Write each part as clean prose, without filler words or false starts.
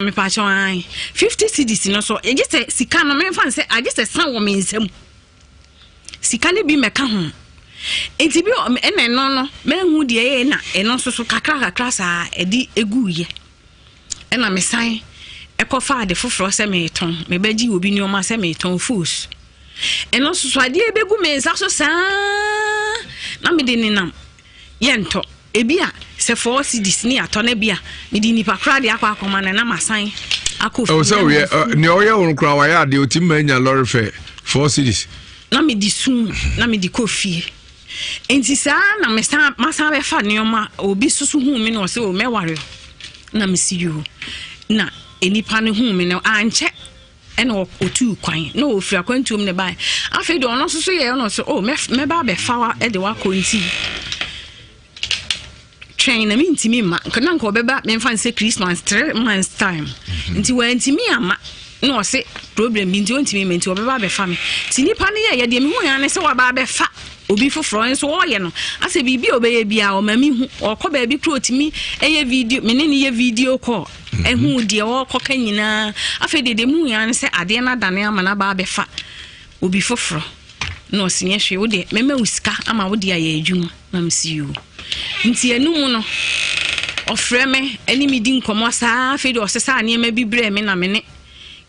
me patch on 50 cedis no so e just say sika no me fan say I just say san wo me nsam sika ne bi meka ho enti bi ene no manhu de ye na eno so kakra sa edi eguye ena me san ekofa de foforo se me ton me baji obi ni o ma se me ton fools eno so ade ebegu me nsa so sa na me de ninam yento ebia se 4 cedis ni atone bia me di nipa kra de akwa akoma na masan akofu o so we ni o ye won kra wa ya de otimma nya lorry fare 4 cedis na me di sun na me di kofi enti sa na me san masan be fa nioma obi susu hu me no se o meware na me si you na enipa ne hu me no anche ena otu kwan na ofira kwantum ne bai afi do no susu ye no so o me ba be fa wa e de wa konti train na mi ntimi ma kana nko beba me fan say Christmas 3 months time nti wa ntimi ama no se problem bi nti ntimi me nti obeba be fa me ti nipa ne ye de me hu ya ne se wa ba be fa obi foforo nso wo ye no ase bibi obeye bia o mami hu okoba bi kro otimi eye video me ne ye video call ehu de wo koka nyina afi de mu ya ne se ade na dane ama na ba be fa obi foforo no sinye hwe wo de mema usika ama wo de aye adwuma na msi you nti enum no ofre me eni mi di nkomo saa afi de osesa ane ma bi bre me na me ne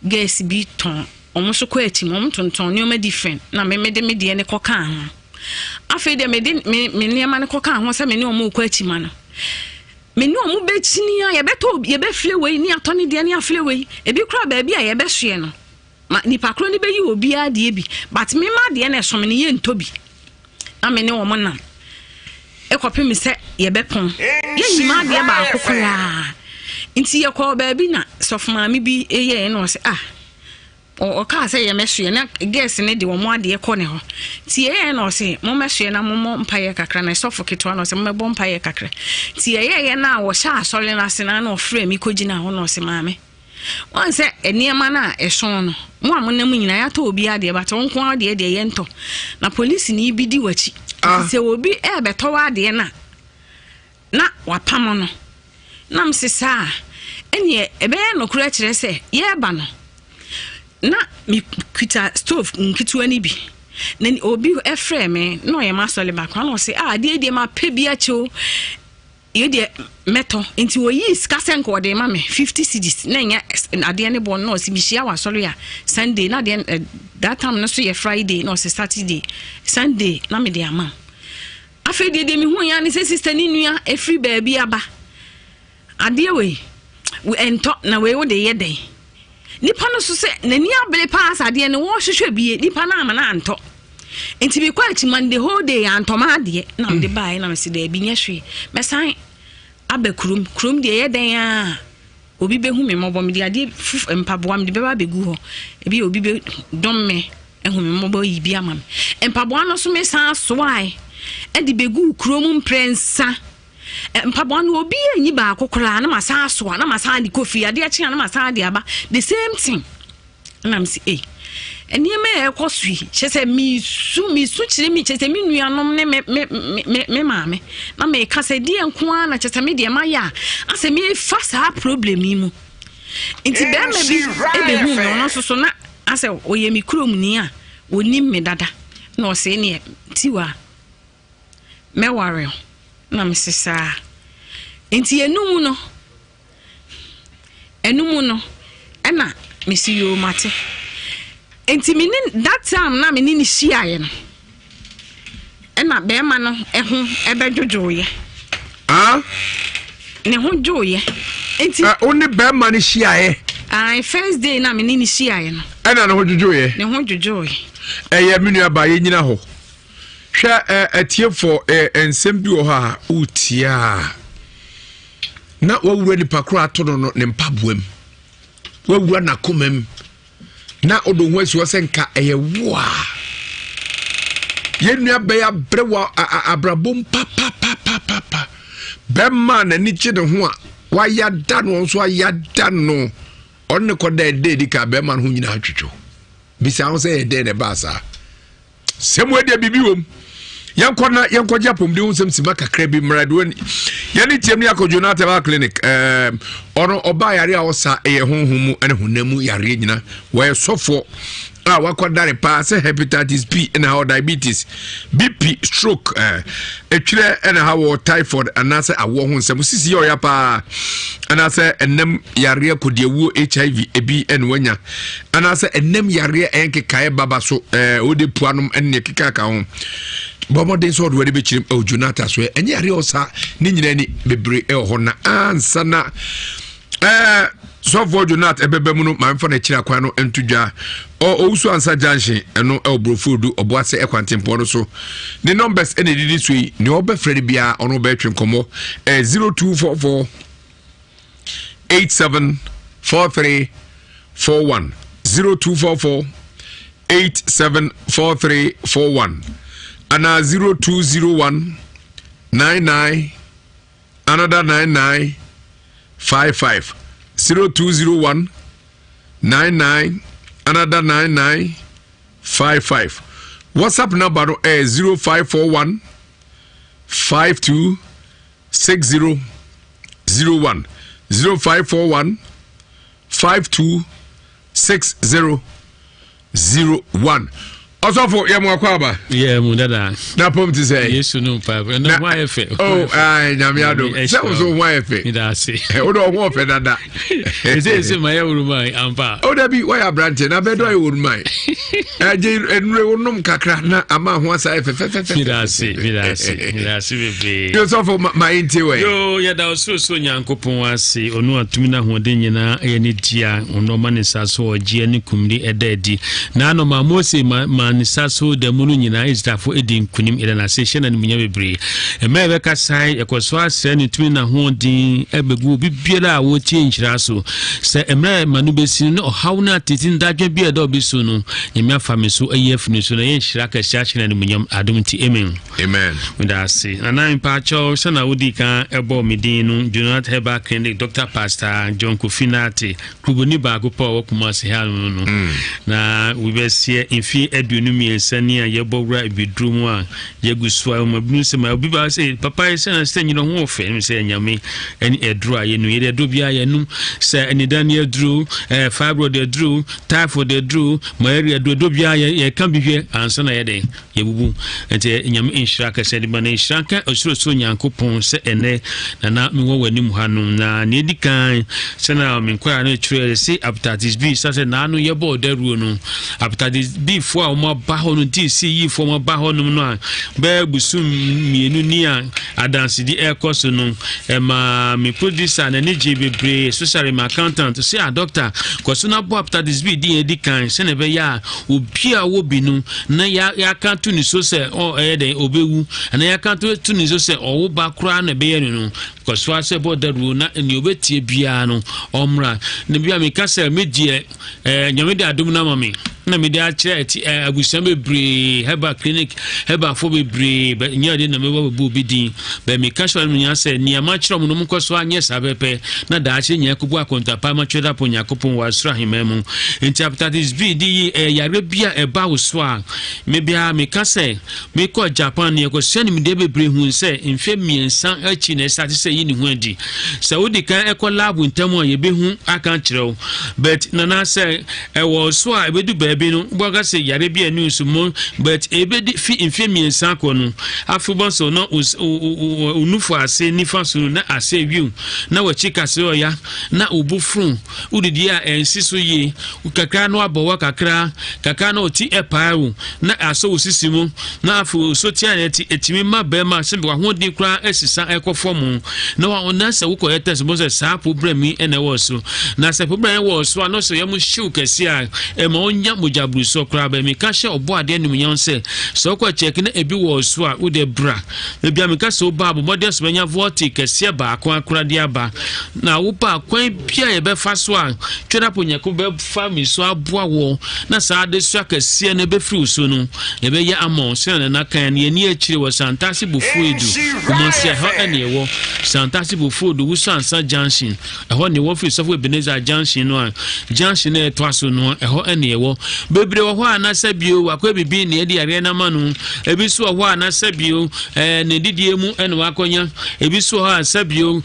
gas bi ton omoso ko ati mom tonton ne ma different na me de me de ne koka ho afi de me de me ne ma ne koka ho se me ne omo ko ati ma no me ne omo be chini ya ye beto ye be fle we ni atoni de ne afle we e bi kra ba bi a ye be hwe no ma ni pakro ni be yi obi a de bi but me ma de ne so me ne ye ntobi na me ne omo na ekopem se ye be pon ye ni ma de ba akokora nti ye ko ba bi na sofuma mi bi eye no se o ka se ye mehwe na guess ne de wo mo ade ko ne ho ti eye no se mo mehwe na mo mpaye kakra na sofokito no se mo mebo mpaye kakra ti eye na wo sha asole na se na na ofre mi kogina ho no se maame won se eniema na ehon no mo amonam nyina ya ta obi ade ba to nko ade de ye nto na police ni bi di wachi se obi beto wa ade na wapam no na msesa enie ebe no kura kire se ye ba no na mi kwita stove nkitu ani bi na obi efre me no ye masole ba kwa no se de ma pe bi a cho ye de meto nti wo yi skase nko de ma me 50 cedis na nya ade ne bon no se bi hia wa sole ya Sunday na de that time no so ye Friday no se Saturday Sunday na me de ama afi de mi hu ya ne se sister ni nua efri ba bi aba ade we ento na we wo de ye den nipa no so se nani abele pass ade ne wo hwehwe bie nipa na ama na anto enti bi kwa chi man the whole day anto ma ade na me de bai na me se de bi nyehwe mesan abekrum de ye den a obi be hu me mobo me de ade empaboa me de beba begu ho ebi obi be dom me ehu me mobo yi bi ama me empaboa no so me san soai e de begu krom prensa mpabo no obi anyi ba akokora na masa aso na masa adi kofi ade achi na masa adi aba the same thing na me say eniema e kwosui chese mi su chire mi chese mi nuanom ne me maame na me ka se die nko na chese me de ma ya ase me fa sa problem mu nti be ma bi e be hu no so na ase oye mi krom ni a oni me dada na o se ne tiwa me ware na mesesa enti enum no ena mesi yo mate enti mini that time na mini ni hia no ena be ma no ehu ebe jojoye ne ho joye enti oni be ma ni hia first day na mini ni hia no ena ne ho jojoye eye minu aba ye nyina ho hwa atie for ensem bi o ha utia na wawura ni pakro ato no ne mpaboam wawura na komam na odo ho asi wosenka eye wa yenua be ya brewa abrabom papa bemma na ni gye de ho a waya da no so aya da no onne ko da de ka bemma ho nyina atwetwo bisa ho se de ne ba sa semwe de bibi wom yankona yankogya pomde unsem sima kakra bi mrado yani tiam ni akojo na teba clinic ono oba yare a osa eye honhomu ene honamu yare nyina we sofo a wakodare pa se hepatitis B and how diabetes BP stroke etwire and how typhoid and ase awo ho nsem sisi yo ya pa and ase enem yare akodiewu HIV ebi en wanya and ase enem yare enkekae baba so ode puanom enne keka ka ho Bomoden so do we be chirim Jonathan so enye yare osa ni nyina ni bebre ho na ansa na so for Jonathan ebebe mu no manfo na kira kwan no entudwa o usu ansa junction eno elbrofodu oboase ekwantempo no so the numbers ene didi so yi ne obefrede bia ono be twenkomo 0244 874341 0244 874341 ana 0201 99 another 9955 0201 99 another 9955 WhatsApp number 0541 526001 0541 526001 Osofo ya mwakwaba mudada na pomti say Yesu no papa na wa efe ai na miado se so wa efe midase o do ho fe dada ese ma ya urumai ampa o da bi wa ya brante na bedo ya urumai je enure wonum kakra na ama ho asa efe midase bebe yo sofo ma inti we yo ya da so nyankopon ase onu atumi na hoden nyina ye ne dia ono ma ne saso ogie ne kumri edadi na no ma Mose ma nisaso da munu nyina ezitafo edin kunim ida na se hye na munya bebre emebe kasai ekoso ase ne tumi na hoden ebegu bibiara a wo tie nkyira so se emre manu besi no hawo na titin dadwe bia da obiso no nyamia fami so ayefunu so na ye nhyira ka hye na munyam adumti amen windase na impa cho sana wodi kan ebo medin no Jonathan Herbal Clinic Dr. Pastor John Kofinati kuboni ba go pa wakuma se ha no na we be see infi edunumi ensani a yebowra ebidrum a yegusua mabunu se ma obi ba se papa ese na se nyino ho ofe mi se nyame eni edru a ye nu ye edru bia ye nu se eni Daniel dru fibro de dru typhoid de dru malaria do bia ye kan bihwe ansa na ye den ye bubu ente nyame inshira ka se di bana inshira ka osuro so nyankopon se ene na mi wo wani mu hanu na ne dikan se na mi kwara na chure se hepatitis B se na anu ye bo daruo no hepatitis B fo a mo ba ho no ti si yi fo mo ba ho no no a ba busu mienu ni a adanse di ekoso no ma me producer na ne je bebre social my accountant say a doctor koso na bo hepatitis B di edikan se ne be ya obi a wo binu na ya kan tu ni so se o den obewu na ya kan tu ni so se o wo ba kura na be ye no koso ase bo daru na ni obetie bia no omra ne bia me ka se me die nyame de adum na mame na me de a kire abusiam bebre Herbal Clinic Herbal for bebre be nya de na me wo bu bidin be me ka so nya se ni ama kire mo no mkoso anye sabepe na da ache nya kubu akonta pa ma tweda po nyakopon wa sura himemu hepatitis B di yare bia eba wo so a me bia me ka se me ko Japan ne ko se ni me de bebre hu se mfe miensa achi na start se yi ni hu adi se wo di kan eko lab ntamo ye be hu aka kire but na na se wo so a ebedu baabi no boga se yare bia news mo but ebedi fi mfe miensa ko no afubon so no unufu ase nifa so na ase wiu na wachika se oya na obufru udidi a ensi so yi kakra no abowa kakra no oti eparu na aso osisimu na afu so tia neti etimi mabema se bi ho din kra esisa ekofom na wa ona se wo koyete se bo se sa problem mi ene wo so na se problem wo so no so yemu shiu kesi a e ma onya mojabru so kra ba mi ka hye obo ade anu nyan se so ko check na ebi wo so a wo de bra e bia mi ka so ba bo model so nya vote kesi ba akwa kra de aba na wo pa kwan bia ye be fa so a tweda po nyako be fa mi so aboa wo na sa de so kesi na be firi so no e be ye amon se na kan ne ni akire wo santasi bufu edu mo se ho ene wo santasi bufu edu wo sansa junction e ho ne wo firi so fo Ebenezer junction no a junction na to aso no e ho ene wo bebre wo ho anasa bio wakwa bibi ne edi yare na manu ebi so ho anasa bio ne didie mu ene wakonya ebi so ho anasa bio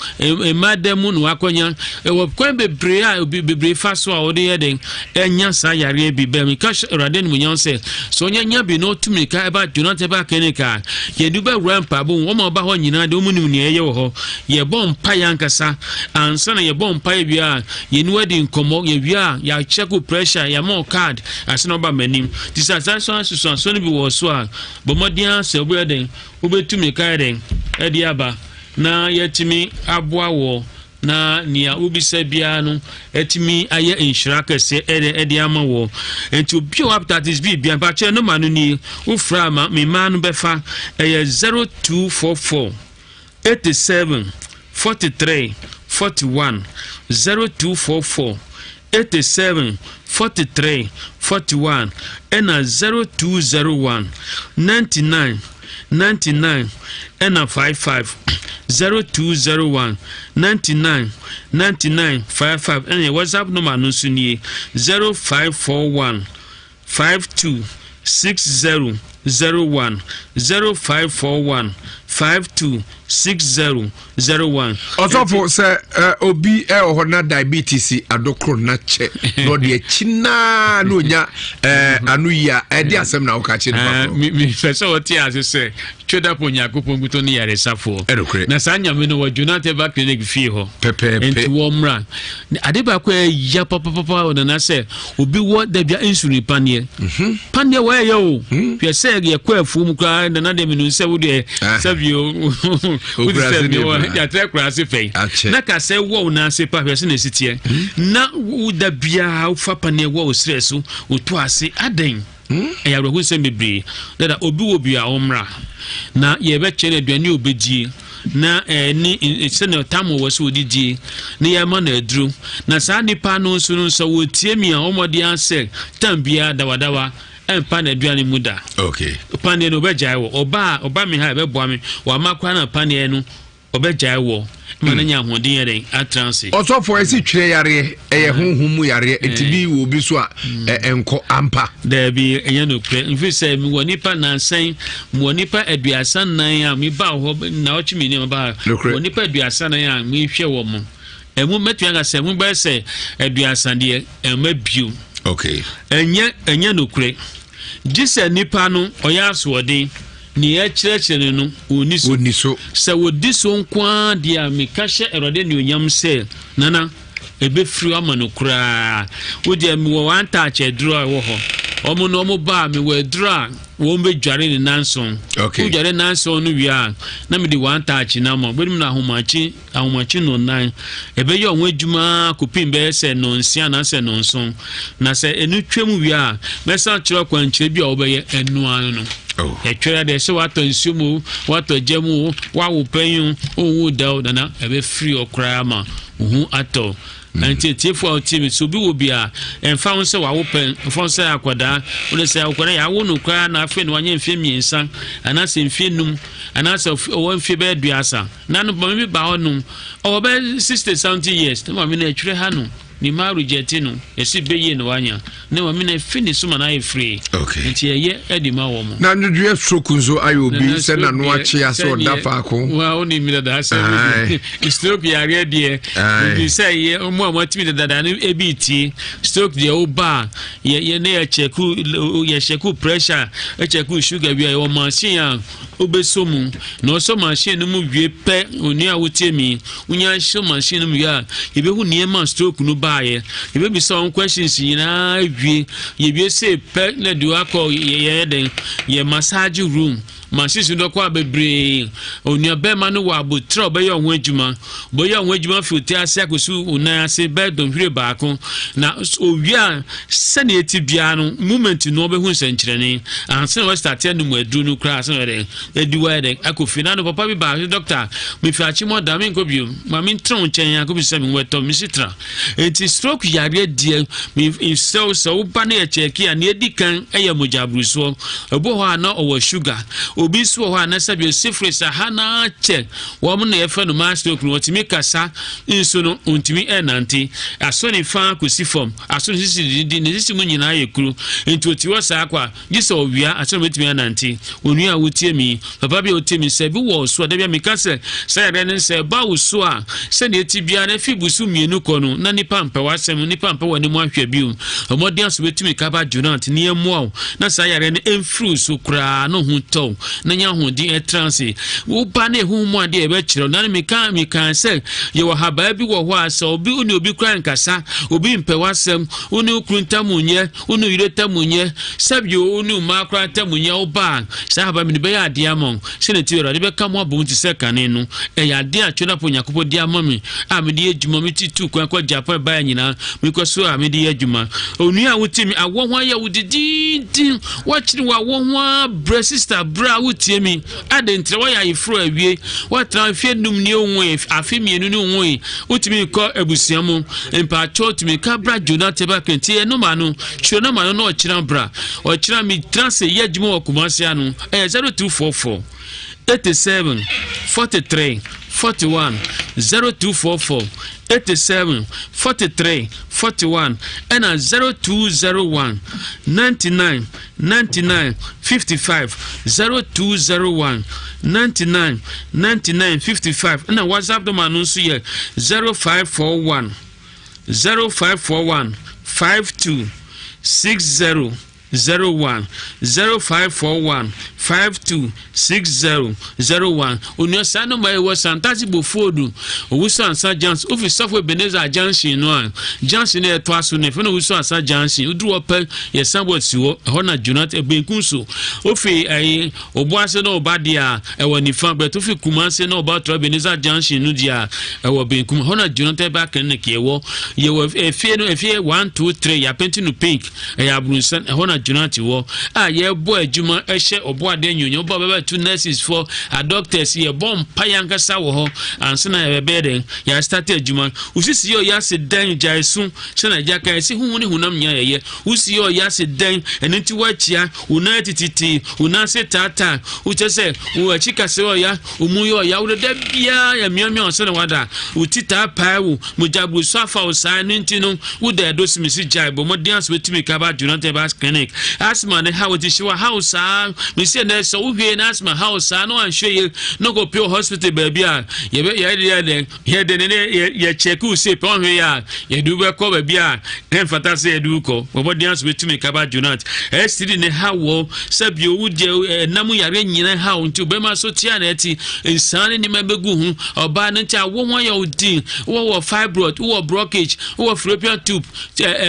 madam nu wakonya wo kwa bebre a bebre fa so a ode yeden enya sa yare bi be mi ka raden mu nyan se so nya bi no tumi ka eba jonathan ba kenika ye du ba rampa bo wo ma ba ho nyina de mu nim ne ye wo ho ye bom pa yankasa ansa na ye bom pa bia ye ni wadi nkomo ye bia ya check pressure ya mo card asino ba manim disasation so ni bi wo so a bomodian se obo den obetumi ka den edi aba na yetimi aboa wo na nia ubisa bia no etimi aye insurance se edi ama wo enti bio hepatitis B bia ba che no manu ni ufra ma me manu befa 0244 87 43 41 0244 87 43 41 and 0201 99 99 and 55 0201 99 99 55 and your WhatsApp number no suni 0541 52 60 01 0541 52 6001 Osofo se obi ho na diabetes adokro na che no de china no nya anu ya e de asem na wo ka che ne mi fese oti asese tweda po nyakopon guto ne yare safo na sanya me no wa Jonathan ba clinic fie ho enti wo mra ade ba kwa ya papa na se obi wo da bia insulin panie panie wa ye o fese ye kwa afu mu kwa na de me no se wo de sabio ya trekra se fei na ka se wo na se pa hwese na sitie na wo da bia ufa pane wo stress wo to ase aden e ya rohu se bebre da obi wo bia omra na ye be chere aduane obedie na ni se na tamo wo so didie na ya ma na aduru na sa nipa no so wo tie mi a omode ase tambia dawadawa empa na aduane muda okay pane no be jai wo oba mi ha be boa mi wa makwa na pane no obejai wo mana nya hodin yere atranse Osofo esi twire yare eye honhum yare etibi wo bi so a enko ampa da bi enye no kre mfi se mi woni pa nansen mi woni pa aduasa nan a mi ba ho na ochi mi ne ba woni pa aduasa nan a mi hwe wo mo emu metua ga se mu ba se aduasa de emabio okay enye no kre gise nipa no oya asodin ni e chire no oniso se wodiso nkwa dia me kashe erode ni onyam se nana ebe firi amano kura wodi mi wo wan touch edro wo ho omo no mo ba mi we dra wo mbe dware ni nanson okay dware nanson no wia na me di wan touch na mo benim na ahomachi no nan ebe ye onwa adwuma kopin be se no nsia na se no nson na se enu twem wia me san kire kwankire bi a wo be ye enu anu no twere de se wato nsumu wato jemu wawo penyu owu da na ebe free okra ma hu ato anti tifo team so bi wo bia emfa won se wawo pen fon se akwada won se akwada ya wo no kwa na afi no anya mfie miensa ana se mfie num ana se o mfie be duasa na no ba mi ba honum o be 60 70 years to ma mi na twere ha no ni ma reject no yesi beye no wanya ne wa mi na finish so na e free nti ye edi ma wo mo na ndue stroke nzo ayo bi se na no achi aso dafa ko wa oni mi da asa stroke ya re de bi se ye mo amati da da ni ebiti stroke de o ba ye ne ya check pressure e check sugar bi o machine ya obesomu no so machine no mu wie pe oni awotie mi unya so machine no mu ya ebe hu niema stroke no baye ebe bi some questions yina wie ye bi se pe na do akọ ye den ye massage room machine do kwa bebre oni be ma no wa abotro be ye ohun adwuma bo ye ohun adwuma fi ase akosu una ase be don hwire baako na owia se na eti bia no moment no be hu senkyerene anse we start no mu aduru no kra ase no ediwa de akofi na no papa bi ba doctor me fi achi mo da me nko bio ma me tron chen ya ko bi se me weto mi sitra enti stroke yare die me so ba na cheki a na edikan eye mojabruso ebo ho ana owo sugar obi so ho ana sabi syphilis ha na che wo mo na efe no ma stroke no otimi kasa nso no ontimi enanti aso ni fa kosi form aso ni sisi di ne sisi mu nyina yekuru enti otiwo sa akwa gise owia aso no betimi enanti onu a wotie mi papa bi otie mi se bi wo so da bi mi kase se ya ne se ba wo so a se ne ti bia na fi busu mienu ko no na nipa mpa wasem nipa mpa wani mu ahwe bi omodi aso betimi kaba junant ne emu na sa ya ne emfru so kra no hu to na nya hu di etranse wo ba na hu mu ade e be kire na mi kan se ye wo haba bi wo ho asa obi uni obi kra nkasa obi mpa wasem uni ukrunta munye uni yireta munye sabio uni ma kra ta munye oba sa haba mi be ya ade amon se ne ti yoro de be ka mo abon ti se kane no e ya ade atwena po nyakopo di amami a me di ejuma mi ti tu kwa Japan ba ya nyina mi ko so a me di ejuma onu a wutimi awo ho ya wudidi watchiri wa wo ho bra sister bra wutie mi adentre wa ya ifro awie wa transfer num ni onwe afi mienu ni onwe utimi ko ebusiamu empa chotimi ka bra Jonathan ba kenti e no ma no chiro no ma no ochira bra ochira mi transfer ya ejuma wa kumase anu 0244 87 43 41 0244 87 43 41 and 0201 99 99 55 0201 99 99 55 and WhatsApp the manunsu here 0541 0541 52 60 01 0541 526001 onyo sano mai wo santasi bofodu owuso ansa jans ofi software beneza jansin no jansin e to aso ne fe no owuso ansa jansin udru opa ye sambo siwo ho na Jonathan ebenkunso ofi ai obuase no obadia e woni fa bet ofi kumase no obatro beneza jansin no dia e wo benkum ho na Jonathan ba kan ne ke wo ye wo efie no efie 1 2 3 ya penti no pink e ya brunsan ho na Jonathan wo a ye bo adwuma e hye obo ade nyonyo obo baba two nurses for a doctors ye bom payanka sa wo ho ansana ye beden ya start adwuma usisi yo ya se dan jaisu sena jaka esi hu ne hunam nya ye usi yo ya se dan enenti wachia una tititi una se tata uchese wo achika se yo ya umu yo ya wo da bia ya miamia osena wada utita paawu mujabru safa osane ntino wo da dosimisi jaibo modians wetimi kaba Jonathan Bas clinic asma ne how it show house me say na so hwe na asma house no anhwe no go pure hospital baby a ye check u say pon hwe ya ye du be ko baby a dem fata say ye du ko obodians wetumi kaba Jonathan STD ne hawo sabio wuje namu yare nyina hawo nti be ma so tia na eti insane ni mabegu hu oba no ntia wo ho ya odin wo fibroid wo blockage wo fallopian tube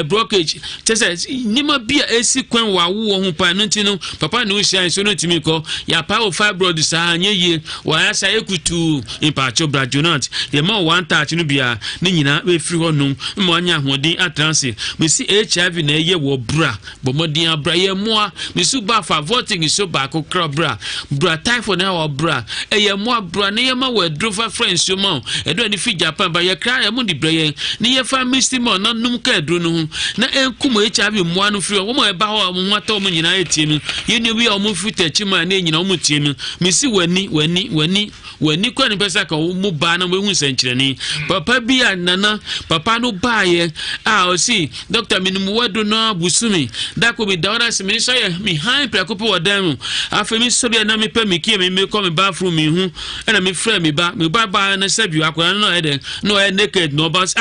blockage tese nima bia esi kwen wa wo ho pa no ntino papa no hia so no timi ko ya pa o fibroid sa anye ye wa ya sa ekutu impacho bra Jonathan ye ma one touch no bia ni nyina be firi ho no mo anya hodin atranse me si HIV na ye wo bra bo modin abra ye moa me su ba fa voting so ba ko kra bra typhoid na wo bra ye moa bra na ye ma wo dro fa friends so ma e do ni fi Japan ba ye kra ye mo di bra ye ni ye fa mistimo na num ka dro no na enkum HIV moa no firi wo mo e ba ho mo nwata mo nyina etie mi ye ni wi o mo fita chima na nyina o mo tie mi me si wani kwa ni pesa ka mo ba na mo hu senkyere ni papa bi anana papa no ba ye o si doctor mi mu wadu no busumi da ko bi dawra se mi so ye mi han prekopo wodam afemi so bi na mi pa mi kie mi ko mi bathroom mi hu na mi frɛ mi ba na sabi akwa no eden no e naked no bas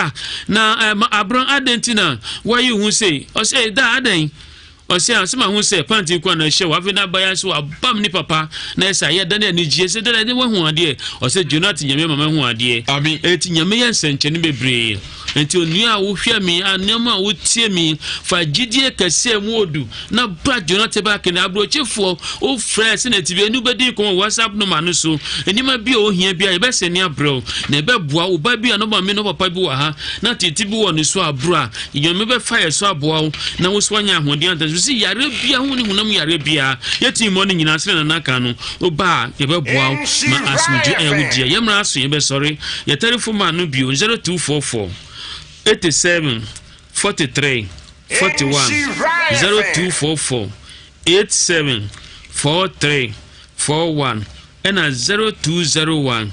na abron adentina why you hu say o say da aden Osi asema hu se panti kwa na hye wa fe na baya so abam ni papa na esa ye dan ni gie se dan we hu ade ose Jonathan nyame mama hu ade eti nyame ye nsenche ni bebre enti onua wo hwe mi anema wo tie mi fa gidie kase mu odu na bra Jonathan ba ke na abrochefo o fresh na ti be nu bedi ko WhatsApp no ma no so enima bi o hia bi a be se ni abro na be boa wo ba bi no ba mi no papa bi wa ha na titi bi wo ni so abro nyame be fire so aboa na wo so anya ahodi si yare bia hu ni hunam yare bia yeti mo ni nyina sere na naka no oba ye be boa ma asumju e wudie ye mra so ye be sorry ye telephone man no bio 0244 87 43 41 0244 87 43 41 and 0201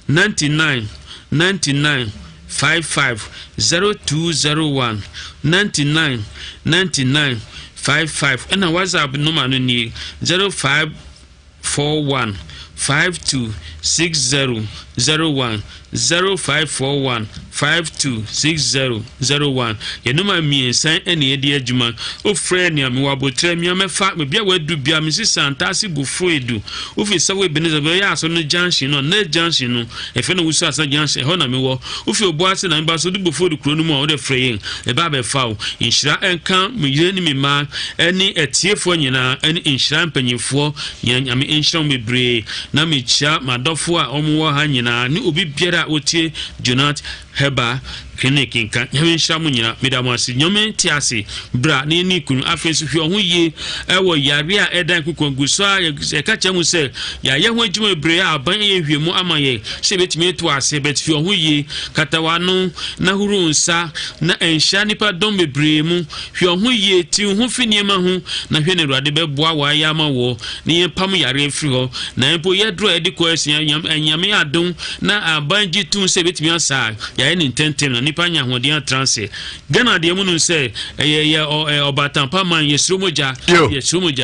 99 99 55 0201 99 99 55 and a WhatsApp number no ni 0541 526001 0541 526001 ye number mi san ene ye de adwuma o frɛ ne am wabotre mi amefa me bia wadu bia me sisanta si bufo edu o fi sawe beneza be ya so no junction no na junction no e fe no wusu asa junction ho na me wo o fi obo ase na me ba so du bufo du kro no mu o de frɛ yin e ba be fa o inhira enka me yire ni me ma eni etiefo nyina eni inhira mpanyifo nyame inhira mebre na me chia madofo a omo ha nyina ni obi biara otie Jonat Heba clinic nka nyame nhyamu nyina medamasi nyome tiase bra ne ni kunu afensu hwe ho ye ewo yare a edan kukonguso a ye ka chamu se ya ye ho adwuma bre a ban ye hwemu ama ye se betime to ase bet hwe ho ye katawano na huru nsa na enhya nipa dom bebre mu hwe ho ye ti ho finiema ho na hwe ne ruade beboa wa ya ma wo ne ye pam yare afri ho na empo ye dro edi ko asia nyame adom na aban gitu se betime asa ya ye intentem na nipa nya hodia transe Ghana de mu no se ye obatampa man ye sromoja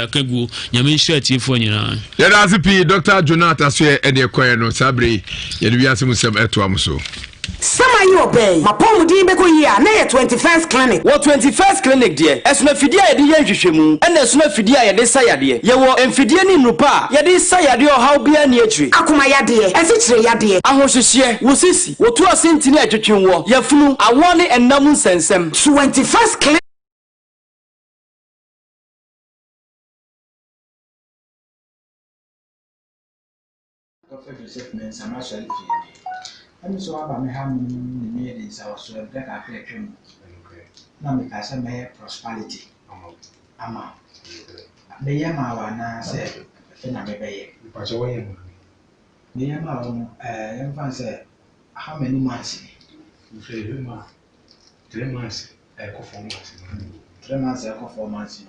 kagu nyame nhwati fo nyina ye da CP Dr. Jonathan so e de koye no sabre ye de wiase mu sem eto am so Sama yi obey mapom din be ko yi a na ye 21st clinic wo 21st clinic de esuna fidie a ye de yenhwehwemu ena esuna fidie a ye de sayade ye wo emfidie ni nupa ye de sayade o haw bia ni akiri akoma yade esikire yade ahohwehye wo sisi wo to asentini atwetwen wo yafunu awo ne enam nsensem 21st clinic I'm so about me having the meetings, I was so black after him. No, because I may prosperity. Ama. The Yama, I said, then I may pay. But away. The Yama, infant said, how many months? 3 months, echo 4 months. 3 months, echo 4 months.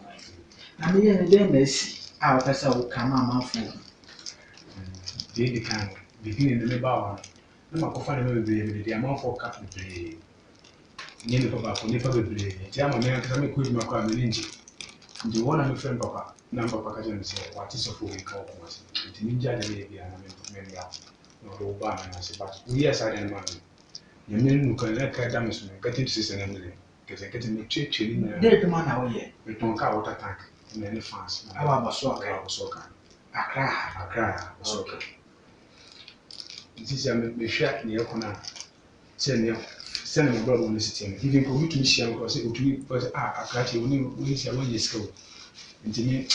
I mean, the Messi, our person will come out for. They can begin in the bar. No makofa na be the amount for cap play nyene papa ko nipa be play ti ama me akasa me ko djuma ko ameninji ndi wona me friend papa na papa ka jeno se wati so fo we ka ko wasi ti ninja de be bia na me ya no do ba na se ba we yes I man nyene nu kan na ka da me so ka ti se na me ke se ke ti me cheche ni na de man na wo ye me ton ka water tank me ne fans na ba so ka Accra so ka this is a shot near Kona. Send my brother on the system. Even for me to share because it would be a cracky when see a one year school. And to me,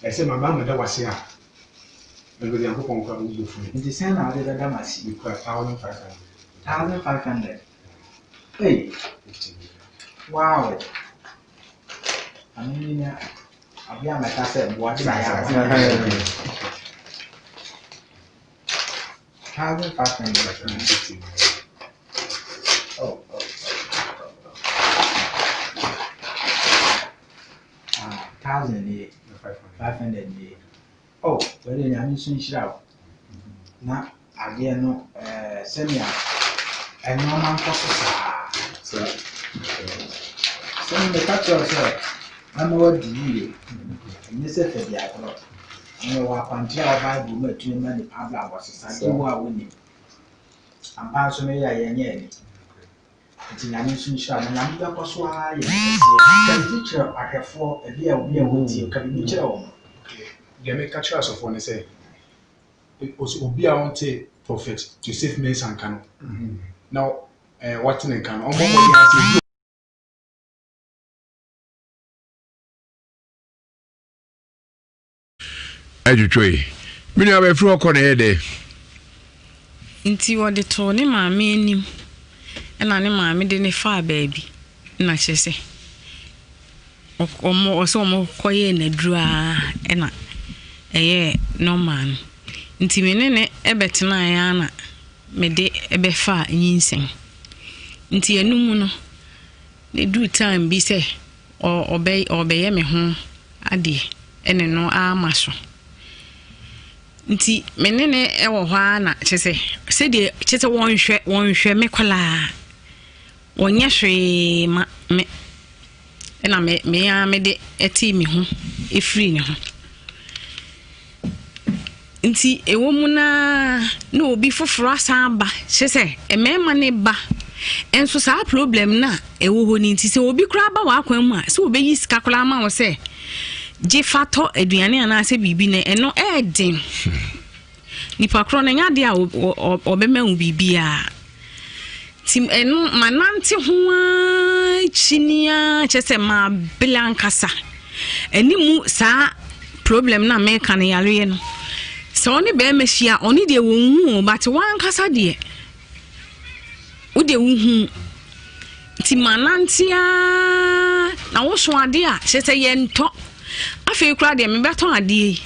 I said my mama that was here. And with the uncle will do for me. In the same hour that I must see 1,500. 1,500. Hey, wow. I mean, I'll be on my cassette. What I have. 1,500. Oh. 1,000 500. Oh, well then I'm soon shout. Now again no send me a normal process. Sir. Send me the catcher, sir. I'm what do you? You said for the alcohol. No, I can't tell Bible met to many Pabla was a son who are winning. I'm passing me a yen. It's in a mission shot, and I'm the Coswa. The teacher I have for a year will be a woodsy cabin. Get me catch us of one say. It was Obiaonte prophet to save men and canon. Now, what in a canon? Edutwe mini abefro okọ na ede nti wo de to ne maame anim na ne maame de ne fa baabi na hyese omo koye na dura na eye normal nti menene ebetena ya na me de ebefa nyinsen nti enum no they do time be say or obey me ho ade ene no amaso nti menene e wo hwa na chese se de chese wonhwe me kwala wonye hwe ma me ena me de eti mi ho e free ne ho nti ewo mu na obi foforo asamba chese emema ne ba enso sa problem na ewo ho ni nti se obi kura ba wa akwan mu a se obi yi sika kula ma wo se je fato aduane ana se bibi ne eno edin nipa kro na nya de a obema hu bibi a tim eno manante ho a chinia chese ma blankasa enimu sa problem na me kan yare no so oni be mehia oni de wonhu but wan kasa de ude wonhu ti manantia na wo so ade a chese ye nto afi kura de me beton ade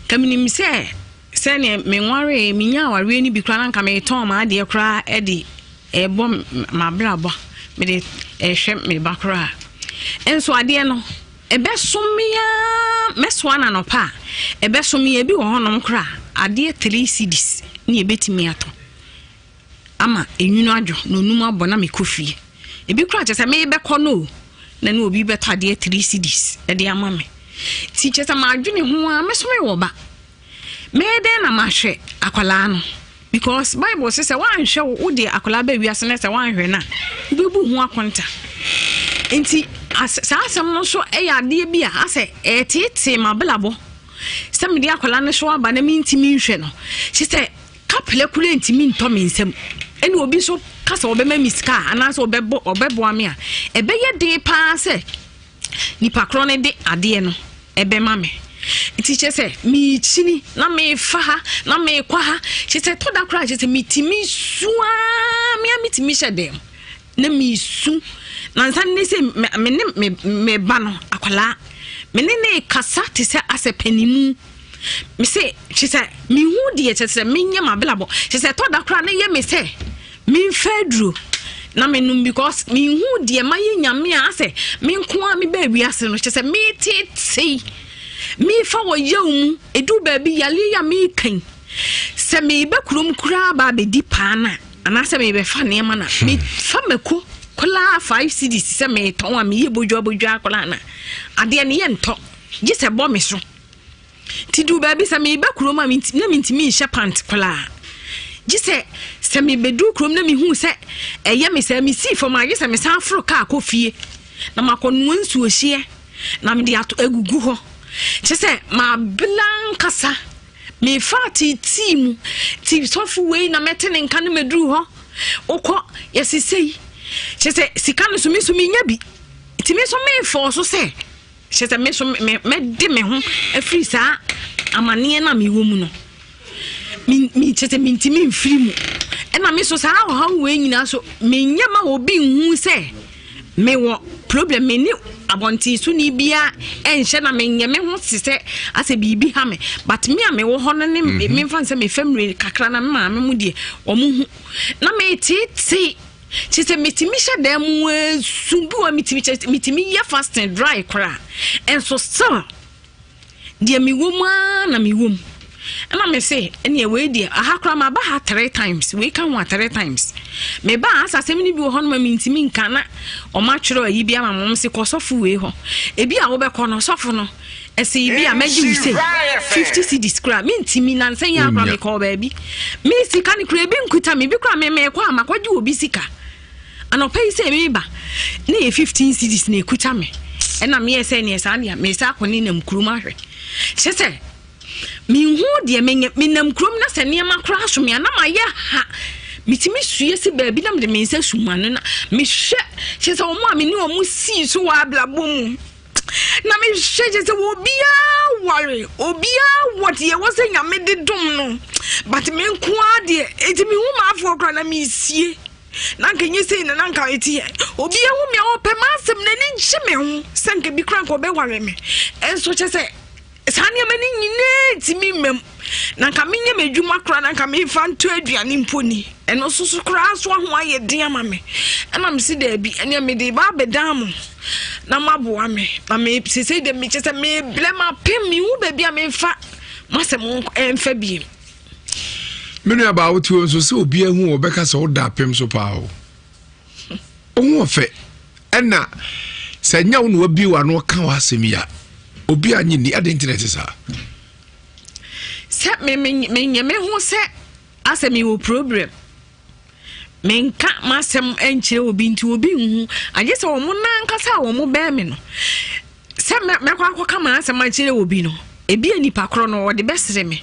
kaminim se ne me nware minya aware ni bi kura na nka me ton ma ade kura e di ebo ma brabo me de ehwe me bakura enso ade no ebe somia meswana no pa ebe somia bi wo honom kura ade 3 cedis ni ebetimi ato ama enwunu adwo no num abona me kofie ebi kura chese me be kono na no obi beto ade 3 cedis e de ama me ti chese ma adwene ho a mesome wo ba me de na ma hwe akwala no because Bible says wan hwe wo de akwala ba wiase na se wan hwe na bebu ho akonta enti sa asem no so e ya de bi a ase tete ma belabo se me de akwala no so aba na mi ntimi hwe no she say kapele kule ntimi nto me nsem eni obi so kasa obema miska ana so obebo ame a ebe ye de pa se nipa kro ne de ade no ebe ma me iti se mi chini na me fa ha na me kwa ha she say to da kra she say mitimi suwa mi mitimi shede na mi su na nsan ne se me ba no akwala me ne kasa te se asepanimu me say she say mi hu de che say me nya mabelabo she say to da kra na ye me say mi fedru na me num because mi hu de ma ye nyame a say me nko a me ba wiase no she say me titi mi fa wo yewum edu ba bi yale ya mi kan se me be kurom kura ba be di pa na ana se me be fa ne ma na me fa meko kola 5 cedis se me ton a me ye bojo akola na ade ne ye nto je se bo me so ti du ba bi se me be kurom a na me ntimi hye pant kola je se me be du kurom na me hu se eye me se me si for ma je se me san fro ka akofie na makonu nsuo hie na me de ato egugu ho chese ma blankasa me fati team ti sofu we na metene nka na medru ho okọ yesisei chese sika no so mi nya bi ti me so me for so se chese me so me de me ho afri sa amane na me wo mu no mi chese mi ntimi mfiri mu e na me so sa ha we nyina so me nya ma obi hu se me wo problem me ni abonti su ni bia enhye na me nyame ho sise ase bibi ha me but me a me wo ho no ne me mfa me family kakra na me mu die omu na me titi chise mitimi hye mu sumbu wa mitimi ye fasting dry kra enso still die me wo mu na me wo mu na me say ene we die aha kra ma ba ha 3 times we kan wa 3 times me ba asase me ni bi wo ho no ma mitimi nka na o ma twero ayi bi ama mom se kosofu we ho ebi a wo be ko no sofu no ese bi a magi we say 50 cedis kra me ntimi na nsen ya kra me ko ba bi me sika ni kra bi nkuta me bi kra me ko amakwaji obi sika ana pay say me ba na 15 cedis na ekuta me e na me ese ne esa na me sa ko ni nam kuruma hwe se mi hu de me nam kurum na se ne ma kra so me na ma ye ha mitimi suye si baabi na me mensa sumano na me hwe che se o mo ameni o mu si so wa ablabo mu na me hwe che se obia ware obia what ye was nya me de dum no but me nko ade eti me hu ma afo kra na me sie na nkenye sei na nka eti obia hu me o pe ma asem na ni nche me hu senke bi kra ko be ware me enso che se sani amani nyine timi mem na nka menye medwuma kra na nka me fa nto aduane mponi eno susu kra so ho aye den ama me na me si da bi ene me de ba bedam na maboa me na me sese de me chese me blema pem mi u ba bia me fa masem emfa bi menu aba wotu so se obi ahu obeka se oda pem so pa o ohu ofe ena se nya wo no abi wa no ka wa asem ya obi anyi ni ade internet sa se me hu se asem wo problem menka masem enchire obi nti obi hu age se wo mo nanka sa wo mo be me no se me kwa ka ma asem enchire obi no ebi anipa kro no wo de besere me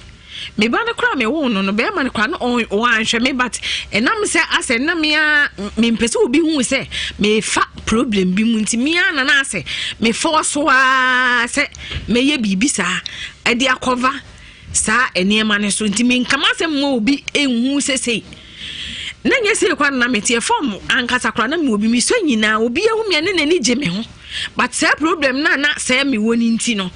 ba na kra me wo no be ma na kra no o anhwe me but enam se ase na me a me mpese obi hu se me fa problem bi mu nti me ana na ase me force wa se me ye bibi sa e de akova sa eniema ne so nti me nkama se mo obi enhu sesei na nye se kwa na metie form ankasa kra na me obi mi so nyina obi ehu me ne nani je me ho but se problem na se me woni nti no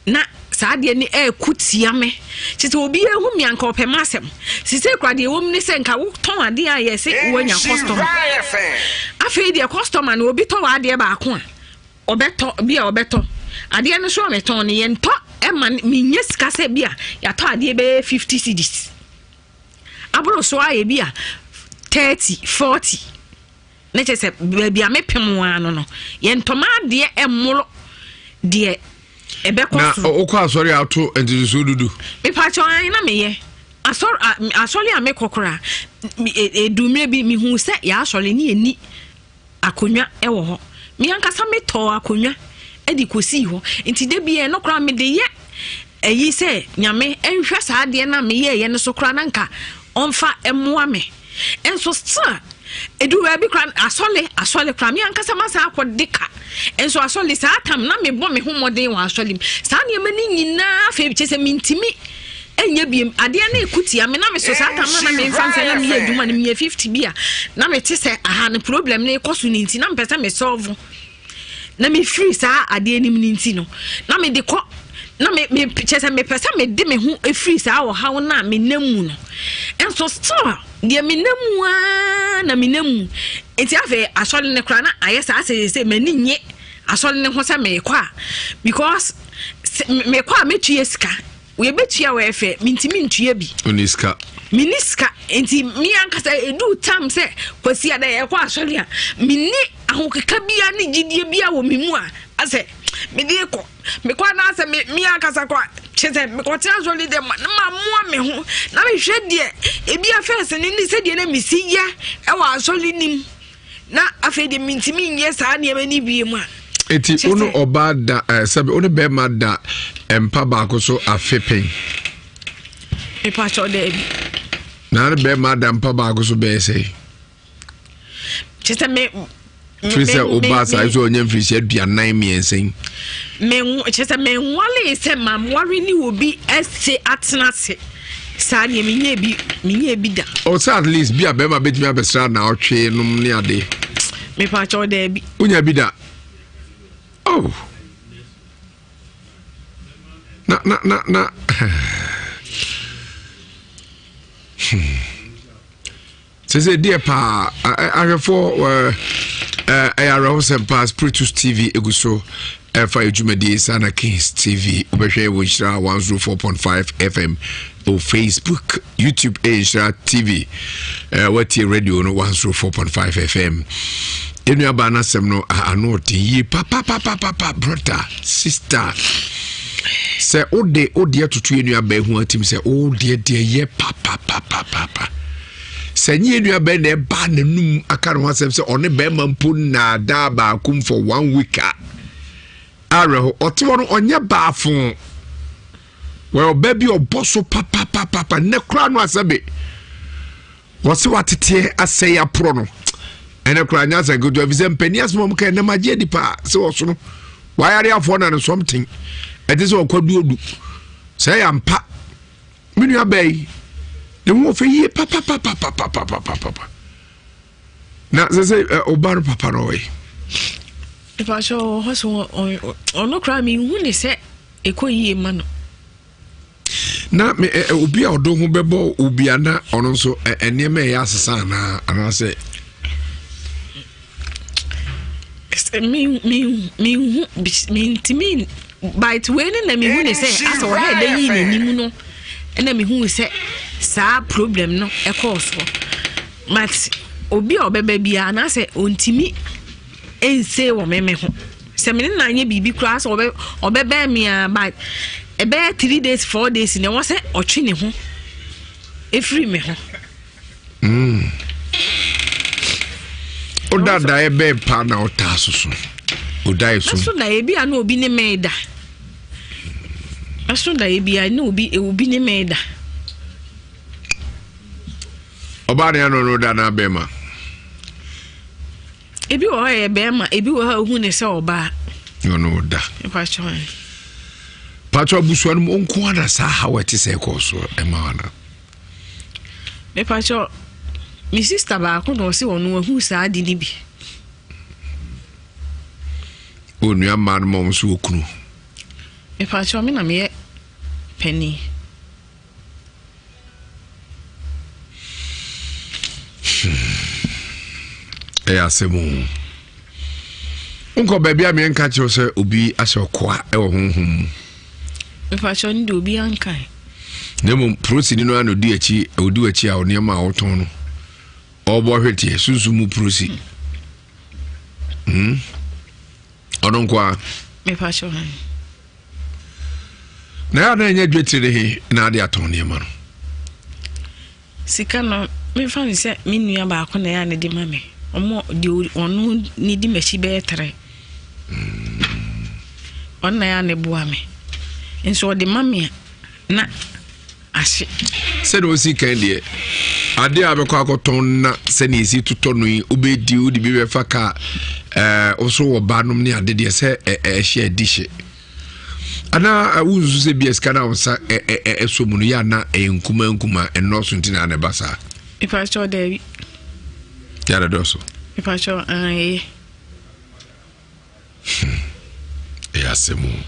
na saade ni kutia me chite obi ehu mi anka opemasem sise kwade wom ni se nka wo ton ade aye se wonya customer afi de customer na obi to ade ba ko a obeto bia obeto ade no so me ton ni yen to e ma mi nye sika se bia ya to ade be 50 cedis abro so aye bia 30 40 na chese bia me pem wa no yen to ma ade emoro de na okwa sorry ato entiso dudu me pacho an na meye asori ame kokora edumre bi mi hu se ya asori ni eni akonwa ewo ho mi ankasa me to akonwa edi kosi ho enti de bi e no kra me de ye eyi se nyame enhwe sa de na me ye no so kra na nka onfa emoa me enso sta edu we bi kra asole kra mi ankasa masa akodika enso asole sa atam na me bo me homoden wa asole sa ne mani nyina fa bi chese mintimi enye biem ade na ekutia me na me so sa atam na me fanse na me aduma na me 50 bia na me tese aha ne problem na ekoso ni nti na me pese me solve na me free sa ade ni nti no na me de ko na me chese me pese me de me hu free sa wo ha na me namu no enso store de me namu na me namu enti afa asole ne kra na ayesa ase mani nye asole ne ho se me kwa because me kwa metue sika we betua we fe mintimi ntue bi oniska miniska enti mi ankasa edu tam se kwasi ada ye kwa asole a minni ahokeka bia ne gidie bia wo mimu a ase me de ko me kwa na ase mi ankasa kwa chese me ko tia asole de ma mo me ho na me hwe de ebi afese ni se de na misiya e wa asole nim na afede mintimi nye sa ne mani biemu a eti ono oba da sabe ono be ma da empa ba ko so afepen e pa cho de na be ma da empa ba ko so be sei chese me Trisa oba sa iso onye mfirisi aduanan miensen me chese me nwale se ma mwari ni obi ese atenase sa ne minye bi da o sa at least bi abema betimi abesra na otwe num ne ade me pa cho de bi unya bi da oh na Say dear pa I for ayara sempa Spiritus TV eguso for Jumadi Sana Kings TV obehwe wo Nshira 104.5 FM o Facebook YouTube Nshira TV what radio no 104.5 FM enu abana sem no anoti yi papa brother sister say ode atutu enu abahu atim say ode de ye papa Senye nua be na ba nanum aka no asem se one be mampo na da ba kum for 1 week areho oto no onye ba afon well baby oboso papa ne kra no asabe wose watete asey apro no ene kra nya say godo avise mpani asmo mka na maje di pa se woso no wayare afo na no something ete se okwadu odu say ampa menua be the mo fe ye papa na say obar papa no we if I show hoso ono kra mi hu ni se ekoyie ma no na me obi a odo ho bebo obi ana ono nso enema ya asesa na anase me ntimi bite we na me hu ne say asa wo head yi na nimu no na me hu say sa problem no e cause but obi a obeba bia na say ontimi ense wo me ho se me na anye bibi kura so obeba me but about 3 days 4 days na won say otwe ne ho e free me ho oda da ebe pa na otasusu oda eso so da ebi ana obi ne meda aso da ebi ana obi ne meda oba ne ano no da na bema ebi wo ha bema ebi wo ha hu ne se oba no da patro busuan mo nko ana sa ha wete se ko so e ma wana me patro mi sister ba ko no se wonu hu sa di ni bi onu amman mo so okunu me patro me na me penny asemu unko baby am enka che se obi asokwa e wo honhom me patro ndi obi ankan nemo prosi no ano di achi odi achi a oni ma woton no obo hwetie sunsumu prosi ononkwa me patro na na nya dwetire he na ade aton ne ma no sika no me fa ni se me nua ba ko na ya ne di mame omo di onu ni di mechi be etre onna ya ne bua me enso di mame na ashe se no si kan de ade abekọ akoton na se ni si tutonu yi obedi odi bi be fa ka oso wo banum ni ade de se ehye dishe ana unzu se bi eska na onsa esomunu ya na nkuma enoso ntina na basa ifa cho David ya da doso ifa cho ya semu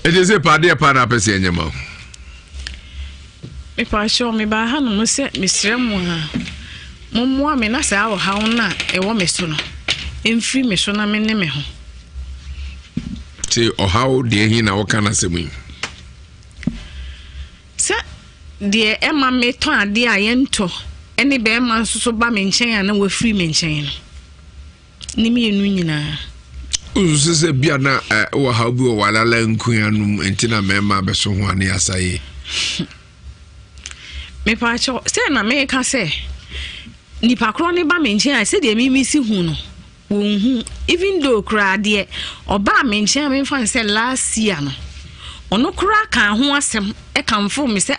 ejese pade pa na pese enyema ifa cho me ba ha no se misremu ha mommo me na sa wo ha na e wo me so no emfiri me so na me ne me ho ti o how de hi na wo kana semu se de e ma me to ade a ye nto ene be ma so ba me nchen na wo free me nchen no ni me enu nyina uzu se bia na wo how bi wo wala la nkuanum entina me ma be so ho ane asaye me pa cho se na me ka se ni pa kro ne ba me nchen se de mi si hu no even though kra de oba me nchen me fan se last year no ono kra kan ho asem e kan fo me se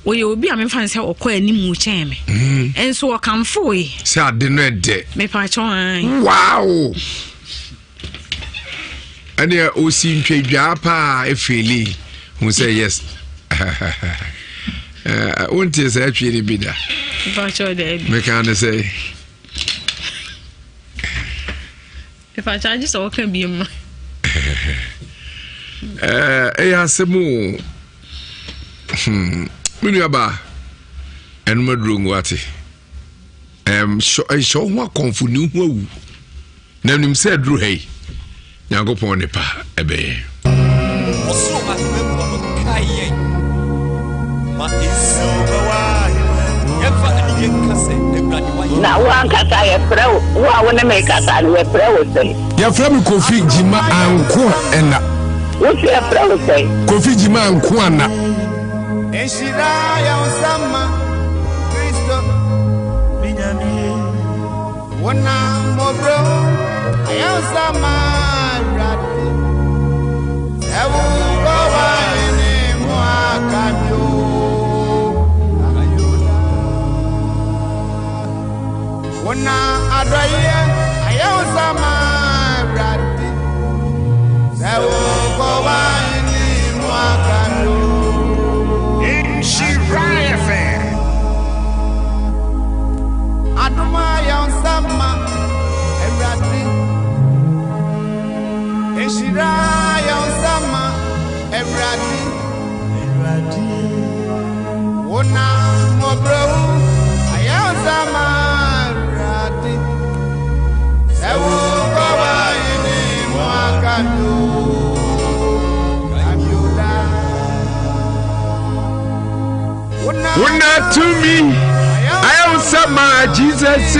oye obi a me fan se okọ animu chen me enso o kan fo e se ade no ede me pa cho wow ane o si ntwadwa pa efeli hu se yes won't say actually be da me can say if I charge so can be asemu minu aba enmadru wati show ho konfuni ho awu na nim say dru hey Nyagopon ne pa ebe oso ahempo no kaye ma izuba wa yefa ni kase ebrade wa na wa kasa ye frɛ wo wona me kasa ye frɛ wo sei ye frɛ me Kofi Jima anko ena wo ye frɛ wo sei Kofi Jima anko ana enshira ya osama Kristo binyami wona mobro ya osama radi ewu gowa ni muakamyo wona adoye ayosama radi ewu gowa ni muakamyo inshiraya fe aduma ya osama radi inshiraya osama to me. I am Sama Jesus.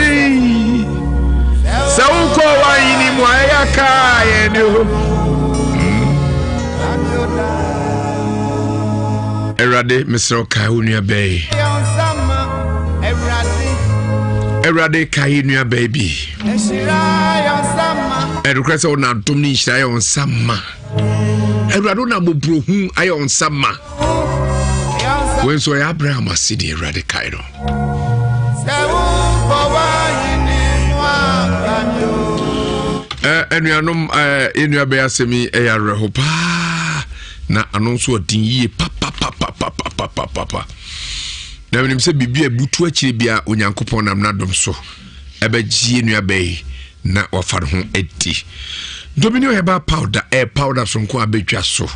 So call I in my Erade, Mr. Kaunia Bay. Erade Kainia baby. Request on our Dominish I on Sama. Eradona Mubru, I on Sama. When so Abraham was sitting Erade Cairo. And you know, in your bear semi air rehopa. Na anonso odin yie papa. Na wenim se bibia butu akire bia onyankopon nam nadom so ebagie nua bay na wafare ho edi domino heba powder powder so nko abetwa so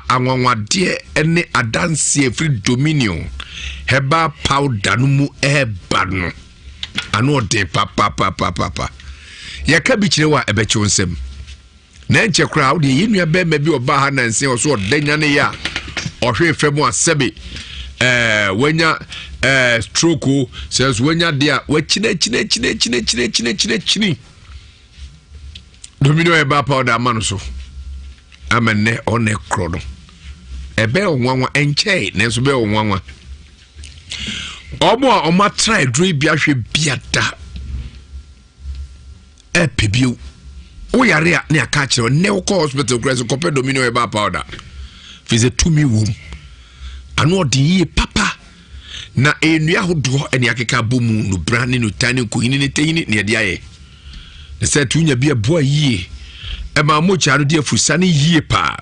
anwanwade ene adanse free dominion heba powder no mu eba no ano de papa yaka bi kire wa ebeche onsem na enche crowd ye nua be ma bi oba ha na nse so odanya ne ya ohwe femu asebe wenya stroke says wenya dia we chine domino eba powder man so amene one krono ebe onwanwa enche na so be onwanwa omo a oma try dre bia hwe biada pebio o yare a ne aka kire ne ko hospital grace ko domino eba powder fize tumi wom ano odi papa na enua hodo ene akeka bomu no brane no tani ko hini ne tehini ne de aye ne se tunya bia boa yie e ma mo charo de afusane yie pa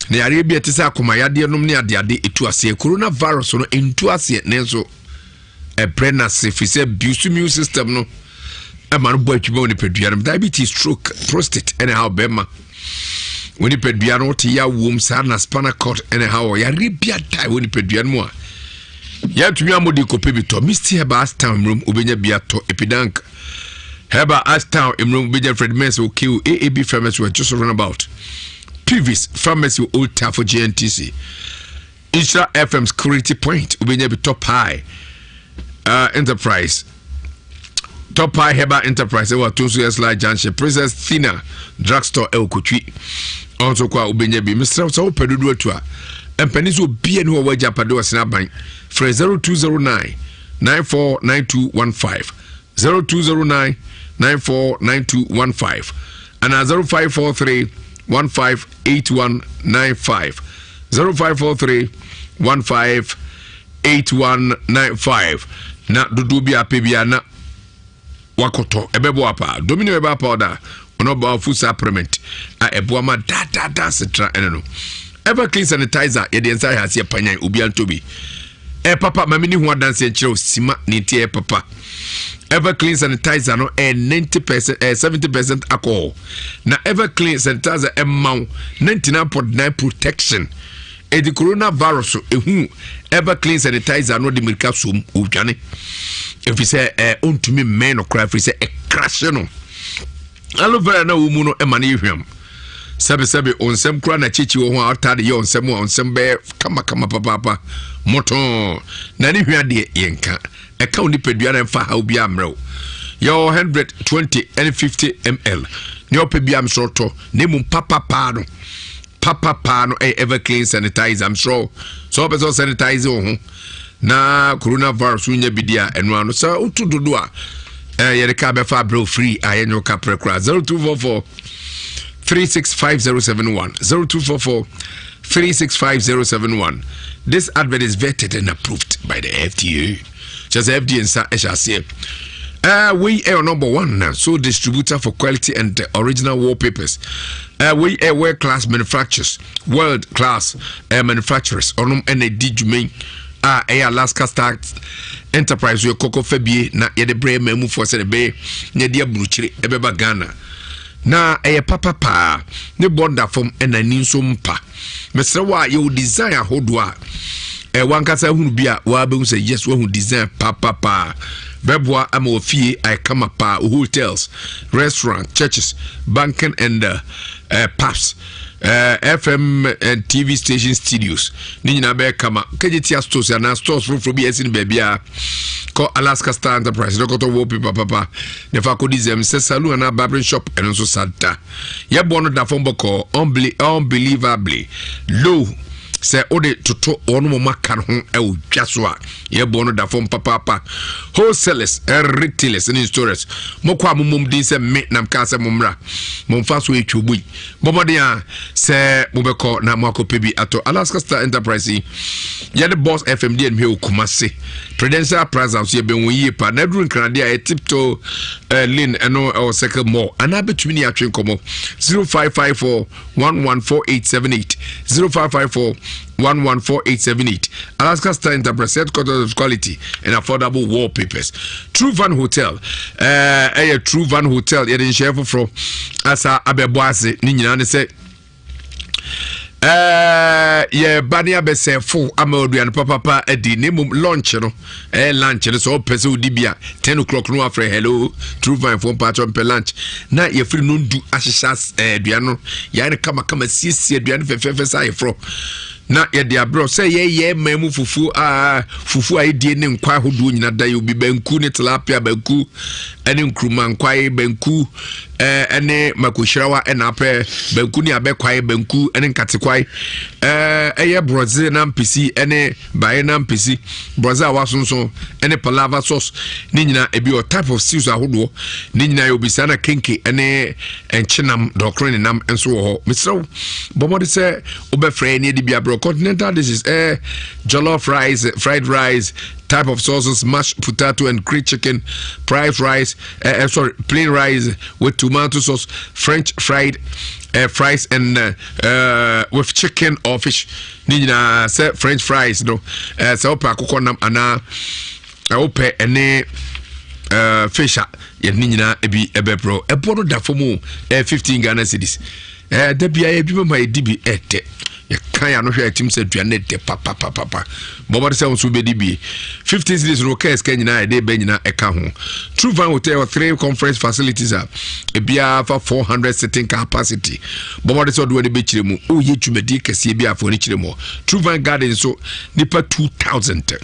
ne yare bia te sa akoma yade nom ne ade etu ase coronavirus no entu ase ne so e pregnancy fise biusu immune system no e ma no boa twuma ne peduare diabetes stroke prostate ene how bema woni pedua no te ya wom sa na spinal cord ene how ya ribia dai woni pedua no a ya tumi amodi kope bito Mr. Heba Aston room obenya bia to epidank Heba Aston room obenya Fred Mess o kill AAB pharmacy we just run about previous pharmacy old town for GNTC Isra FM security point obenya bi top high enterprise top high Heba enterprise e wa Tunsu Esla Junction Princess Thina drugstore El Kutwi also kwa ubenya bi Mr. so pedudu atu a empanizo bia no wa japado asina ban for 0209 949215 0209 949215 and 0543 158195 0543 158195 na dudu bia pebia na wakoto ebebo apa domino eba powder ono ba food supplement a ebo ama da setra eneno ever clean sanitizer ye de nsa ha se panyan obi antobi papa mamini ho adanse kire sima ne tie papa ever clean sanitizer no 90% 70% alcohol na ever clean sanitizer amount 99.9 protection the coronavirus ehu ever clean sanitizer no de mirika som odwane if you say ontumi men no cry free say e crash no alo vera na wo mu no e mane hwam sebe onsem kura na chichi wo ho atade ye onsem be kama papa moto na ni hwade yenka e ka oni pedua na mfa ha obi amrew yo 120 and 50 ml ni opebia msoto ne mu papa no ever clean sanitizer I'm sure so person sanitize ho na coronavirus unya bidia eno ano sa utudodo a yereka be fa bro free ayenyo ka prekra 0244 365071 0244 365071 this advert is vetted and approved by the FDA just FDA and SHC we are number one now, so distributor for quality and original wallpapers. We are world class manufacturers, world class manufacturers. Onum NAD Jumain, Alaska Star Enterprise. We Coco Febie na yede bre memu for se be ne dia bruchiri ebeba Ghana. Na papa ne bonda from enani so mpa. Mesra wa you design hodwa. Wankasa hunu bia wa be say yes we design papa. Bebwa amofie I come up hotels, restaurant, churches, banking and Paps FM and TV station studios ni nyina be kama kejetia stores na stores from bi esin bebia ko Alaska Star Enterprise dokoto wallpaper papa ne fa ko dizem se salon na barbering shop eno so santa ye bono da fombo ko unbelievably low se ode toto onu mo maka ho e odwa so a ye bono da fom papa wholesalers and retailers in stores mokwa momom din se me nam ka se momra momfa so etwobui bomode a se mobeko na makopebi ato Alaska Star Enterprise ye the boss FM D and me okumase Prudential Plaza so ye ben won pa na duru nkranade a tipto lin eno o second more ana betumi ni atwen komo 0554 114878 0554 114878 Alaska Star Enterprise headquarters of quality and affordable wallpapers. True Van Hotel a True Van Hotel yet in share for asa abeboase ni nyina ne se ye bania be se full amaduan papa edi ne mum lunch no lunch no so pese odibia 10 o'clock no afre hello True Van for part on lunch na ye free no du ahihas aduan ya ne kama siesie aduan fefefe sai fro na ye dia bro say ye mamu fufu fufu aidie ne nkwa hodo nyina da ye obi banku ne tilapia banku ene nkruma nkwa banku ene makohirawa ena pe banku ne abekwa banku ene nkatekwai eye broze na mpisi ene bae na mpisi broze awasonso ene palava sauce ne nyina ebi o type of stews ahodo ne nyina ye obi sana kenke ene enchinam dokron nam enso ho misro bomode se obefre ne di bia continental dishes jollof rice, fried rice, type of sauces, mashed potato and grilled chicken, fried rice, plain rice with tomato sauce, French fried fries and with chicken or fish. Nina say French fries no. So pa kukonam ana ope ene fisha ye nina ebi ebepro. Ebono da fomu 15 Ghana cedis. Debia ebi ma edibi ete. ye kan no hwe atim se duane de papa bobo de se won so be di bi 15 cities no case kan nyina e de be nyina e ka ho True Van Hotel 3 conference facilities are e bia for 400 sitting capacity bobo de se do de be kiremu o ye twumadi kase bia for ni kiremu True Van Garden so nipa 2000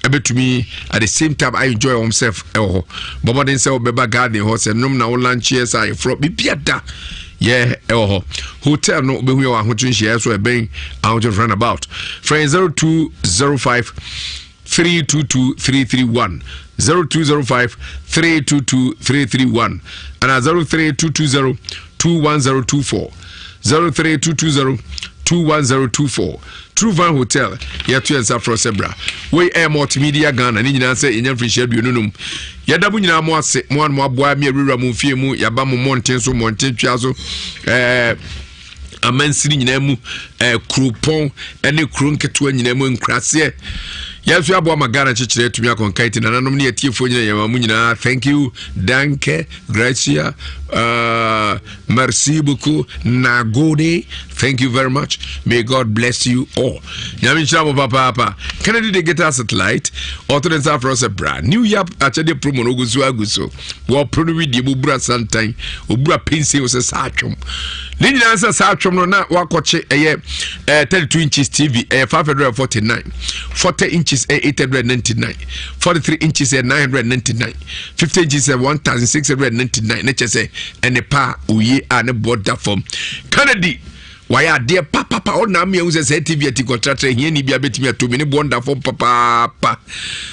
ebetumi at the same time I enjoy himself bobo de se obeba garden ho se nom na wo lunch yes I from bia da yeah, hotel no be who are hunting shares so a bang out of runabout. Friend 0205 322 331 0205 322 331 and 03220 21024 03220 21024 True Van Hotel yetu ensa for sebra we air multimedia Ghana ni nyina se enya free schedule nunum yadabu nyina mo ase mo an mo aboa me awura mu fie mu yaba mo monten so monten twa so amansiri nyina mu krupon ene krunketo nyina mu nkrase yesu abo magana chichire tumi akonkaiti na nanom ne atiefo nyina yema mu nyina thank you danke gracia merci beaucoup nagode thank you very much may God bless you all nyami chamo papa Kennedy de get satellite author South Africa brand new yap achede promo no aguso wo prono wi bu bura santan obura pensi o se saatwom ni nyina se saatwom no na wakoche 32 inches TV 549 40 inches 899 43 inches 999 50 inches 1699 neche ene pa uye ane border form Kennedy why dear papa on na me use say TV ati contract here ni bia betimi atomi ne border form papa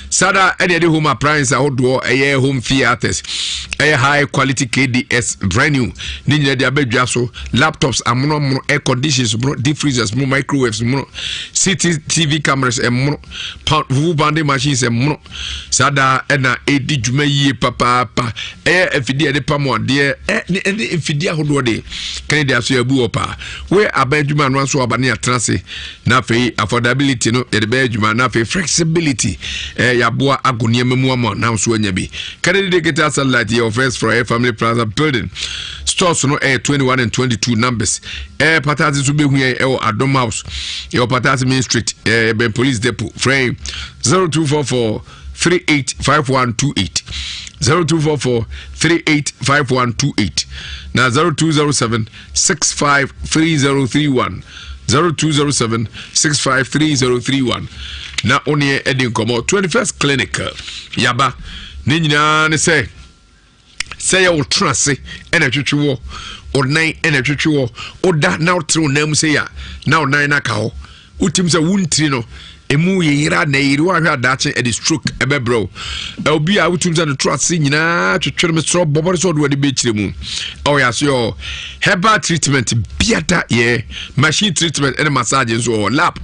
sada ene de home appliance ahodo home theaters high quality KDS brand new ni nyina de abadwa so laptops amono air conditions deep freezers microwaves CCTV cameras band machines sada ena edi djuma yie papa efidi de pamo de efidi ahodo de kan de aso yabu opa we abadjuma no so abane atrase na fe affordability no de badjuma na fe flexibility yaboa agoniema mu ama na so anya bi kan de get satellite your first for a family plaza building stores no 21 and 22 numbers patati so be hu Adom House your patati Main Street ben police depot frame 0244 385128 0244-385128 na 0207-653031 0207-653031 na one edi nkomo 21st clinic yaba ne nyina ne say ya ultrase ena twetwewo onan ena twetwewo oda na otro nam say ya na onan na ka ho utim say wuntiri no emu yira na yiri wa hwa adache e stroke ebebro obi a utum say no trust nyina twetwere me so bobore so do de be kire mu o ya so herbal treatment biata ye machine treatment and massage so lap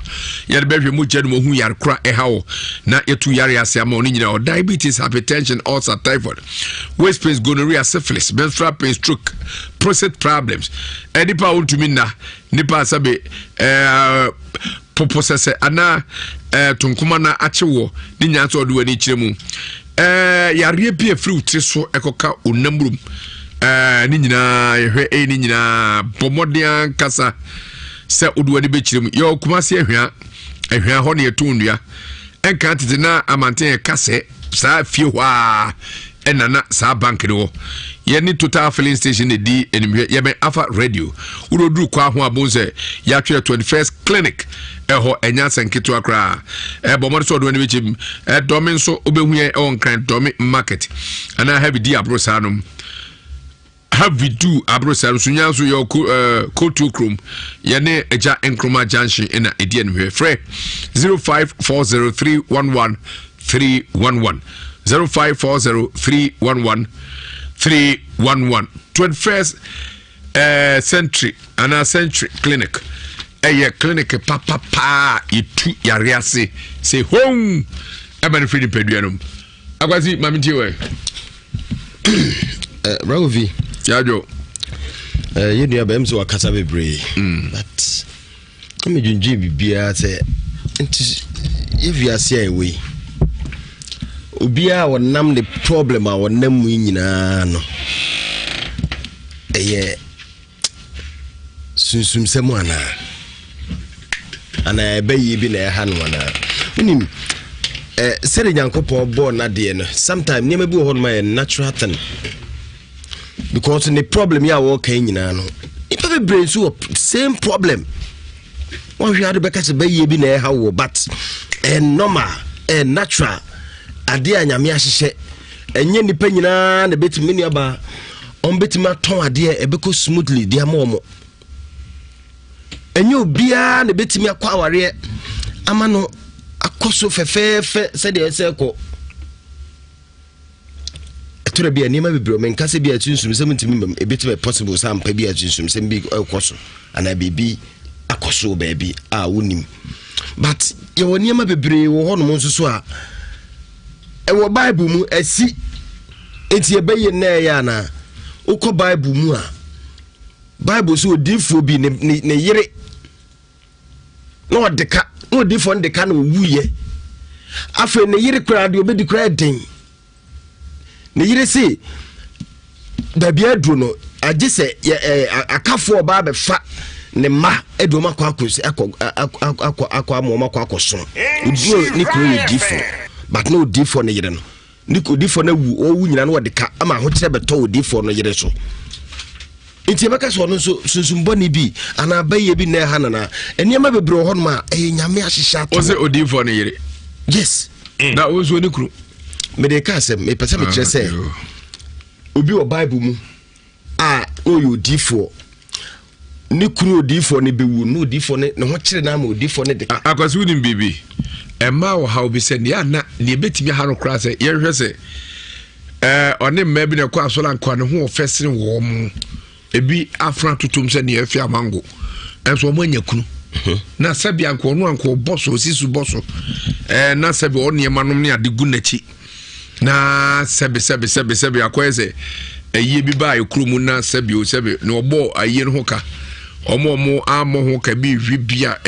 ya de behwe mu jenu mo hu yar kra e hawo na yetu yare ase ama oni nyina o diabetes, hypertension, ulcer, typhoid, waist pain, gonorrhea, syphilis, menstrual pain, stroke, prostate problems. Edipa ultumi na nipa sabe poposese ana tonkuma na achewo ni nyanso odo ani kiremu yare pie fruit so ekoka onambrum ni nyina yehwe ni nyina bomodian kasa se odo ani be kiremu yo kumase ehwa ho ne etundua enka tete na amanten kase sa fie hwa enana sa bank de wo yeni total filling station di enimwe yebe afa radio uroduru kwa ho abonse ya twere 21st clinic eho enya senketo akra bomor so do ne bechim domin so obehu ye on kan domin market ana have di abrosanum have do abrosanum sunya so yo kotu krom yene eja enkroma junction ina edi enimwe free 0540311311 0540311311 21st century and century clinic clinic papa itu yariase say home abani free peduanum agwazi mamiti we Ravi yajo you know abem so akasa bebre but come junji bibia say if you are say away obia wonam the problem a wonam mu nyina no sunsum semu ana ebayi bi na ha no ana unim sere Nyankopon bo na de no sometimes niam bi ho no my natural thing because the problem ya wo kan nyina no ipa be brain so same problem one hwe ade beka se bayi bi na ha wo but normal natural ade anyame ahyehye enye nipa nyina na betimi ni aba on betimi aton ade ebeko smoothly dia mo enye obia na betimi akwa aware ama no akoso fefefe se de eseko etura bia ni ma bibro men kase bia tunsum se mutimi ebetimi possible sam pa bia tunsum se bi ekoso ana bebi akoso bebi a wonim but ye woni ma bebre wo ho no mo nso a ewo Bible mu asi enti ebeye na ya na uko Bible mu a Bible so odifo bi ne yire no odeka no odifo ndeka na wuye afa ne yire kra de obedi kra den ne yire si da bia duro no age se akafo oba be fa ne ma edoma kwa akosi akwa amoma kwa akoso udio ni kro odifo but no difo ne yire no niko difo na wu nyina no wodeka ama ho kire beto difo no yire so enti beka so no so sunsumbo ni bi ana baye bi na ha na eniema bebro ho no ma nyame ahyehya to ose odifo ne yire yes na ozo ni kru me de ka se me pese me kire se obi o Bible mu o yo difo ni kru odifo ne bewu no odifo ne ho kire na ma odifo ne de akwasu ni bibi Emma wo how be said ya na ne betimi ha no kra se ye hwe se one mma bi ne kwa so la kwa ne ho ofesere wo mu ebi afra tutum se ne afia mango enso mo anyakunu na sabi anko no anko boso sisu boso na sabi one manom ne adegu nachi na sabi akwese eye bi ba ekrumu na sabi o sabi no obo aye no hoka omo amo ho ka bi hwibia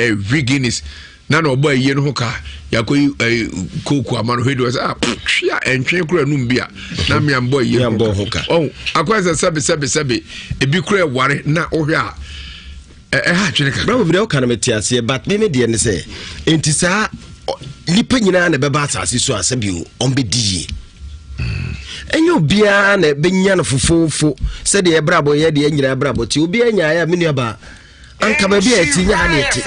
Guinness na no obo aye no hoka yakoyi koku amano hedo sa hwia entwe kura num bia na me ambo aye no hoka akwese sabi ebi kura ware na ohwa ha twene ka bro video kana metiase but me de ne say enti sa lipa nyina na beba asase so asabio on be die enyo bia na benya no fofofo se de ebrabo ye de nyira ebrabo ti obi anya ya menu aba anka ba bia ti nya na ti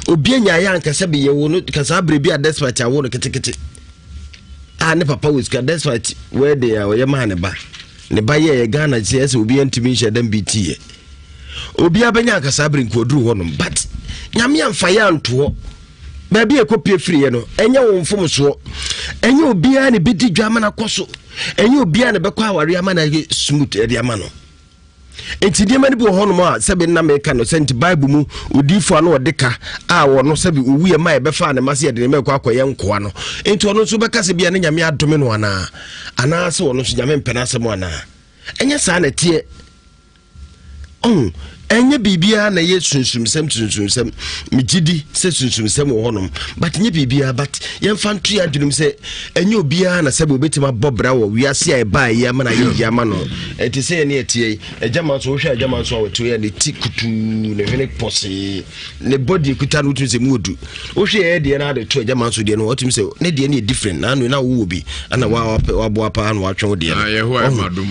obi anya ya anka se be ye wo no kasa abre bia despite awo no ketekete ne papa was ka despite where they are ye man ba ne ba ye Ghana ti se obi antimi hye dem BT obi abanya kasa abre nkoduru ho no but nyame amfa ya nto baby ekopie free no enye wo mfom so enye obia ne bedi dwama na koso enye obia ne bekwa aware ama na smooth e dia ma no enti dia ma ne bi ho no ma sebe na me ka no senti bible mu odifo na odeka a wo no sebe owu e ma e befa ne mase e de me kwa akoye nkoa no enti ono so beka se bia ne nyame adome no ana se wo no so nyame mpena se mo ana enye sa na tie enye bibia na ye sunsumsem migidi se sunsumsem wo honom but nye bibia but ye mfantu ya dwunum se enye obia na sebe obetima bobra wo wiase ai ba ye ma na ye yama no enti se ne etie ejama so hwe ejama so wato ye ne tikutu ne hwene pose ne body kuta no tunse mu odu wo hwe ye de na de to ejama so de no watum se ne de ne different na no na wo obi ana wa bo apa na wa twen de ye ho ai madum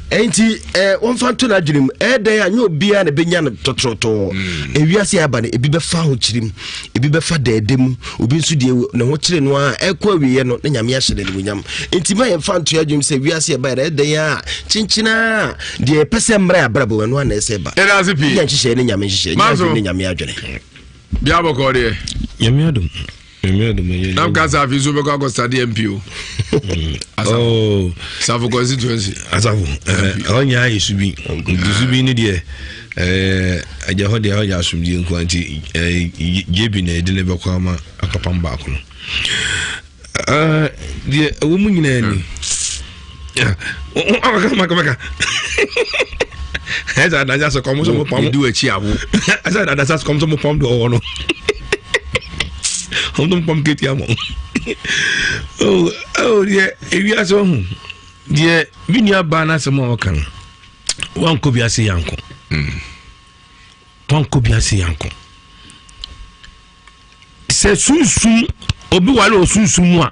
enti wonfantu na dwunum de anya obia na benya no totroto ewiase aba na ebi befa ho kirim ebi befa dedem obi nso de ne ho kire no a ekwa wiye no na nyame ahye ne munyam enti ma ye fanto adwum se wiase aba na de ya chinchina de pese mra abrabo no na ese ba era zipi ya nhye ne nyame nhye ne nyame adwene bia boko de nyame adum nam kasa fi so be kwa stadium MPO oh Savo constituency Savo onya isubi ni de aja ho de ya asumdi nko anti jebi na de ne be kwa ma akapam ba ko no de wo mu nyina ni maka eza da ja so komo so mo pam du echi abu eza da sa komo so mo pam do no Hondom pom keti amo. Yeah, ewi aso hu. Die binia ba na se mo kan. Wan ko biase yanko. Wan ko biase yanko. Se sunsun obi wale osunsun mu a.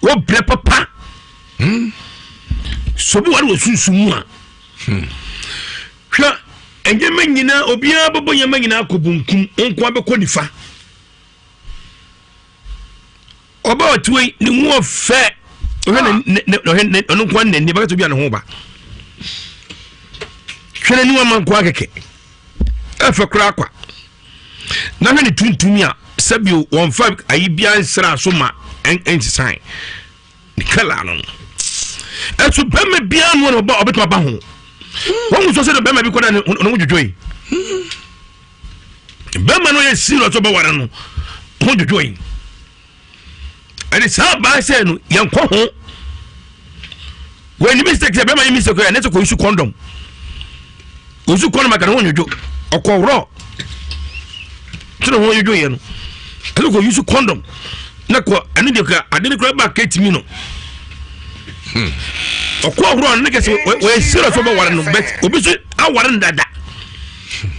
Wo bre papa. So bi wale osunsun mu a. Hwa enye manyina obi a bobo nyamanyina akobunkum onko abekọ nifa. Oba otwe ni mu ofe ohene onu kwa ne ba to bia ne ho ba hwene ni wa man kwa keke afa kura kwa na hwene tuntumi a sabio 15 ayi bia nsra so ma ensign ni kala no esu bema bia no no ba obetuma ba ho won so se do bema bi koda no dwodwoi bema no ye siro so ba wara no ho dwodwoi ani sa ba se no yanko ho when mistake be ma mistake ya neto ko issue condom usu condom aka ho nyojo okowro tino ho nyojo ye no ele ko issue condom na ko ani de ka ade ne ko ba ketimi no okowro ne ke se we sira so ba ware no bet obi so aware ndada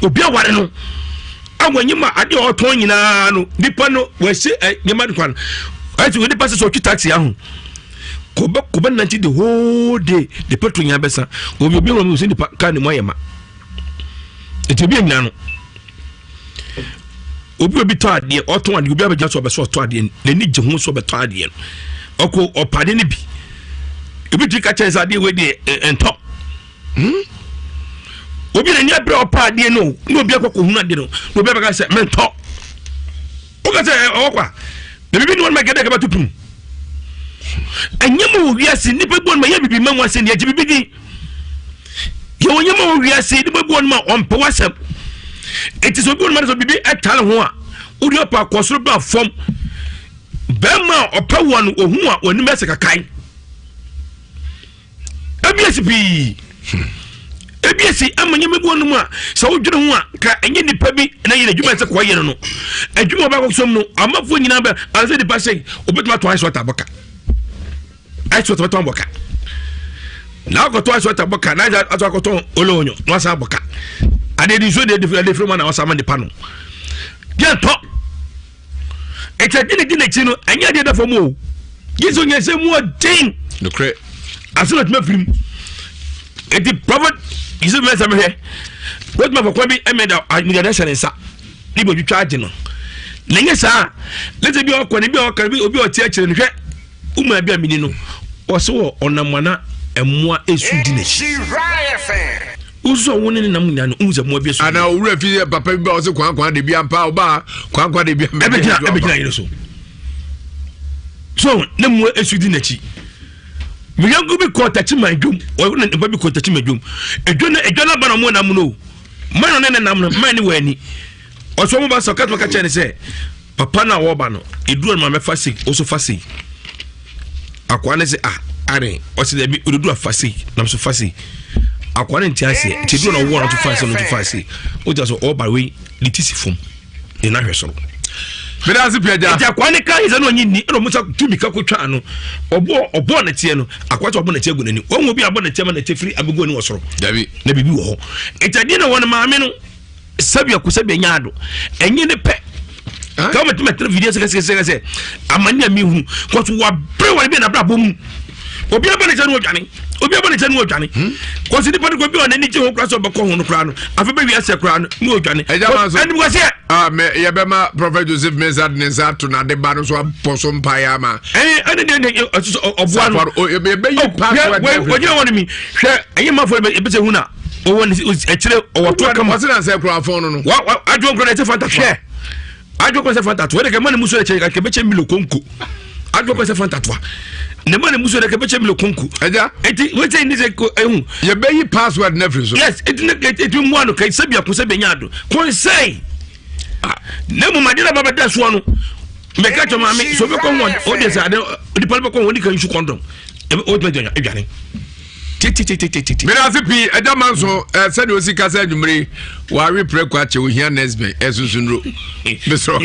obi aware no awanyima ade o ton nyina no dipa no we se nyima kwan I we the passes of taxi ahun. Koba nanti the whole day the petrol nya besa. Obi obi no the car ni moyema. It be nya no. Obi to ade oton ade obi abeja so beso to ade ne ni je ho so beto ade no. Oko opade ne bi. Obi ti ka chance ade we dey ento. Obi na nya bre opade no. No obi akoko hu ade no. No obi abeka say mento. Oka say okwa the baby no make get about to anyama wiase ni bebu on ma ya bibi manwa se ne aji bibi di ye wonyama wiase ni bebu on ma on pe wasem it is obi on ma so bibi etal ho a odi opa kwosoro ba fom be ma opa won ohu a oni mese kakai ebiesi amanya mebu on mu a so wodwene ho a ka enye nipa bi na ye adwuma se ko ye no adwuma ba ko som no amafo nyina ba anse di pa sei obetuma to ice water boka ice water boka na ko to ice water boka na ja ato ko to olonyo no sa boka ade di so de free man na wasa man di pano dia to e te dine chi no anya de da fo mu yizo nya se mu odin no cre asema tuma film eti prophet yise me say me he what ma kwa bi emeda amida share nsa ni bo twitwa age no nenye sa lete bi okwa bi okara bi obi oti akire no hwe uma bi amini no wose wo onamwana emmoa esudi na chi uzo woni ni namu nyano unze mo bi esu ana owura fi papa bi ba wose kwan de bi ampa oba kwan de bi ebegina yiro so ne mo esudi na chi mi yangu bi ko tachi manjum o ne ba bi ko tachi manjum edwana ba na mo na mu no man no ne nam no man ni wani o so mo ba so kat maka chene se papa na wo ba no eduro ma me fasi o so fasi akwa ne se are o se de bi odudu afasi na so fasi akwa ne ntiase ti duro na wo na to fasi no to fasi o just o ba we litisi fom e na hweso Medasi piaja. Eja kwani ka iza no nyini eno musa tumi ka kotwa ano. Obo na tie no akwato obo na tie gunani. Won obi abo na tie ma na tie free abego ni wosoro. Dabi. Na bibi wo ho. Etade na won maame no sabia ku sabia nyaado. Enye ne pe. Ka ma tuma video se amanya mi hu. Ko to wa bre wa bi na bra bom. Obi abo na tie no odwane. Obi abo na tie no odwane. Ko si di pa ko bi on ani tie ho kra so beko ho no kra no. Afa be wi ase kra no mu odwane. Eni mo se me yebema Prophet Joseph Mensah Nensa to na de ba no so aposo mpaya ma ene de oboa no be yi password we won mi hwe enye mafo be se huna o won ekire o to aka mo se na se kra phone no wa adwo kra na se fanta hwe adwo kra se fanta to we de ke mane muso ekire ka be che milo konko adwo kra se fanta to ne mane muso de ke be che milo konko eja eti we say ni se ehu ye be yi password na free so yes eti mu ano kai sabia ko se be nyaado kon say ne mu madina baba da so no me ka to mama so be ko won o de sa de di palbe ko woni kan shu kondom e o de janya e biane ti Medasi pi eja manso se de osi kasa adwumre wa we pre kwa che ohia nesbe esusunro besro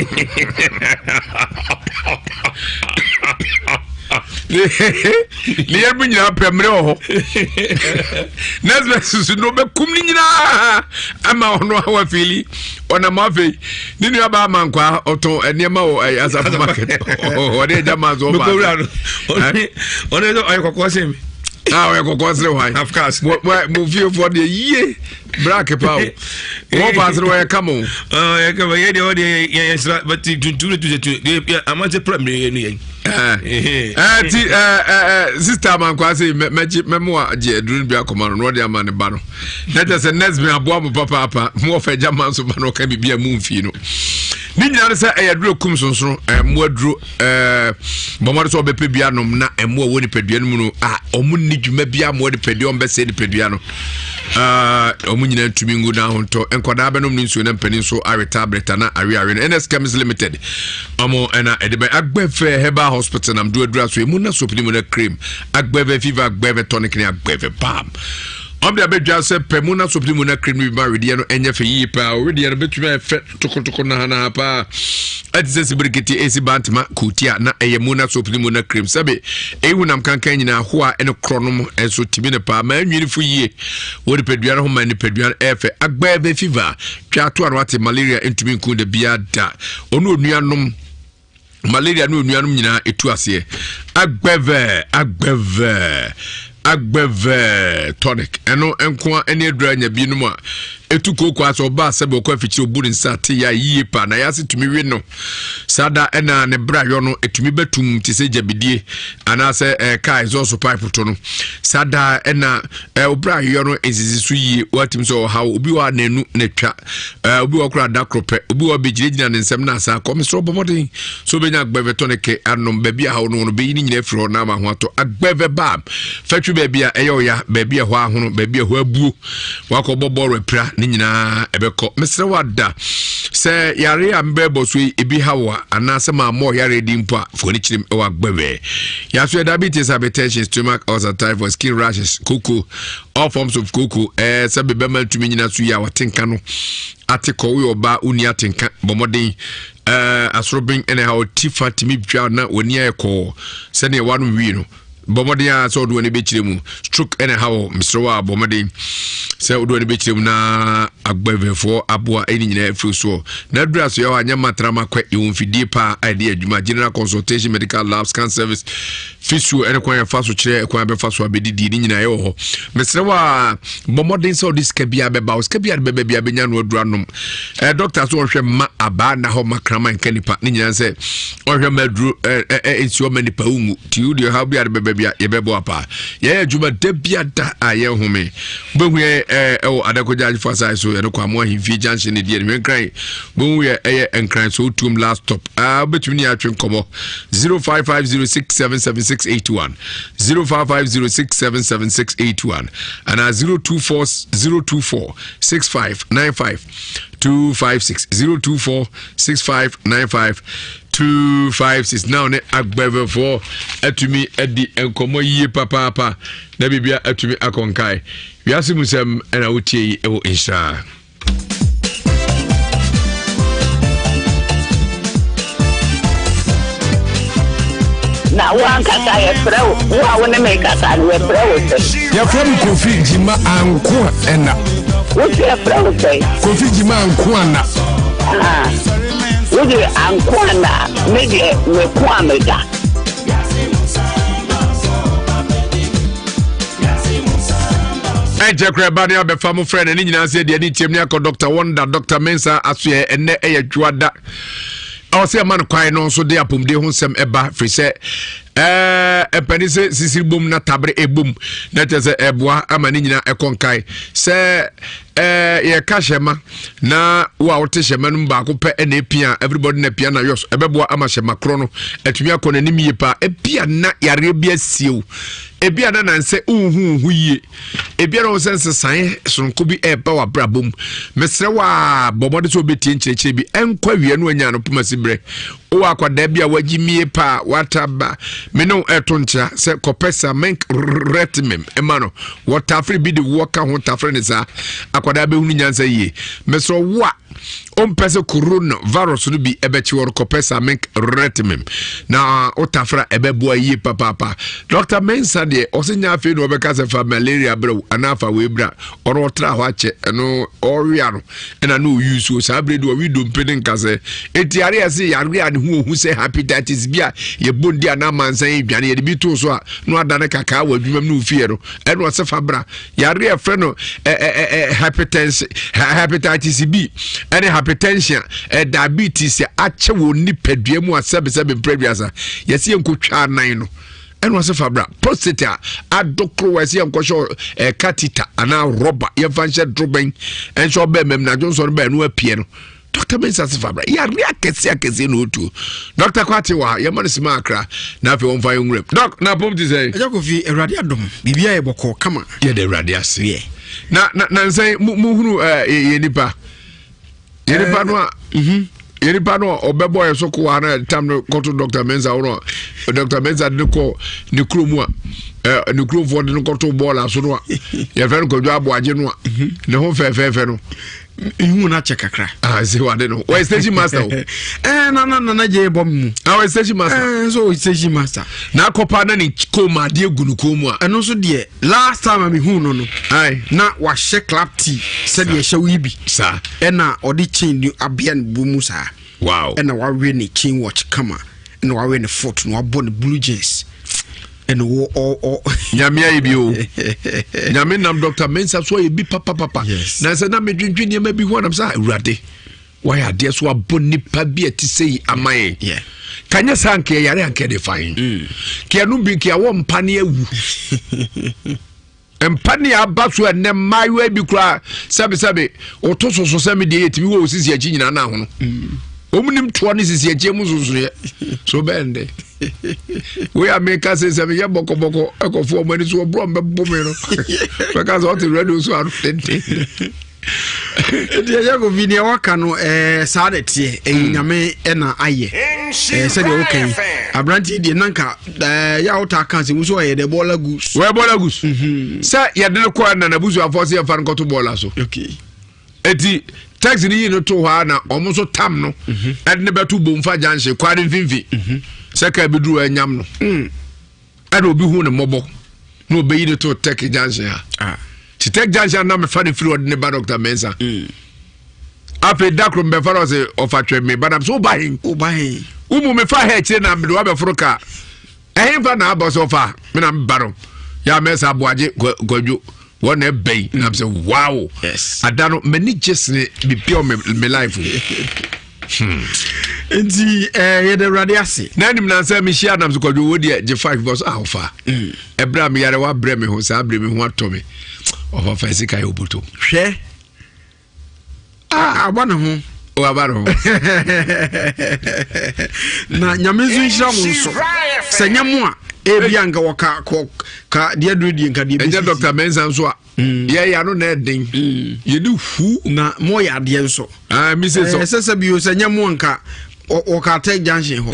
ni yerbu nyina pemre ho nesbe susunro be kum ni nyina ama ono awa fili ona mafe ni nua ba mankwa oto enema o asafu market o de eja manso ba oni do ayekoko semi we go go through why of course mo feel for the year bracket power what pass the come on come ye de yes but to amate premier ni sister man kwa say memo je aduru bia komano no de amane ba no na just next me abo am papa mo fa jaman so ba no ka bibia mu mfi no ni nyina se ayaduru kum sonso mo aduru bomare so be pedua nom na mo woni pedua no mu no omu ni dwuma bia mo de pedua on be se de pedua no omu nyina tumi ngu na honto enkoda be nom ni nsuo na mpanin so awe tablet na awe no NS Chemist Limited omo na edebe agbefe heba hospital nam do adura so emu na soap ni mu na cream agbeve fever agbeve tonic ni agbeve balm obda bedwa se pemuna soap ni mu na cream bi ma wedi no enye fe yi pa wedi no betuma efe tokotoko na na pa atise sibirikiti esi bantima kutia na eyemu na soap ni mu na cream sabe ehu nam kankan nyina ho a ene kronom enso timi ne pa ma nwini fu yie wodi pedua ho ma ni pedua efe agbeve fever twa to anu ate malaria entumi nku de bia da onu onuanom malaria no onuanom nyina etu ase agbeve tonic eno enko ene adura nya bi no mu a etu koko aso ba sebe okwa fichi oburi nsa te ya yie pa na yase tumi wi no sada ena ne bra yo no etumi betum ti se jabidie ana se kai zo so pipe to no sada ena obra yo no ezizi su yie watim so ha obi wa nanu na twa obi wa kura dakrope obi wa begirejina ne nsem na asa kom so bomodin so benya agbeve tonic anom ba bia ha no be yi nyina firi ho na ma ho ato agbeve bam fatwi ba bia eyo ya ba bia ho ahono ba bia ho abuo wakọ bọbọ repra ni nyina ebekọ mesre wada se yare ambebo so ebi hawa anase ma mo yare di mpo a foni chirim e wa gbebe ya so diabetes hypertension stomach ulcer typhoid skin rashes cocoa all forms of cocoa se bebe man tumi nyina so ya watenka no atiko we oba uni atenka bomoden asrobin ene ha otifa timi bwa na oni ekọ se ne wanu wi no bomodia so do ne be chiremu stroke ene hawo misrowa bomodin se do ne be chiremu na agbevefo aboa eni nyina afiri so na dura so ya anya matrama kwa yomfidie pa ide adwuma general consultation medical lab scan service fisu ene kwa ya faso kire kwa be faso abedidi ni nyina ye ho mesrewa bomodin so this kabia beba os kabia beba bia benya no aduranom doctor so hwe ma aba na ho makrama nkanipa ni nyina se ohwe madru ensio manipa ungu ti udio ha bia beba bia ye bebo apa ye adwuma de bia da aye home behu ye adakoja fasa so ene kwa mo ahimfi junction de ni nkran behu ye enkran so tum last stop between ya twin komo 0550677681 0550677681 and 0246595 256 0246595 now ne agbeve for atumi edi enkomo yie papa na bibia atumi akonkai wiase musem na wotie ewo insha na wankasa ye frɛw wa wona me kasa no ye frɛw ya from Kofi Jima anko ena wo ye frɛw sei Kofi Jima anko ana wo ye anko ana me de me ko ameda Jekre bani abe famu friend ni nyina se de ni tiam ni akọ Dr. Wonder Dr. Mensa asoye ene dwada awse man kwan no so de apomde ho sem eba fri se epenise sisir bom na tabre ebom na tese eboa ama ni nyina ekonkai se ye kashema na wa wote shema no ba ko pe na epia everybody na pia na yos ebeboa ama shema kro no etumi akọ na nim yepa epia na yare bia siew ebia na nanse unhu yie ebia no sense san sonko bi eba wa brabom mesre wa bobode so betie ncheche bi enkwa wie no anya no pomasi bre o akwada bia wagimie pa wataba me no etoncha se kopesa menk retmem emano watafri bi de woka ho tafri ne sa akwada be hunu nyansa yie mesro wa ompese corona virus no bi ebechi wor kopesa menk retmem na otafra ebeboa yie papa Dr. Mensa de osinya afi no obeka se fa malaria bro anafa webra oro tra ho ache no oria no ena no use o sabre do wi do mpede nkase etiare ase yare ane hu se hepatitis bia ye bondi ana mansan edwane ye bi to so a no adane kaka wa adwumam no fie no eno se fa bra yare e fre no hepatitis B ene hypertension diabetes ache wo nipadua mu asebesebe previasa yesi enkotwa nan no eno se fa bra prostate adokro wesi enkosho catheter ana rubber ye fanche droben enso be mem na Johnson be no apie no Dr. Mensa Sifabra ya ria kese no tu Dr. Kwati wa ya man sima akra na fe wonfa yongrem doc na pom ti say Ejakofi Erade adom bibia e boko kama ye de Erade ase na nsay mu hunu ye nipa no yeripa no obebo ye so ko na tam no go to Dr. Mensa wo Dr. Mensa de ko ni kromu a ni kromfo de no go to ball aso no ye fe no ko dwa aboaje no ne ho fe no ihu na chekakra se wade no we station master na je bom we station master so station master na kopa na ni koma de egunu komu a eno so de last time me hu no ai na wa she clap tea se de she wi bi sa na odi chain ni abia ne bomu sa wow na wa we ni chain watch kama na wa we ne foot na wa bo ne blue jeans and o nyamia ibio nyame nam Dr. Mensa so ye bi papa na se na medwindwi ne ma bi ho nam sa awurade why ade so aboni pa bi ati sei amaye kanya sanke yare anke de fine ke anu bi ke awo mpane awu empani abaso ene mayo bi kura sabe otososo same de yetimi wo osisi achi nyina na ho no omunim to ne sisi achi mu soso so bende we ameka se same ya boko ekofo omani so bro mbebo me no because what radio so are tente ya go video waka no saadete nyame na aye se de okay abranti de nanka ya wota kan se muso ye de bola gus we bola gus se ye de ko na buzu afose ye fan ko to bola so okay eti taxi ni no to ha na omo so tam no ed ne betu bomfa janse kware mfimfi se ka bidru anyam no ed obi hu ne mobo no obeyi de to take janse ha Chitek Junction na me fa the free word ne ba Dr. Mensa. Ape dakro me fa say of atwe me but am so buying. Umu me fa he chire na me do abeforo ka. Ehin fa na abos ofa me na me baro. Ya Mensa aboaje gwadwo won e bay na am say wow. Yes. Adano many just be pure me life. Enti ye de radiasi na nim na say me share nam so kwadwo wo de G5 boss alpha ebra me yare wa bre me ho sa bre me ho ato me of fancy kai obuto hwe abana ho o abana ho na nyamezu nhira mo nso senyamu a ebia nga woka ka de adredi nka de bi Dr. Mensa nso a ye ya no na edin ye du hu na mo ya de nso mi se so sese bi o senyamu nka o ka Tech Junction ho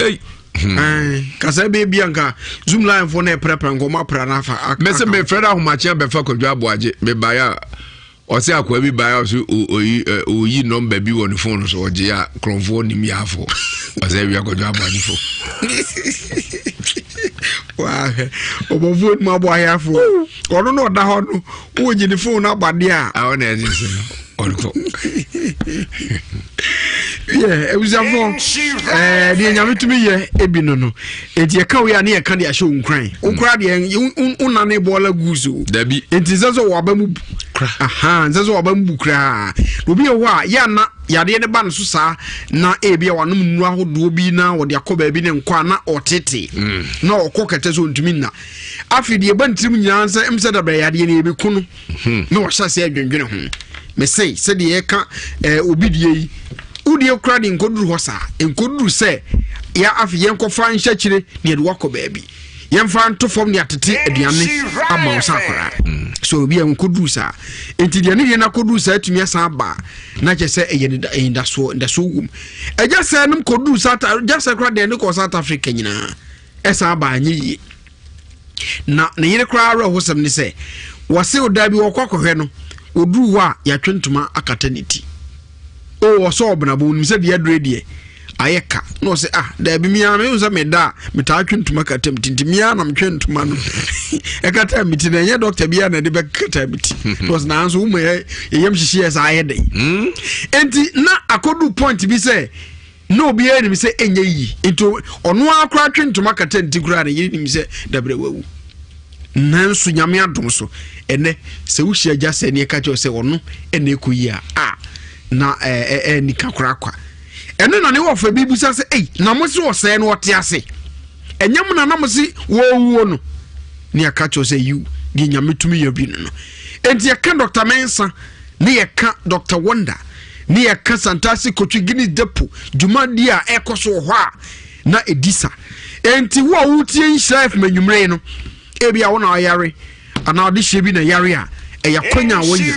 kasa be bia nka Zoom line for na prepare ngoma pra na fa me se me freda ho machi be fa kodwa aboaje me baya o se akwa bi baya so oyi number bi won phone so oje ya kronfo ni mi afo o se wi akodwa aboaje fo wa obovu mu aboaje afo ono no da ho no wo ji ni phone abade a ona ezi se onko yeah ebuzafo de nyame tumi ye ebi no enti e ka we ane e ka de ahye unkran ukra de unane bola guzo dabi enti zezo wa ba mu aha zezo wa ba mu kra obi e wa ya na yade ne ba no so saa na ebi wa no nnu ahodo bi na wo de akoba bi ne nkwa na otete na okokete so ntumi na afide e ba ntim nyansa emse da ba yade ne ebi kunu na wo hyase adwendwene ho me say said ye ka obi die yi udie kra de nkoduru ho saa nkoduru se ya afi yen kofa nhya kire ne de wako baabi yen fa nto fom ne atete aduane ama wo sakora so obi en koduru saa enti de ne na koduru saa atumi asa ba na che se eye nda so wum eja se num koduru saa ja se kra de ne ko South Africa nyina esa ba anyi na ne yire kra ro ho sam ne se wase odabi wo kwakɔhwɛ no oduru wa ya twentuma akata niti o so obna bo nim se de adredi ayeka no se da bi mi am unza me da me ta twentuma akata miti mi ana me twentuma no ekata miti na nye doctor bia na de be kata miti no na anso umo yem hihie sa ayede enti na akodu point bi se no bi eni mi se enye yi into ono akra twentuma akata niti kura na yiri nim se dabre wawu nanso nyame adom so ene se wo hia gya se ne ka cho se wono ene ekoyi a na ni kakura kwa ene na ne wo fa bibusa se na mo se wo se no wote ase enyam na mo se wo wuo no ne aka cho se you di nyame tumi ya bi no enti ya ka Dr. Mensa ne ya ka Dr. Wonder ne ya ka Santasi Kotu Gini Depo jumadi a ekoso ho a na edisa enti wo wutie nhyraif manwumre no ebia wona ayare ana odi shebi na yare a eya kwanya wonya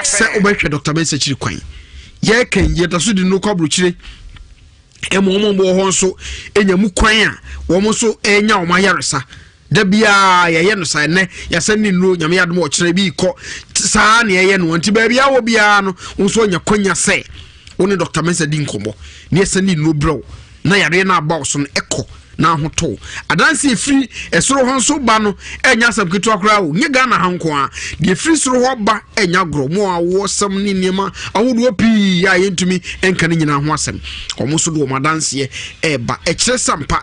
se obehwe Dr. Mensa chiri kwan ye kan ye taso di no kwabru chire emomombo ho nso enyamu kwan a wo mo so enya o mayaresa da bia ye no sa ne ya sani no nyame yadom o chire bi ko saa ne ye no nti ba bia wo bia no nso onya kwanya se woni Dr. Mensa di nkombo ne sani no bro na yare na ba so no eko na hoto adanse free esoro ho nso ba no enya sabketo akra wo nye Ghana hanko a de free soro ho ba enya gro mo a wo sam ni niema awodo pi ya yentumi enka ni nyina ho asem omo so do madanse ba ekire sampa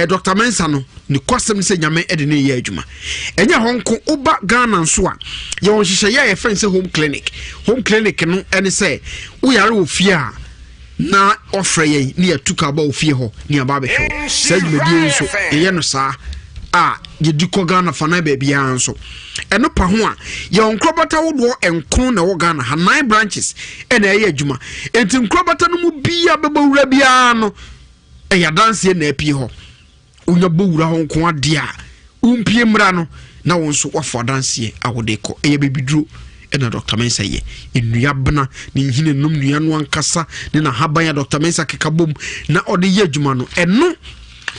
Dr. Mensa no ni kwasem se nyame ede ne ye adwuma enya honko uba Ghana nso a ye won hihye ya ye friend se home clinic no ene se wo yare wo fie a na ofre ye ni atuka ba ofie ho ni aba be hwo sagmedie nso ye no saa ye diko Ghana fana ba bia nso eno pa ho a ye onkrobata wodo enkron na wo Ghana ha 9 branches ena ye adwuma enti nkrobata no mu bia beba wura bia no ya dance na apie ho unya bowura ho nko ade a umpie mra no na wonso wafo dance awode ko ye bebiduro ena Dr. Mensa ye enuyabna ni nhine nom nua no ankasa ne na haban ya Dr. Mensa kekabom na ode ye adwuma no eno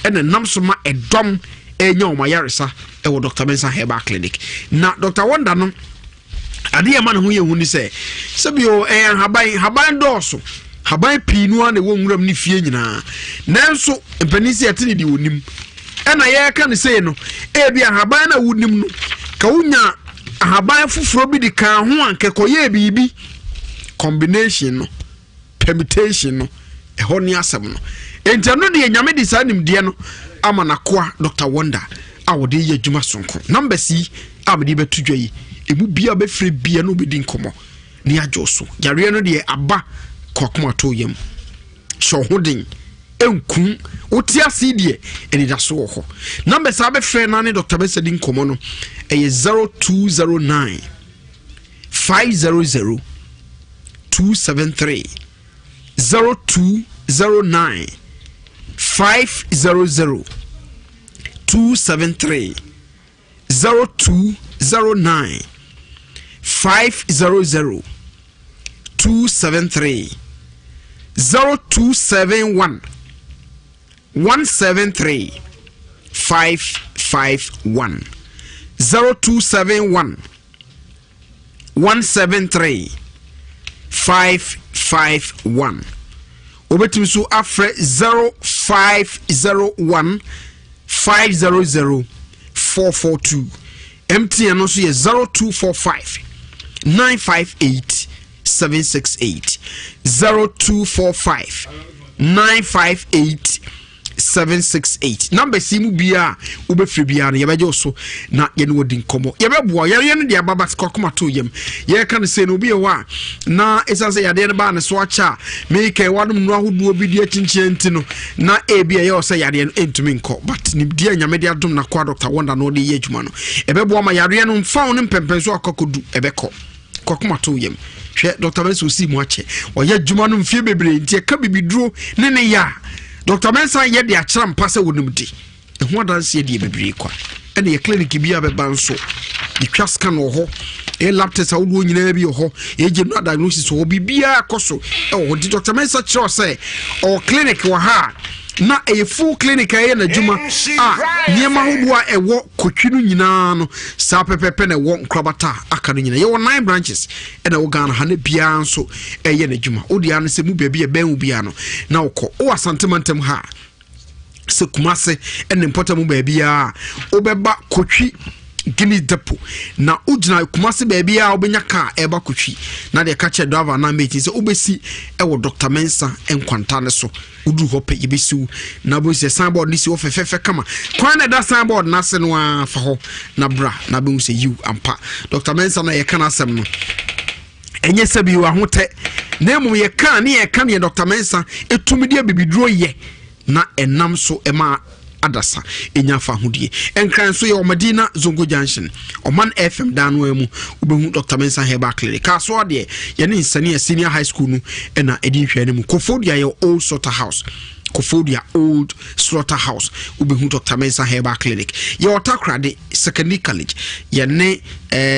ena namsoma edom enya omayaresa ewo Dr. Mensa Herbal Clinic na Dr. Wonder no ade ya man ho ye huni se sebio haban doso haban pinu a na wo nwuram ni fie nyina nanso empanisi atini di wonim ena ye ka ne se no bia haban na wonim no ka wonya ahaban fufuro bi di kan ho ankekoye bibi combination no permutation no ehɔ ne asɛm no entano de nyame di saa nimdeɛ no ama nakoa Dr. Wonder a wode yɛ adwuma sonko number C a mede betu dwa yi emu bia befre bia no bedi nkomo ne adwo so yare no de aba kokoma to yam hwɛ ho den enkun wotia sidie eni da so ho number sa befre na ne Dr. Besedi nkomo no eye 0209 500 273 0209 500 273 0209 500 273 0271 173 551 0271 173 551 obetim so afre 0501 500 442 MTN no so ye 0245 958 768 0245 958 768 number simu bia ubefre bia na yebeje so na ye no wodi nkomo yebeboa ye no de ababa kokoma to yem ye kan se no bi wa na esanse yade ne ba ne so acha meke wadum no ahodu obi di achinchie ntino na ebia ye o se yade no entumi nko but ni dia nyame de adum na kwa Dr. Wonder no de ye adwuma no ebeboa ma yade no mfa wo ne mpempenso akokodu ebeko kokoma to yem hwe Dr. Benson si mu ache o ye adwuma no mfie bebre ntie ka bibiduro ne ya Dr. Mensa ye de achram pase wonumdi eho adanse de bebre kwa ene ye clinic bia be banso di twa scan ho e lab test a wo nyina bi ho e je no diagnosis ho bibia akoso e ho di Dr. Mensa chiro say o clinic wa ha na e full clinic aye na djuma niema hodua e wo kotwinu nyina no sa pepepe na wo nkrobata aka no nyina ye wo 9 branches e na wo Ghana ha na bia nso eye na djuma odi an se mu bia e ban bia no na wo o asantemantem ha se kumase en important mu bia obeba kotwi Guinness Depot na ujina kumase baby a obenya ka eba kotwi na de ka che driver na meeting se obesi e wo Dr. Mensa enkwanta ne so udu hope yebesiu na bo se signboard ni si wo fefefe kama kwan na da signboard na se no afa ho na bra na be se you ampa Dr. Mensa na ye kana asem no enye se bi wa hote na emu ye kan ne ye kan ye Dr. Mensa etumi de bibiduro ye na enam so ema adasa enyafa hodie enkran so ye Omadina Zongo Junction Oman FM danwo mu ubehu Dr. Mensa Herbal Clinic ka so de ye ne nsane senior high school nu na edin hwani mu Kofodia ye Old Slaughterhouse Kofodia Old Slaughterhouse ubehu Dr. Mensa Herbal Clinic ye Otakrade Secondary College ye ne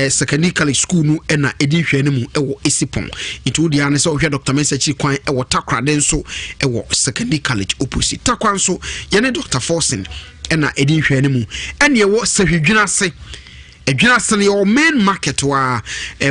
Secondary College school nu na edin hwani mu ewo Esipon itu dia ne so hwe Dr. Mensa chi kwan ewo Takrade nso ewo Secondary College opposite takwan so ye ne Dr. Forsen na edin hwani mu ene ewo sahwedwina se edwina se your main market wa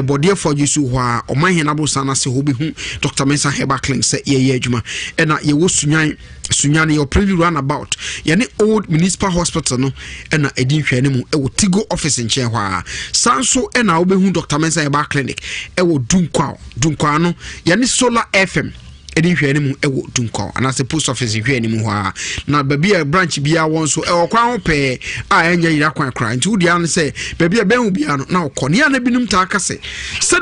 body for Jesu wa omanhena brosana se ho behu Dr. Mensa Herbal Clinic se ye adwuma na ye wo sunyane your preview runabout ye ne old municipal hospital no na edin hwane mu e wo Tigo office nche hwa sanso na wo behu Dr. Mensa Herbal Clinic e wo dunkwa no ye ne Solar FM edin hwane mu e wo dunkwa ana se post office hwane mu hwa na babia branch bia won so e okwa ho pe a enya yira kwan kra nti wodi an se babia ben hu bia no na okoni ana binum ta aka se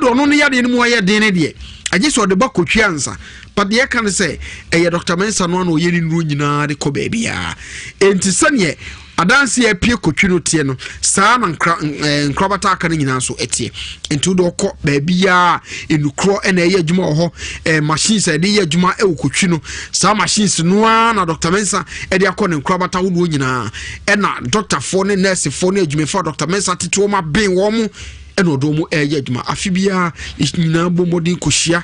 do no ne yade ne mu aye den ne de agye so de ba kotwi ansa but ye kan say e Dr. Mensa no na ye ni nuru nyina de ko babia enti sane adanse ya pie kotwi no tie no saa na nkrobata aka ne nyina so etie enti do ko babia enukro na ye adwuma ho machines e de ye adwuma e kotwi no saa machines no na Dr. Mensa e de akọ ne nkrobata wo nyina e na doctor fo ne nurse fo ne adwuma fo Dr. Mensa tete ma ben wo mu e no do mu e ye adwuma afibia nyina bomodin kohia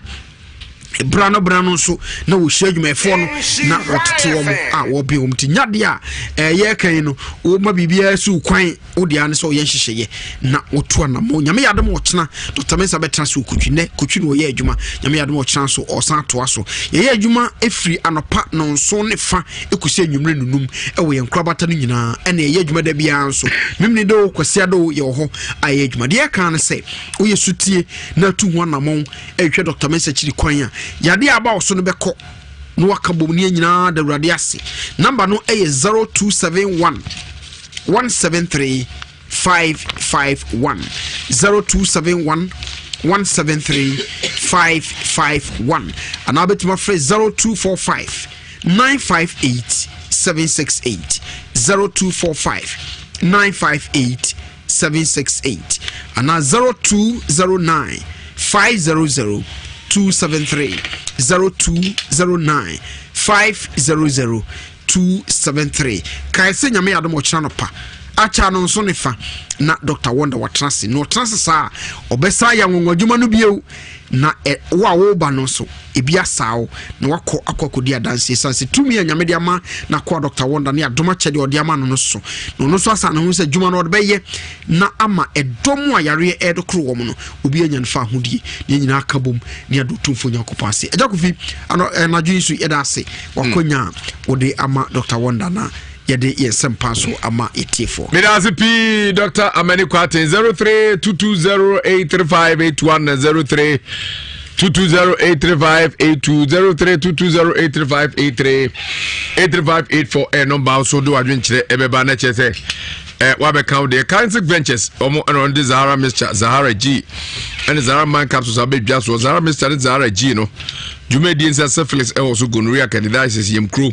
brano so na wo hia adwumayɛfoɔ no na wɔtete wɔn a wɔbe wɔn ti nyade a ɛyɛ kan no wo ma bibia so kwan wo dia ne so yɛ hyehyɛ na woto anamo nyame yadom wɔkyena Dr. Mensa betra so kotwi no yɛ adwuma nyame yadom wɔkyena so ɔsan toa so yɛ adwuma efiri anopa no nso ne fa ekusi anwumre nunum ɛwɔ yɛn krabata no nyinaa ɛna yɛ adwuma da bia nso memne do kwasi ado yɛ wɔ hɔ ayɛ adwuma deɛ kan ne sɛ wo yɛ sutie na tu ho anamo ɛhwɛ Dr. Mensa chiri kwan a yade aba wo so no bɛkɔ no waka bom ne nyinaa da wurade ase number no ɛyɛ 0271 173 551 0271 173 551 and I'll bet my phrase 0245 958 768 0245 958 768 and now 0209 500 273 0209 500 273 kaise nyame adom ochana pa acha no nso ne fa na Dr. Wonder watrase no trase sa obesa ya nwonwadwuma no bio na wo a wo ba no so ebia sawo na wakọ akọkọdi adanse sanse tumi ya nyame de ama na kwa Dr. Wonder ne adoma chede odi ama no so no so asa na hu se dwuma no odbeye na ama edom a yare edokro wo no obi anya nfa hodie ne nyina akabom ne adotumfo nyakopase ejakofi ano na dwinsu yeda ase wakonya odi ama Dr. Wonder na yede yesempa so ama etifo Midasi P Dr. Amani Kwate 0322083581 020835820322083583 number so do adwenkyere ebeba na chese wabe count the Kansik Ventures omo on the Zahara Mr. Zahara G and Zahara Man capsules abedwa so Zahara Mr. Zahara G no jumedi nsa syphilis also gonorrhea candidiasis yem crew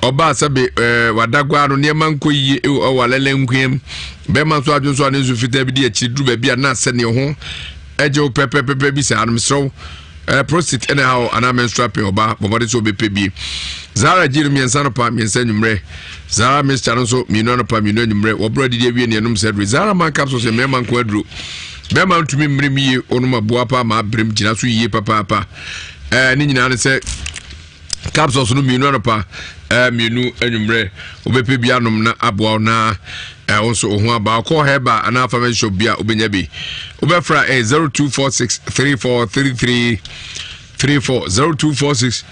Oba sabe wadagwa no niema nko yi walele nkwem be man so adwon so anezu fita bi de akidru ba bia na se ne ho eje pepepepe bi se anum sro prostate anyhow ana menstrual pain oba bobode so be pebi Zara jiru miensa no pa miensa nwumre Zara Mr. no so mienu no pa mienu nwumre wo brodi de wie ne enum sedre Zara man capsules me man ko adru be man tumi mremi yi onuma boa pa ma brem gina so yi papa ni nyina ne se capsules no mienu no pa mienu enumre obepe bia nom na aboa na also ohu aba call heba ana family shop bia obenya bi obefra 0246343334 0246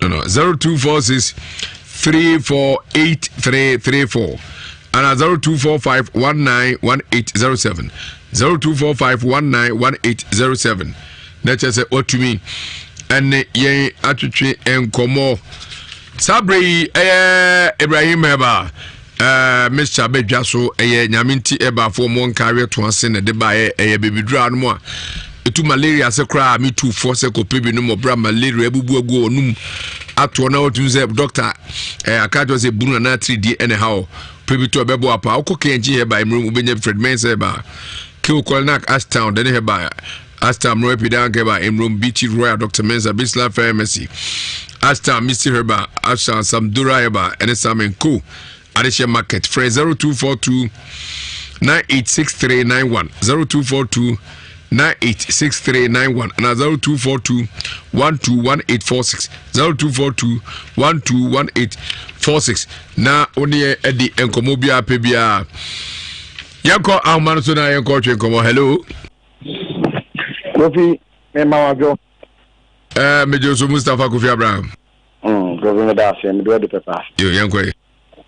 no 0246348334 ana 0245191807 0245191807 na chese otumi ene yen atwetwe enkomo Sabri Ibrahim Eba Mr. Bedja so nyaminti eba for mon carrier to ase ne de ba bebidra no mo a etu malaria se kra me tu for se ko pebi no mo bra malaria ebubu agu onum ato na otu ze doctor akajo se bunu na 3D anyhow pebi to bebo apa okokenji eba imru ubenya Fred Mensa eba kill Kolnak Ashtown de eba Ashtown ro epidan ke ba imru Beach Royal Dr. Mensa Bisla Pharmacy Ashtown Mr. Herba Ashtown Samdura Herba and Sam & Co. Adesha Market. Phrase 0242 986391 0242 986391 and 0242 121846 0242 121846 na oni edi enkomobia pebia yanko ahmanu so na yanko twenkomo hello Kofi Memawajo Mejo so Mustafa Kofi Abraham. Kofi me da se me do de pepa. Yo yanko.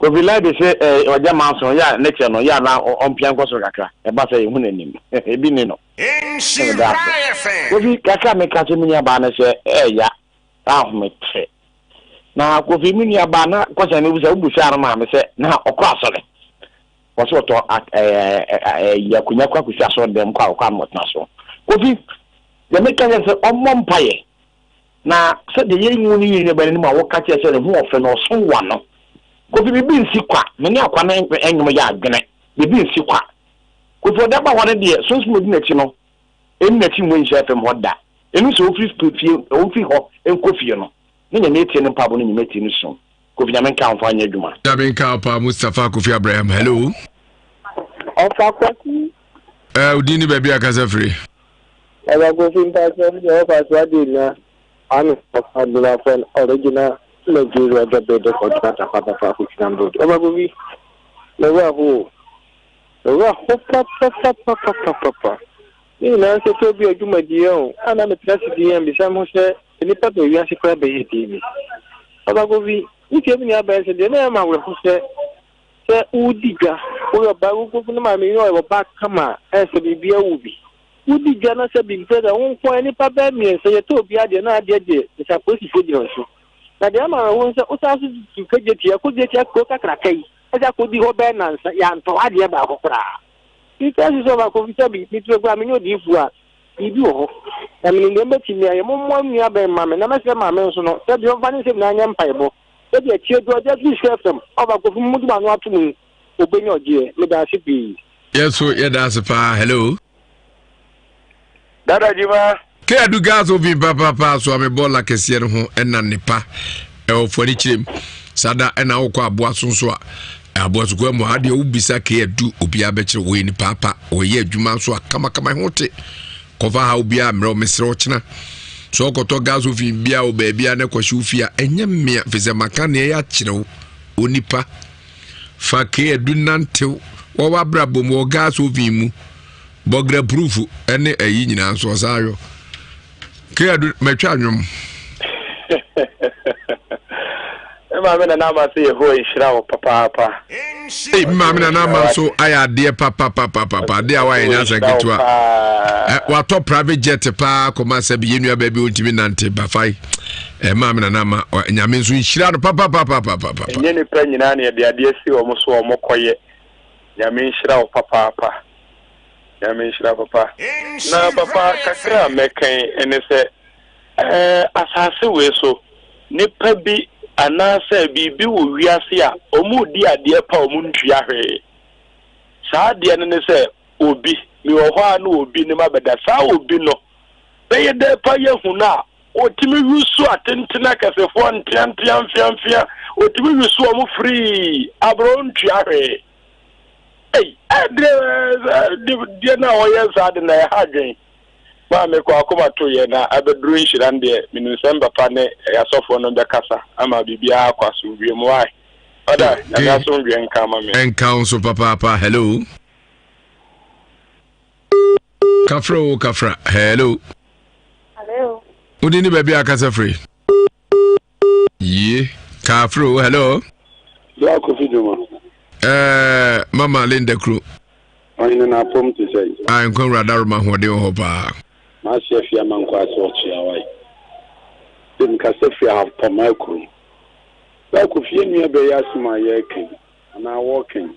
Kofi la de se oja manso ya neche no ya na ompia nkoso kakra. E ba se hu nanim. E bi ni no. Kofi kakra me kache me nya ba na se ya. Me tre. Na Kofi me nya ba na kwasa me busa ma me se na okọ asole. Waso to ya kunya kwa kusi aso dem kwa motna so. Kofi ya me kanya se omompaye. Na se de yenwu ni yire bani ma wo ka che se hu ofe no so wa no Kofi bibi nsi kwa me ni akwa na enwum ya adwene bibi nsi kwa Kofi oda ba wone de so so modi na chi no en na chi mo nhyia fem hoda enu so ofi ho en Kofi no ni nya metie ne pabo ni nya metie ni so Kofi nya men ka amfa anya adwuma ya men ka pa Mustafa Kofi Abraham hello ofa kwati udini baby akasa free eba Kofi nta so ni ofa so ade na I'm a friend original Nigeria the better contract of Papa Fuchinam Road. Probably the who papa. You know, to be a Juma Dio, and I'm a tragedy and be some say, and if I be a secret baby TV. Probably, you give me a best and the name I will say, Udiga, or a Babu, my mean, or back come out, as a baby ubi. Udiga not being said, I won't find any papa me and say, a two be a dinner, it's a pussy food. Now, the Amara wants to get here, could get your coca cracky, as I could be open and say, I'm to idea about opera. It is over Covisabi, it's programming your deep work. You do. I mean, the Betty, I am 1 year by Mamma, and I must have my mention of your funny 9 Bible. Let the chair to just be served them. Over Mudman to me, open your dear, let us be. Yes, so yeah, that's a pa. Hello. Dada Jima. Clear do gas of him, papa, so I'm a ball like a sierra and a nipa. For the chim, Sada and our qua boisson. I was going to have the Ubisa care do Ubia better win papa or ye Jumanso Kamaka Hote. Cover how be a Mr. Rochina. So got to gas of him, Bia, baby, and a Quashufia, and Yamia Vizamakania Yachino, Unipa. Fakir do none till or Brabum or gas of him. Bogra proof, any a union answer was I. Clear my charm. Mamma and I say, who is Shroud, papa. Hey, Mamma and I so I dear papa, dear, why as I get to what top private jet pa, commerce be in your baby ultiminante, Bafai, and Mamma and Nama, or Yamin Shroud, papa. Any penny, the idea see almost more quiet. Yamin Shroud, papa. Yamin Shroud, papa. Now, papa, Kakra, making, and they say, as I say, so, Nipper be. Anasa bibi wo wiase a omu di ade pa omu ntua hwe saa de ne se obi mi wo ho anu obi ne mabeda saa obi no be de pa ye hu na otimi yusu atentena kasefo ntiantianfianfia otimi yusu omu free abro ntua hwe ei de na o ye saa de na ya hadwen ma me ko akoma to ye na abedru nhiran de minusem papa ne yasofo no be kasa ama bibia kwaso wiem wai oda na so ndwen kama me en council papa hello kafra hello udini baby akasa free ye kafro hello la ko fiduma mama Linda Crew ayina na pom to say I kon radar ma hode ho pa ma chef ya man kwa so chiawai dem ka chef ya have tomato la ko fie nua be ya suma ya ken na walking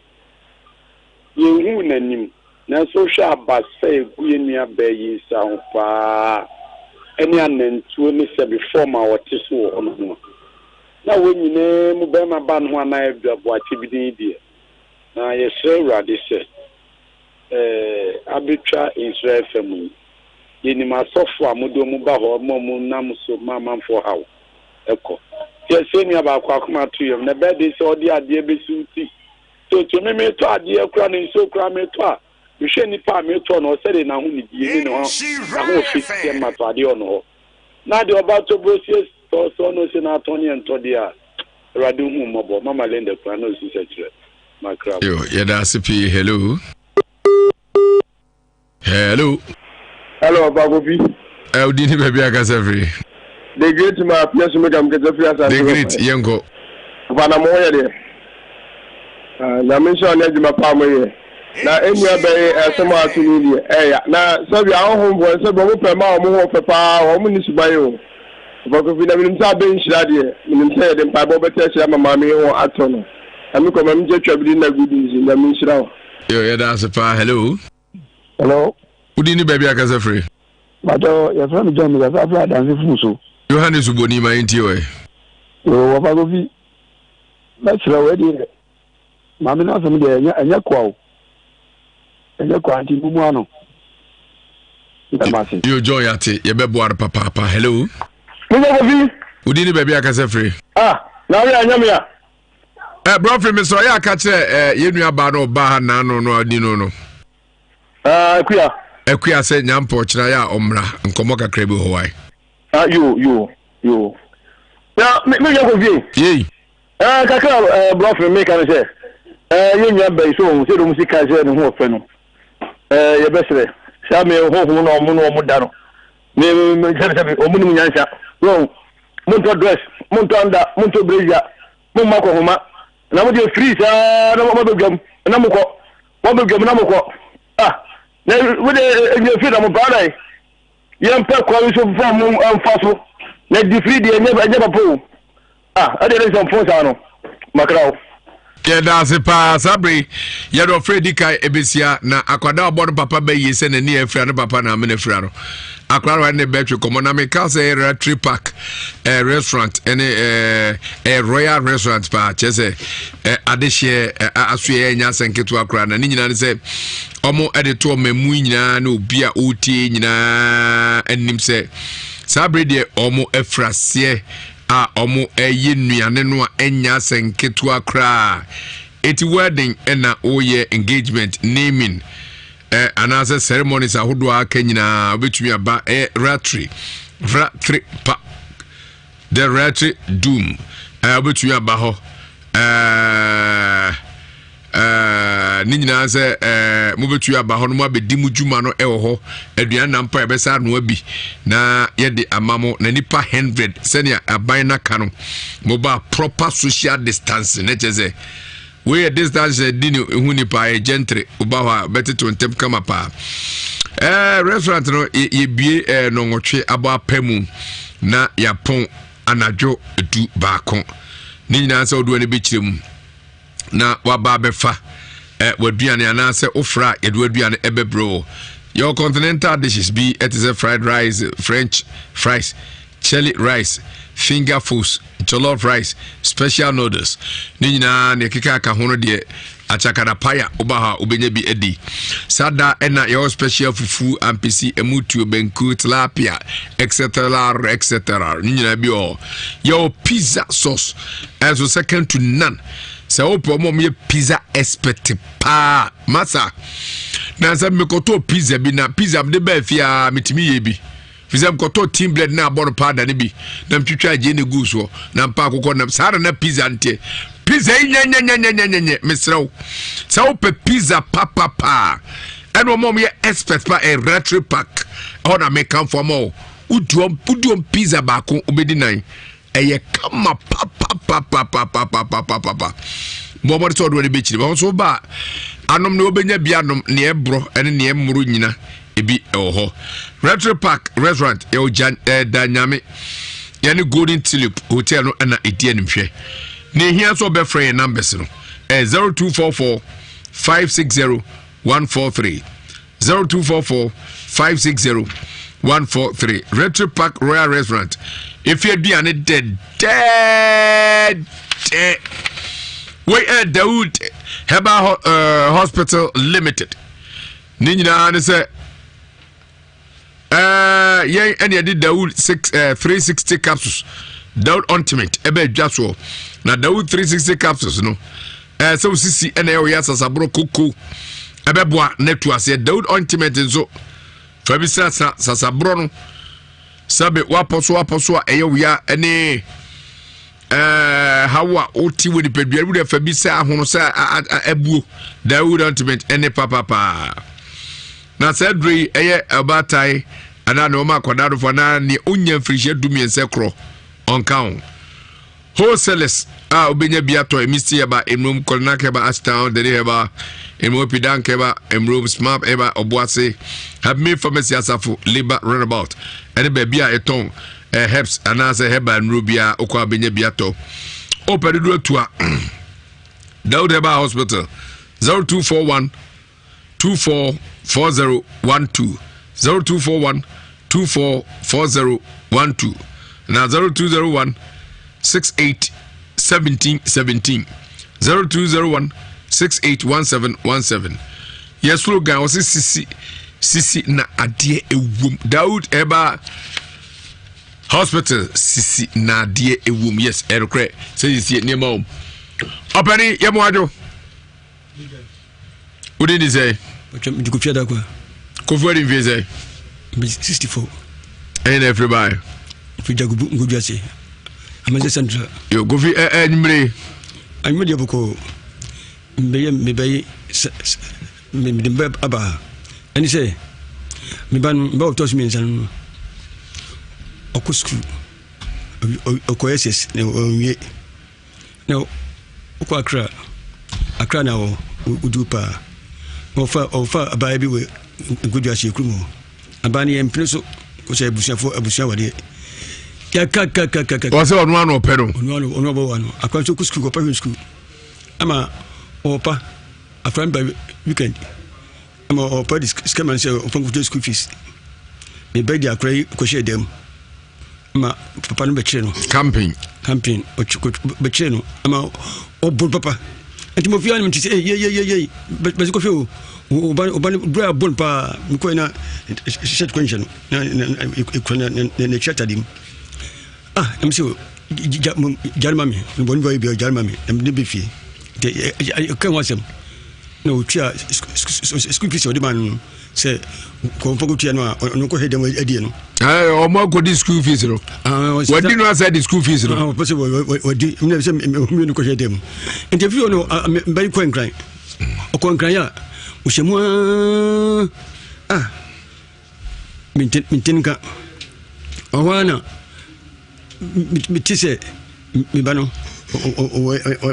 yehu nanim na so sha abasa egu nua be yi sa ho pa eni anantuo ni se before ma wote so ono na wonyine mu be ma ban ho na abuabo atibidin die na ye se rade se abitwa Israel family yeni masofo amodo mu ba ho mo nam so mamamfo hawo eko ye se ni aba kwa kuma to yem na be de se odi ade be suti so to me to ade kura ni so kura me to a hwe ni pa me to no se de na hu ni die ni no ho fit ye ma to ade ono na de oba to brosies so no se na to ni ento de a radu hu mobo mama Linda kura no si se kire makra yo ye da sipi hello Hello, Bagobi. Udini baby akasa free. The great ma piasu me gam kete free asa. The great yengo. Bana mo ye de. Na me so na djuma pa mo ye. Na enu abe asemo atuni de. Ya. Na so bi ahon bo so bo mo pe ma mo ho pepa, o mo ni subaye o. Bagobi na minim sa be nhira de. Minim sa ye de pa bo beta hira mama me ho ato no. Ami ko ma me je twabidi na gudi na me nhira o. Yo, yeah, that's a pa. Hello. Hello. Udini baby akasa free. But your friend John is after dancing fuso. Yohanes Uboni ma inti we. Yo, Bagobi. That's the way. Mami na some de enya kwa. Enya kwa anti mumu ano. Yo joy ate ye be boar papa. Hello. Bagobi. Udini baby akasa free. Na we anya me ya. Bro free me so ya ka kire ye nua ba no ba na no adi no. Kuya se nyampo kira ya omra nkomo kakra bi howai. You Yo. Now, me go view. Yey. Kaka bluff me kan say. You nya be so do music ka say no ho fe no. Ye besere. Sha me ho no mu da no. Me say omu nya nsa. Yo. Monto dress, monto anda, monto blazer. Mo mako homa. Na mo dey free sa na mo begam. Na mo ko. Mo begam na mo ko. Na we dey free na mo ba dai. Yem pe ko so fo mo amfaso. Na di free dey nya papo. Ade dey some phone sa no. Makrao. That's a pass, Sabri. You're afraid Dika Ebesia, na Aquada born papa bay, yes, and a near friend papa na Minifrano. Aquara and the battery, common Americans, a retreat park, a restaurant, and a royal restaurant, patches, Adeshe, Asway, Yasan Ketu Akran, and Nina say, Omo editor Memuina, no beer, Uti, and him say, Sabri de Omo Efrasie. Omo nuane no enya senketua kra eti wedding na oye engagement naming anase ceremonies ahodo aka nyina obetumi aba ratri pa the ratri doom obetumi aba ho ni nyina se mobetu aba ho no mo abedi mu djuma no ewo ho aduan na mpa ebesa no abi na ye de amamo na nipa 100 senia aban na ka no mo ba proper social distancing na cheze we distance dini hu nipa e gentle oba ho beteto ntem kama pa restaurant no ye bie no nwotwe abo apemu na yapon anadwo edu baako ni nyina se odo ne be kirem na waba befa waduane anase ofra yeduane ebebro your continental dishes be it is a fried rice, French fries, chili rice, finger foods, jollof rice, special noodles ni nyina ne keka ka hono de achakara paya obaha obenye bi edi sada ena your special fufu ampisi emutu benku tilapia etc ni nyina bi o your pizza sauce as a second to none. So mom ye pizza expert pa masa na sa me koto pizza bi na pizza de ba fia metimi ye bi pizza koto team blend na abon pa da ne bi na mtwitwa je ne gu so na mpa akoko na sara na pizza nte pizza nya mesrew so pe pizza pa and mom ye expert pa a retro pack on make come for more udum pizza ba ko obedi nan eye kama pa bomo to do be chiri bo so ba anom ne obenya bianom ne ebro ene ne emuru nyina ebi eho retro park restaurant e ojan danyame yani golden tulip hotel no na edie nimhwe ne hia so be free numbers no 0244 560 143 0244 560 143 retro park royal restaurant. If you're doing it dead, we at Daoud Heba Hospital Limited. Nina say, yeah, and you did Daoud 360 capsules. Daoud Ultimate, Ebe Jaswo. Now Daoud 360 capsules, no. So Sisi and Arias as a bro cuckoo. Ebe boa network say Daoud Ultimate and so. Fabisa Sasabrono. Sabe waposo eyo wia ene hawa oti we pedua we Fabisa ahono sa abuo Daoud Ultimate ene papa na sedri eye abatai ana no ma kwadado fo na ne onya mfirihye dumiense kro onkan wholesalers obenya biato emisi eba emrom kolnak eba astown dere eba emo pidank eba emrom smap eba oboase have me pharmacy asafo labor runabout ene ba bia eton herbs anase heba nrobia okwa benya biato operedo atua Daoud Heba Hospital 0241 244012 0241 244012 na 0201 681717 0201 681717 yes slogan was sisi na adie ewum Daoud Heba Hospital sisi na adie ewum yes erokre say sisi niema om opani yemwajo udi ni say ndikupia da kwa ko fo ri mfie say 64 and everybody Fijagubu Ngujasi. Amaze Central. You go for anymore. I'm ready to go. Maybe Abba. And he say, Miban about those means and Okusku. Okoesis. No, Okwakra. Akra now, Udupa. Ofa a baby with Ngujasi Krumo. Abani and Preso. Was a bush for a bush over there. Was on one or pedal? One. I can't go to school or private school. I'm a opa, a friend by weekend. I'm a opa, scam and say, upon the school fees. They beg their cray, crochet them. Ma papa Becheno. Camping, or Becheno. I'm a old papa. And Timofian to say, yea, but go feel. Ubani bonpa mkoina set question na chat him I'm sure Jalmami bon boy be Jalmami am de be fi kan wasem no tia school fees o de man say ko fogo tia no no ko hedem adi no o mo go di school fees no what do you say the school fees no possible what di me say me no ko hedem interview no mbay ko nkran o ko nkran ya Ushemwa mintinka owana mitise mibano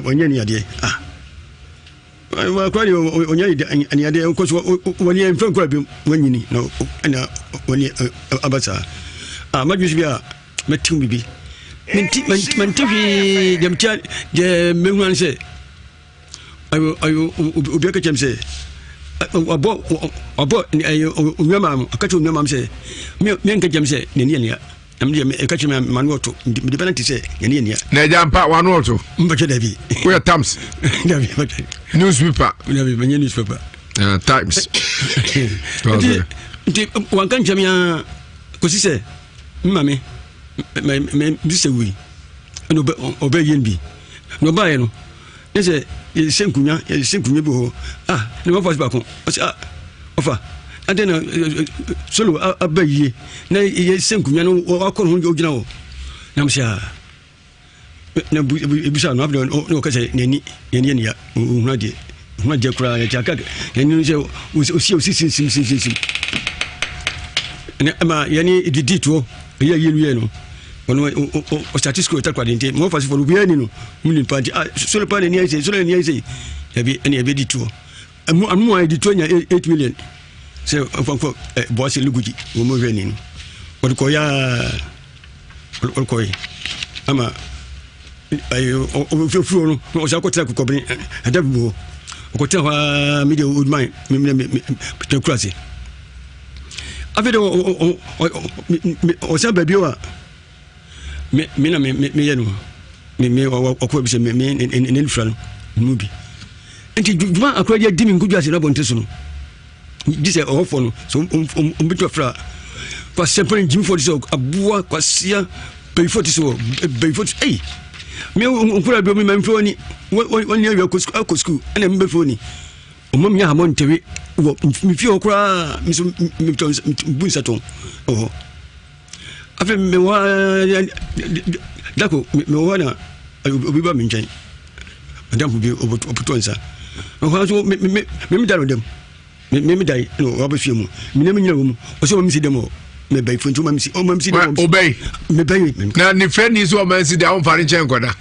onyeni ade wa kwani onyeni ani ade ko so woni en fran ko bi wanyini no ana woni abasa majusi bia metim bibi minti demtia de mehuan se ayo obiaka chemse abo unyama akati unyama mse me nka jamse ne ne ya amde me akati me manuoto de penalty se ne ne ya na jampa wanuoto mbache davi we times davi newspaper davi manye newspaper times ndi wankan jamia kosise mame me disewi no obe yenbi no bae no ese senkunya bi ho ne ma fast back on ofa adena solo abayi na ye senkunya no akon ho ogina wo na msia na bisa no abdo no ka se neni ya hunade kura ya chaka neni se osi ne ama yani ididito ye yenu no ono o statistical ta kwadente mo fasi for biani no mini party solo pa ni ai solo ni ai ya bi dito amu ai dito nya 8 million se fanko boss luguji mo mo veni no ko ya ko ama ay o fefu no o sa ko tra ko kobni adabu ko tra ha media old man me te kurase afedo o sa babio me yenu me akwa bi se me en fran mubi enti djuma akwa dia dimi ngudwa se na bonte so no dise ofo no so umbito fra kwa sempre jim for so abua kwa sia pay for so me nkura bi me mfo ni woni ya ko school ana me mfo ni omam nya hamon tewe wo mfi okura mi bunsa ton afi me wa dako me wa na obi ba minchen madam bi obutonsa ho so me dalo dem me dai no wa ba fie mu me ne me nyina wo mu o so me si dem o me bai funtu ma me si o ma me si dem obey me bai na ni friend is o man si da on fari chen koda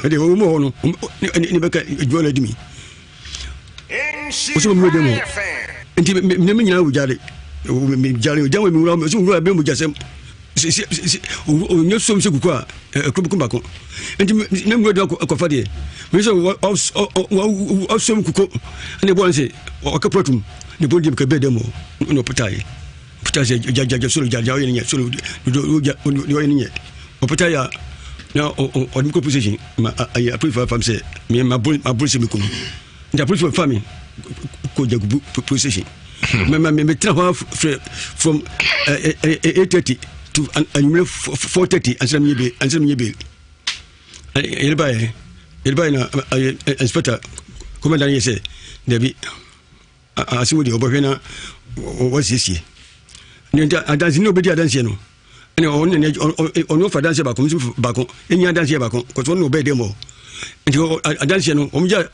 de o mo no ni beka jola dimi o so me dem o enti me ne me nyina wo jare me jare o janwe me wura so wura be mu jasem o nyo so mse kuko a kuba ko enti ne mu do akofa de me so o so kuko ne bo nse o ka protum ne bo di ka be dem no putai jaja so jaja o yen so do yen nye o putai ya na o di ko position ma I prefer fam say me ma bul se me ko nda prefer fam ko jagubu position me tell from 8:30 to 4:30 answer me be elbai na inspector commandant yese debi asimu di obo hwena wasi adanse ne obedi adanse no ene ono fa adanse ba ko msu ba ko eni adanse ba ko ko so no obedi mo nti adanse no omja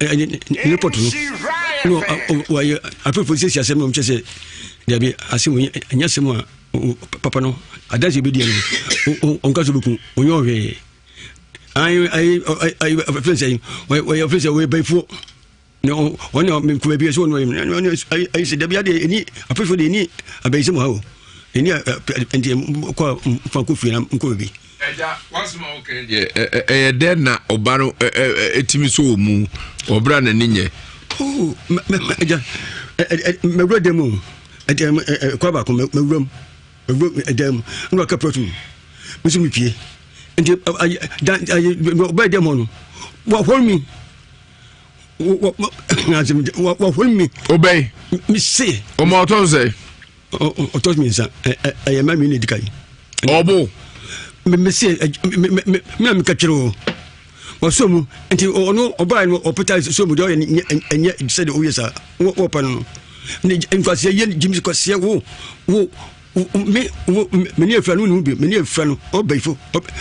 report no wa apefo sisi asem no mchese dia bi asem anya asem a papa no adanse obedi no onka so beku onyo hwe ai friends say we friends we before no one me ku be so no ai se dia de ni apefo de ni abai sem ha o ni enti kwa fanko fie na nko bi eja wasma okay de de na obaro etimi so mu obra na ninye eja me bro demo kwa ba ko me wrom edem no ka protein musu mi pie enti ba demo no wa hold me wa hold me obey mi say o ma to say o to mi sa e ma mi ni dikai obo me say me ka kiro wa so mu enti ono oba no opeta so mu do enye said o yesa wo pa no ni nkwase yen jimsi kwase wo me ni efra no bi me ni efra no o beifo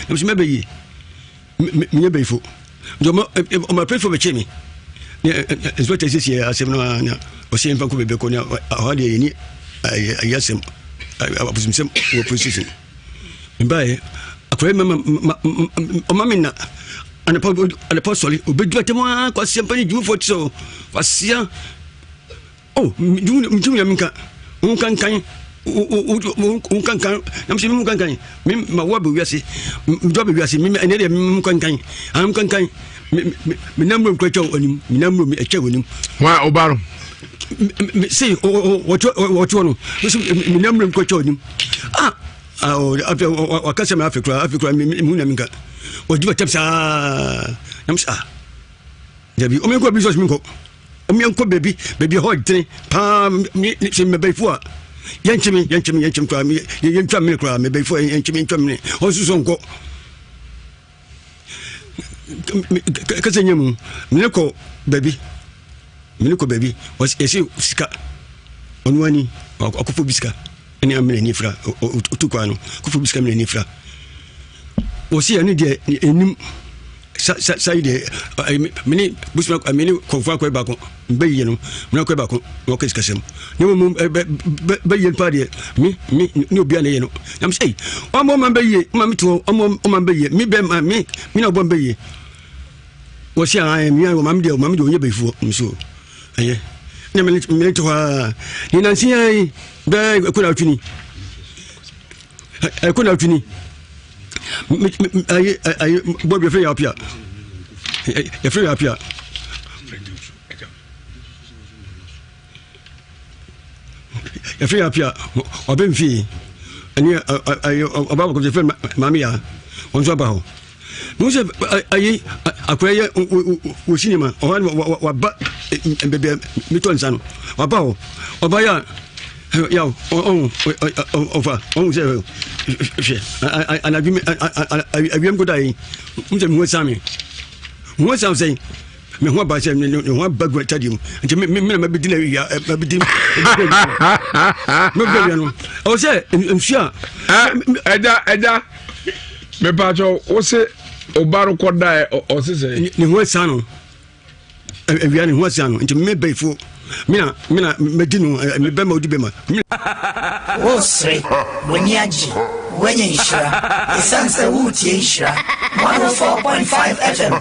na me be yi me ni beifo do ma prefer be chemi es what is here asem no na o se mfa ko bebe ko na ha de ni ayasem abusimsem wo position mbae akore mama o mamina anapo soli obedu atema kwa sempa ni jumu fotso wasia oh mjum ya minka unkankan unkankan namsi unkankan mim ma wabe wiase mdobe wiase mim enede mim unkankan unkankan mi namro kwacho onim mi namro mi eche onim wa obaro see what no mi namro kwacho onim after wakase ma Africa mi na minka ojiba tapsa namsa jabi o me ko business minko o me ko baby hot three pa mi se me bai fua yanchimi kwa mi yentwa mi kwa me bai fua yanchimi mi o suso nko kase nyemu miniko baby was esi sika onwani akofo biska eni amene ni fra otukwa no akofo biska amene ni fra osi ani de enim sa ide mini busma amene konfa kwa ba ko mbaye no mena kwa ba ko no keskasem ni mo baye pa de mi ni obi ana ye no am say o mo man baye ma mi to o mo man baye mi be ma mi na bo baye osi an mi an ma mi de onye befu mso aye ni me to ha ni nansi ai be ko na tuni ko na tuni ay bob free up ya free up ya free up ya obem fi ani ababa ko je fe mami ya onzo ba ho no se ay akweye o cinema o wa ba bebe mi to nsano wa ba ho oba ya on se anabim ko dai mse mo sami say me ho ba se me ho ba gwa tadium nti me ma bidina ya ma bidim me be no o se nsia eda me pa jo o se o baro ko dai o se ni ho sano ewia ni ho sano nti me be fu mina medinu me be ma odi be ma wo sre woni agi wenye ishra isanse wuti ishra 104.5 FM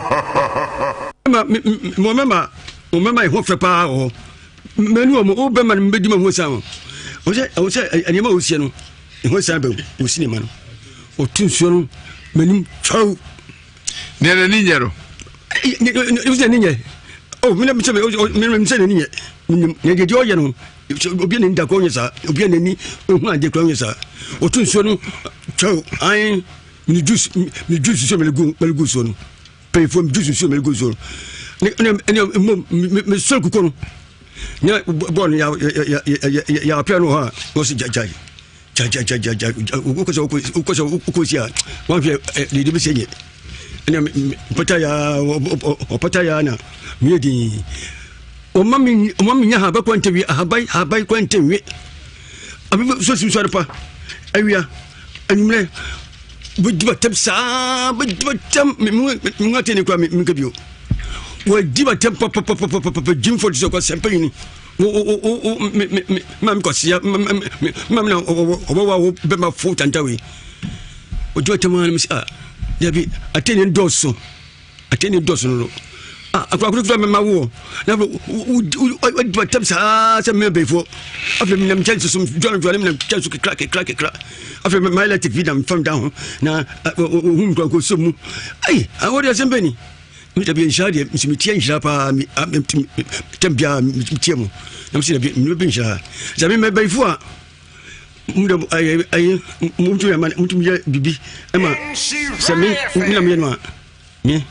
Mama ho fepa o menu o be ma me di ma ho san o se ani ma o sie no ho san be o sinima no o tunsuo no menim chau ne na ni nyero o se ni nye oh mina mse ni nye ne de oye no obi ne nda ko nyesa obi ne ni hu ade ko nyesa o tunsuo no chau ai ni juice so melgu so no pay for juice so melgu so me so kuko no nya bon ya apia no ha no si jajai uko si ya wan fi le de besenye ene pataya na miedi o mami nya ha ba kwante wi ha bai kwante wi abi so sim so pa awia anumre budiba tem sa budiba tem mi ngati ni kwa mi nkabio wa diba tem papa jim for so kwa sempa ni mam ko sia mam na obawa be ma fu tantawe ojo tem mi sa yabi ateni doso no akwa me mawo na u tem sa me befo after me nam chance some join me nam chance crack after my electric video from down na ko so mu ai awori asembe ni mi tabi nshade mi tie nshira pa tambia mi tie mu nam si mi be nshira za me befo a mudam ay mutu ya man mutu ya bibi ema sami mi nam yenwa ni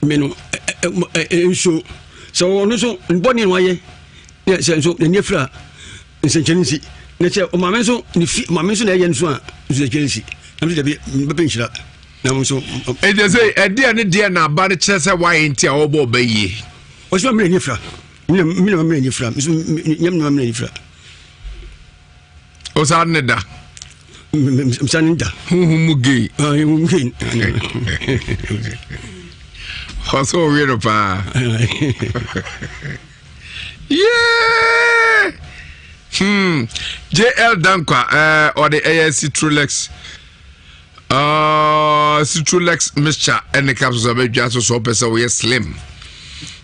menu enso so ono so nboni waye ne senso ne nefra nsenchenisi ne che o mamenso ni fi mamenso na ye nso a nsenchenisi nam se be nshira nam so e dey say e dia ne dia na ba ne che se waye ntia obo ba yi o so me nefra mi na me nefra so nyam na me nefra o sa ne da msanida mu gay mu gay also weird pa yeah JL Dankwa or the ASC Trulex Citrulex mixture and the capsules of just so person we slim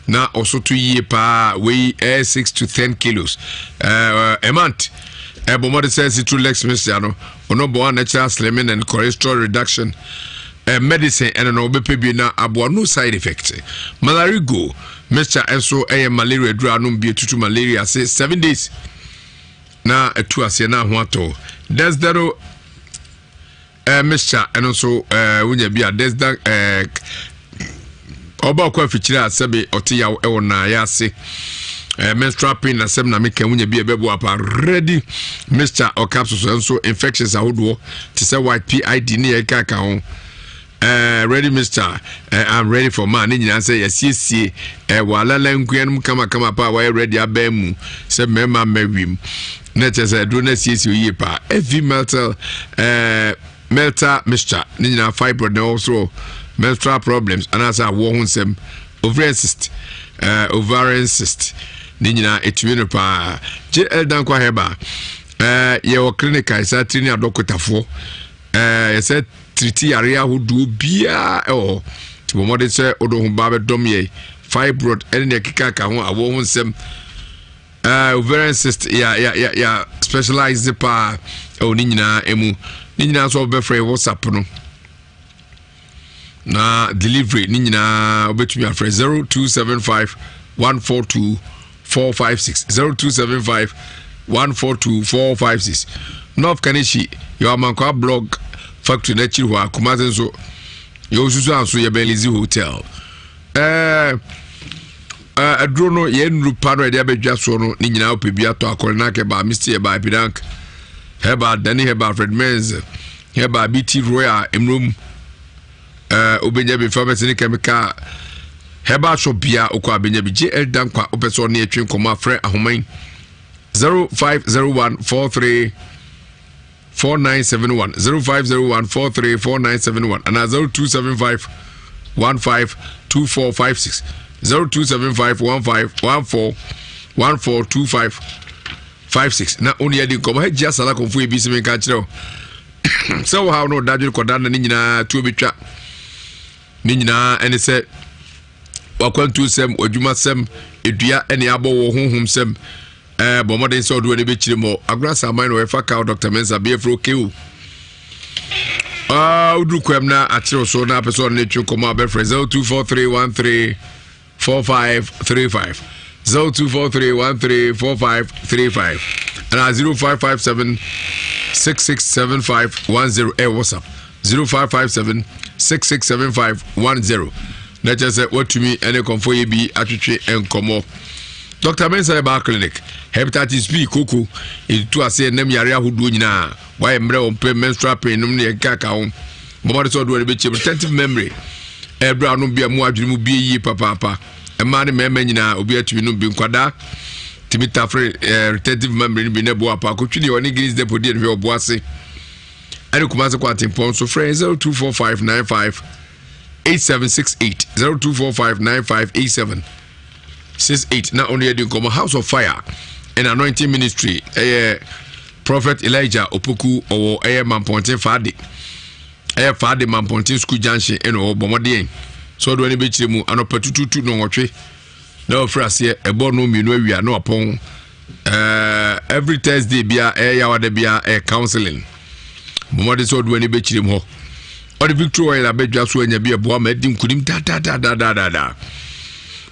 now also 2 year pa weigh 6 to 10 kilos a month. Bomode says Citrulex mixture no ono bo natural slimming and cholesterol reduction medicine and no bepebi na abo no side effect. Malarigo mixture enso malaria dru anum bi tutu malaria say 7 days na etu ase na ho ato. Desdero mixture and also wunya bia desda oba kwa fichira sebe otiya e na ya se menstrual pain na sem na meka wunya bia bebo apa ready mixture or capsules and so infections ahodo to say white PID ni e kaka ho ready mixture I'm ready for man ni nyina say yesiesie wala lankuan kama pa wa ready abemu se mema mawim na chese do na siesie yi pa every melta mixture ni nyina fibroid na also menstrual problems and as a wo hunsem ovarian cyst ni nyina etumi pa JL Dankwa heba ye wo clinic isa trini adokotafo yese triti area hudu bia tibomode se odo hu ba be dom ye fibroid ene kika ka ho awo hunsem ovarian cyst ya specialized pa ni nyina emu ni nyina so be free WhatsApp no na delivery ni nyina obetumi afre 0275 142 456 0275 142 456 North Kanishi your manko blog factory na chiru wa kumaze so yo susu anso ye Belize hotel adrono ye nru pano e dia bedwa so no ni nyina opebi ato akore na ke ba Mr. ba Bidank heba Dani heba Fred Menz heba BT Royal emrum obenya be pharmacy ni chemical heba so bia okwa benya bi JL Dankwa opeso na etwen koma frɛ ahoman 050143 4971 0501434971 and 0275 152456 0275 15142556 na oni adi koma hajia sala konfu ebi sime ka kire so how no dadwe koda na ni nyina tu obetwa ni nyina ene se wakwantu sem odwuma sem edua ene abo wo honhom sem bomode se odo ne be kire mo agrasa aman we fa ka Dr. Mensa be fro keu udu kwem na akire so na person ne twu koma be frɛ 0243134535 0243134535 and 0557 667510 WhatsApp 0557 667510 na just what to me any comfort ye bi atwetwe enkomo Dr. Mensa ba clinic hepatitis B koko itu ase nam yare ahodo nyina why mre on menstrual pain num ne kaka ho mama so do be retentive memory ebra no bia mu adwene mu bi yi papa e ma ne mema nyina obi atumi no bi nkwada Timita free retentive memory bi na bo apa ko twini oni Greece Depot de no obo ase ani Kumasi Kwatempo so free 024595 8768 0245958768 na only the House of Fire and Anointing Ministry Prophet Elijah Opoku or Mamponte Fadi Fadi Mamponte School Junction eno bomodien so do any be chemu anopetututu no wotwe na ofrase ebo no mienu awia na opon every Thursday bia yawade bia counseling bomode so do any be chemu ho or the Victoria abedwa so anya bia bo ma dim kudim da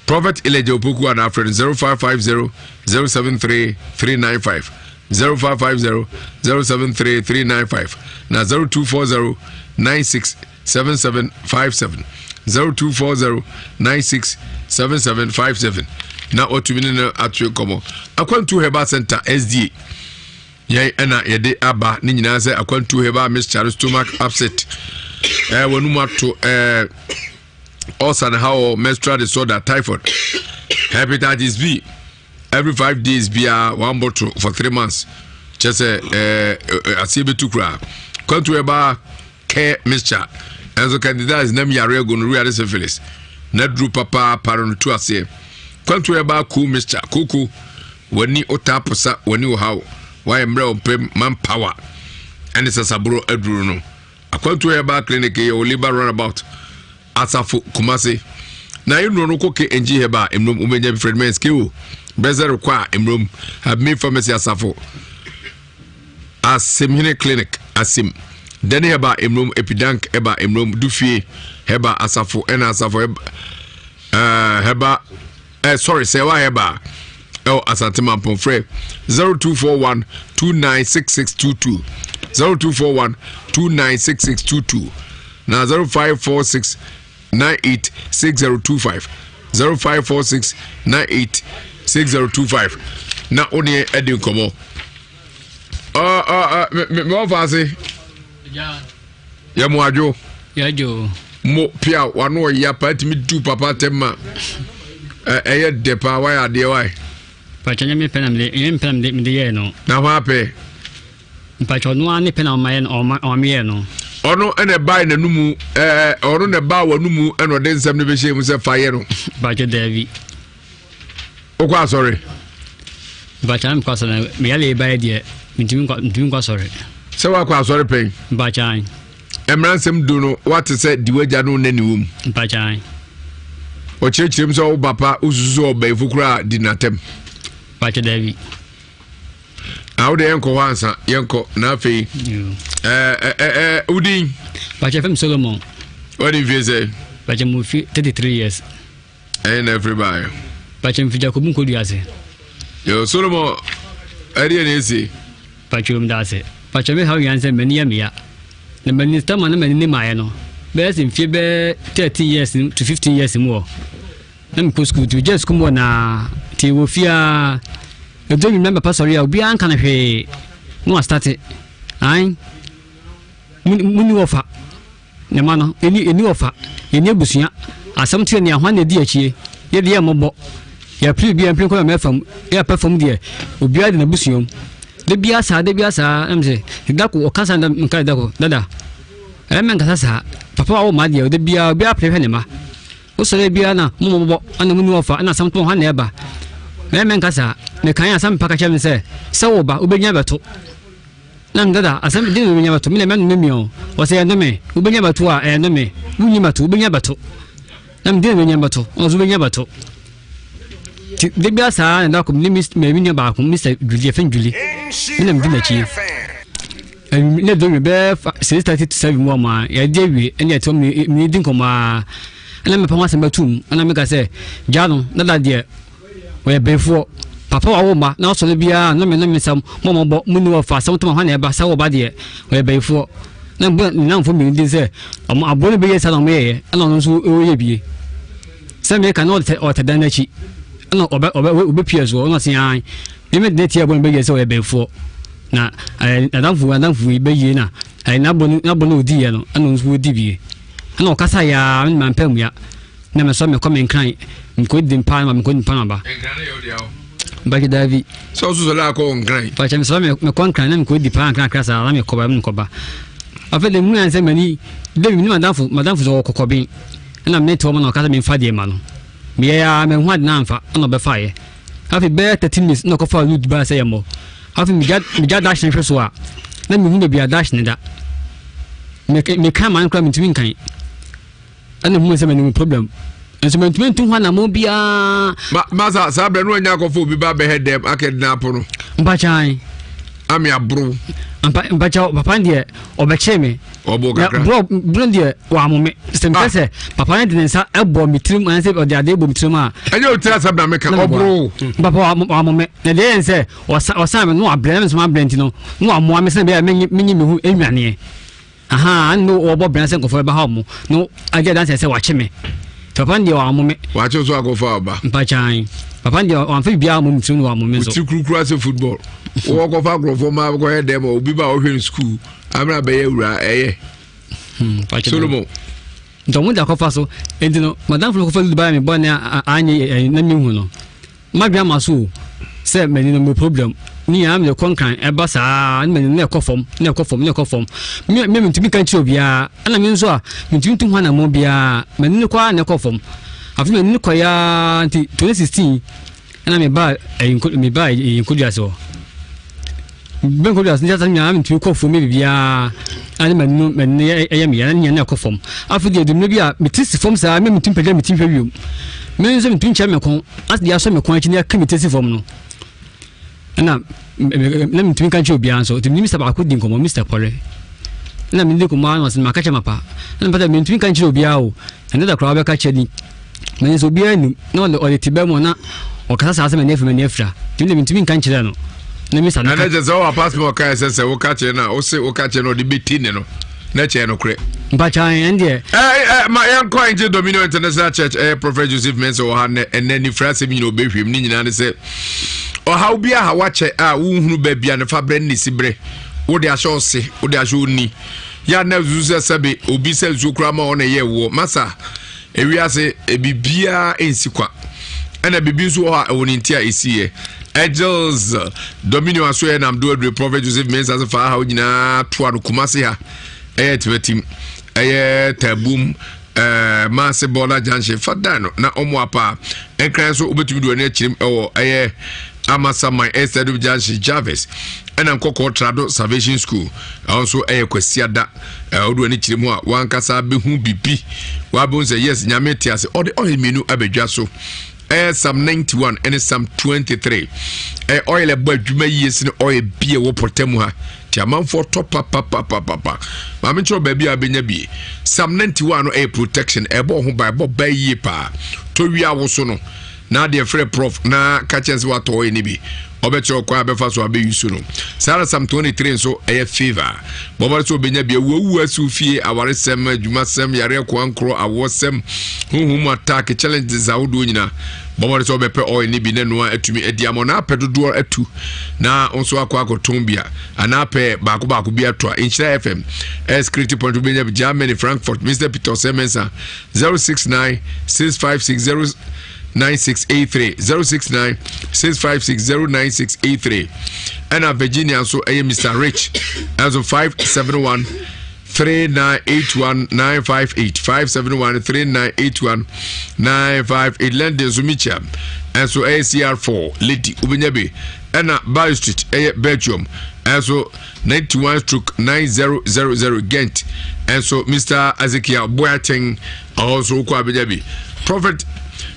Prophet Elijah Opoku and our friend 0550 073 395 0550 073 395 na 0240 967757 0240 967757 na otumini na atwe komo Akwantu Herbal Center SDA yai ena yede aba ni nyina se Akwantu Herbal Mixture stomach upset wonu mato also and how menstrual disorder, typhoid, hepatitis B. Every 5 days, be 1 bottle for 3 months. Just a CB to cry. Come to a care mixture. And so candidate is name Yare gonorrhea syphilis. Net drew papa paron to us here. Come to a cool mixture. Cuckoo. When you otaposa, when you how. Why am I manpower? And it's a sabro edruno. I come to a clinic or liber runabout. Asafo Kumasi na you no koke NG heba emrom umenya friend men skill bezer kwa emrom have me pharmacy Asafo Asim clinic Asim then heba emrom epidank heba emrom dufie heba Asafo and Asafo heba sorry sewa heba Asante Mampon free 0241 296622 0241 296622 na 0546 986025 0546 986025 na oni edi nkomo me ofase ya muajo mo pia wano ya patimi du papa tema eye depa wa ya de wa pa chanya me penam de me de no na wa pe pa chono ani penam ma o me no ono ene bai na numu ono ne ba wa numu eno de nsem ne be hye mu se faye no ba je David okwa sorry ba chan kwa so na me yale bai de ntimi kwa sorry se wa kwa sorry pen ba chan emransem do no what say diwaja no nani wom ba chan o chechirem so papa ususu obaifo kura dinatem ba je David Aude yenko wansa yenko na fe udin Bache fem Solomon what if you say Bache mu fi 33 years and everybody Bache mfija ko bunko diase yo Solomon area nesi Bache um dase Bache me how yanse mani ya mia na mani stama na mani ni maye no be sin fi be 13 years to 15 years mo na mko school to just come na ti wo fia I don't remember pastor ya obi an kana hwe no start ai muni ofa ne ma no eni ofa eni abusuya asam tie ne ahwa na di achie ye de mobo ya pri bia mpin ko na mefam ya perform de obi ade na busuyom de bia sa amse dako okasa na nka dako dada men kasa sa papa wo ma de bia pre hwe ne ma o so de bia na mobo ana muni ofa ana asam to hwa na eba men kasa ne kan asam paka chem se wo ba ubenya beto nan dada asam din ubenya beto me men memio o se endo me ubenya beto a endo me munyi beto ubenya beto nam din ubenya beto o ubenya beto de bia sa na ko ni me minya ba ko Mr. Julie Fenjuli ina mdi na chi ne do me be 6:37 mo ma ya de wi ene to me din ko ma ana me pa ma asam betum ana me ka se jano dada de we before papa wa woma na so bia na me sam momo muni wa fa sam to ma na eba sa wo ba de we before na mfo mi din se abone be yesa na me ye ana no so o ye bie se me ka no o te dan na chi ana obe pie zo na se an me de tie abone be yesa we before na adanfu be ye na na bonu odi ye no ana so odi bie ana o kasa ya man pam ya na me so me come nkran mko di mpa ma mko di mpa ba Mbaki Davi. So la ko ngran. Pa chami so me konkran na me ko di pa nkran krasa na me koba me koba. Afa de mu anse mani de mi madam fu so kokobi. Na me to mo na kasa me fa de ma no. Me ya me hu ad na amfa na be fa ye. Afa be 13 minutes na ko fa loot ba say mo. Afa me ga dash na so a. Na me hu de bia dash ne da. Me kan man kra me timi kan. Ana mu se me problem. Ensumentment to one mo bia masa sabre no nya ko fo bi ba be hedem akednap no mbachan ami abro mbacha papa ndie obeche me obo kakra bro ndie wa mo me se papa ndie nsa ebo mitrim anse ode ade ebo mitrim a enye otira sabna me ka obro papa wa mo me na de nse osa me no abrem so abrenti no amo me se be menyi me hu enwane aha no obo brand se ko fo be ha mo no age dan se wa che me papa ndi wa mo me wa che so akofa oba mpachan papa ndi wa mfa bia mo mtunu wa mo me so ti krukru ase football wo ko fa grofo ma ko he dem obi ba o hwe school amra be yewura eye Solomon ndo mo da ko fa so endino madam flo ko fa ba me bon anye na mi hu no magba maso se meni no problem ni am le konkan e ba sa ni meni na ekofom me ntumi kan chi obia ana me nso a ntumi tu hwana mo bia meni ni kwa na ekofom afi meni ni kwa ya 2016 ana me ba inkodia so ben ko das njata nya am ntumi kofom me bia ani meni e me ya na ekofom afi de dum bia metisi fom sa me ntumi pede metimi hwewum me nso ntumi cha me kon as dia so me kon achi na ka metisi fom no na me tumi kan chobia so tumi Mr. Ba ko din ko Mr. Pole na me ndiko ma no se makacha mapa na pata me tumi kan chobia o na da krawa be ka chedi me so bia nu na o tibe mo na o kasa sa me nefra tumi tumi kan chira no na Mr. na je so wa passport ka se wo ka che na o se wo ka che no de betine no na che no kre mbacha ende ma yan ko nje Dominion International Church Prophet Joseph Mensa o ha ne enani frase mi no behwem ni nyina ne se o ha obi a wache a wo hunu ba bia ne fa bre ni sibre wo de asho se wo de asho ni ya na zuzu sebe obi se zukura ma ona ye wo masa ewiase bibia ensikwa ana bibi so ha woni ntia esiye Angels Dominion aso na mdo adre Prophet Joseph Mensa fa ha nyina to adokumase ha tibetim tabum masse bola janche fadano na omo apa ekran so obetumi do na chirim amasa my Esther Janshi Jarvis and Nkoko Trado Salvation School also kwesiada odo ani chirim ho a wankasa behu bibi wabon say yes nyame tiase all the oil menu abedwa so Psalm 91 and Psalm 23 oil ebo adwuma yes ne oil bie wo potemu ha ti amanfo top papa ma me chro ba bia benya bi Psalm 91 no protection ebo ho ba yie pa to wi awoso no na de free prof na catches what oil ni bi obecho kwa befa so abe yusu no Sara Psalm 23 so favor bobo so benya bi wu asu fie aware sem adwuma sem yare ko ankro awosem huhum attack challenges awodo nyina bobo so bepe oil ni bi ne no atumi adiamo na pedodo atu na onso akwa akotombia ana pe baako bi atwa Inchira FM security point benya bi Germany Frankfurt Mr. Peter Semensa 0696560 9683 069 656 09683 and Virginia so Mr. Rich as of 571 3981 958 571 3981 958 London Zumicha and so ACR4 Lady Ubinyabi and Bay Street Belgium and so 91/9000 Ghent and so Mr. Ezekiel Boateng also Kwabijabi Prophet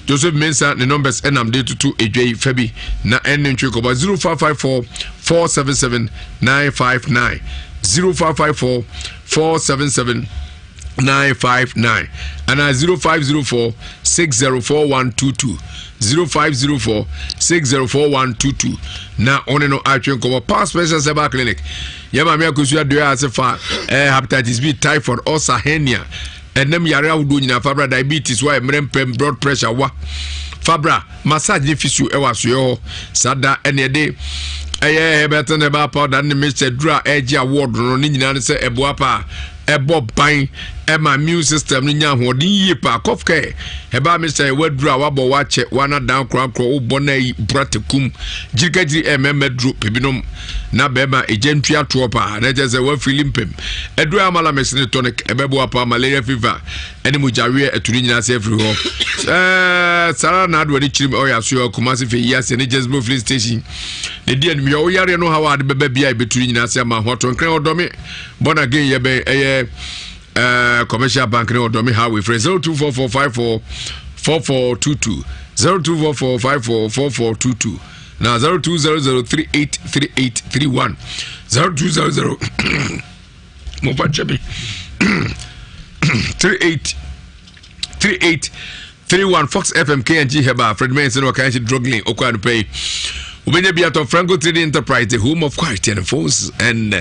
Joseph Mensa the numbers NMD to AJ Fabi na NNC 0554 477 959 0554 477 959 and 0504 604122 0504 604122 na one no atwen ko pass special seba clinic yema me akosu do asefa hepatitis B typhoid ulcer hernia enem yare awdo nyina fabra diabetes wa emrempem blood pressure wa fabra massage ni fisu ewaso yo sada ene de better never powder ni Mr. Dura eji award no ni nyina se eboapa ebo ban Emma immune system ni nya hoden yie pa cough care eba Mr. Wadru wabo wache wana down kro ubona yi bratekum jirikajiri ememedru pebinom na bema ejentu ato pa na je se wa feeling pem edu amala mesine tonic ebebo apa malaria fever ene mujawe eturi nyina se free ho sara na adwo ni chirim oya so Kumasi fe yase ne Jezbo Free Station ne die mi o yare no hawa de beba bia beturi nyina se ma hoto nkran odomi born again ye be eye commercial bank ne odomi highway 0244544422 0244544422 now 0200383831 0200 Mopa Chebi 3831 Fox FM KNG Heba Fred Manson Wakanshi Drugling Okwanu Pay Ubenya Biato Franco Trading Enterprise, the home of quality and phones and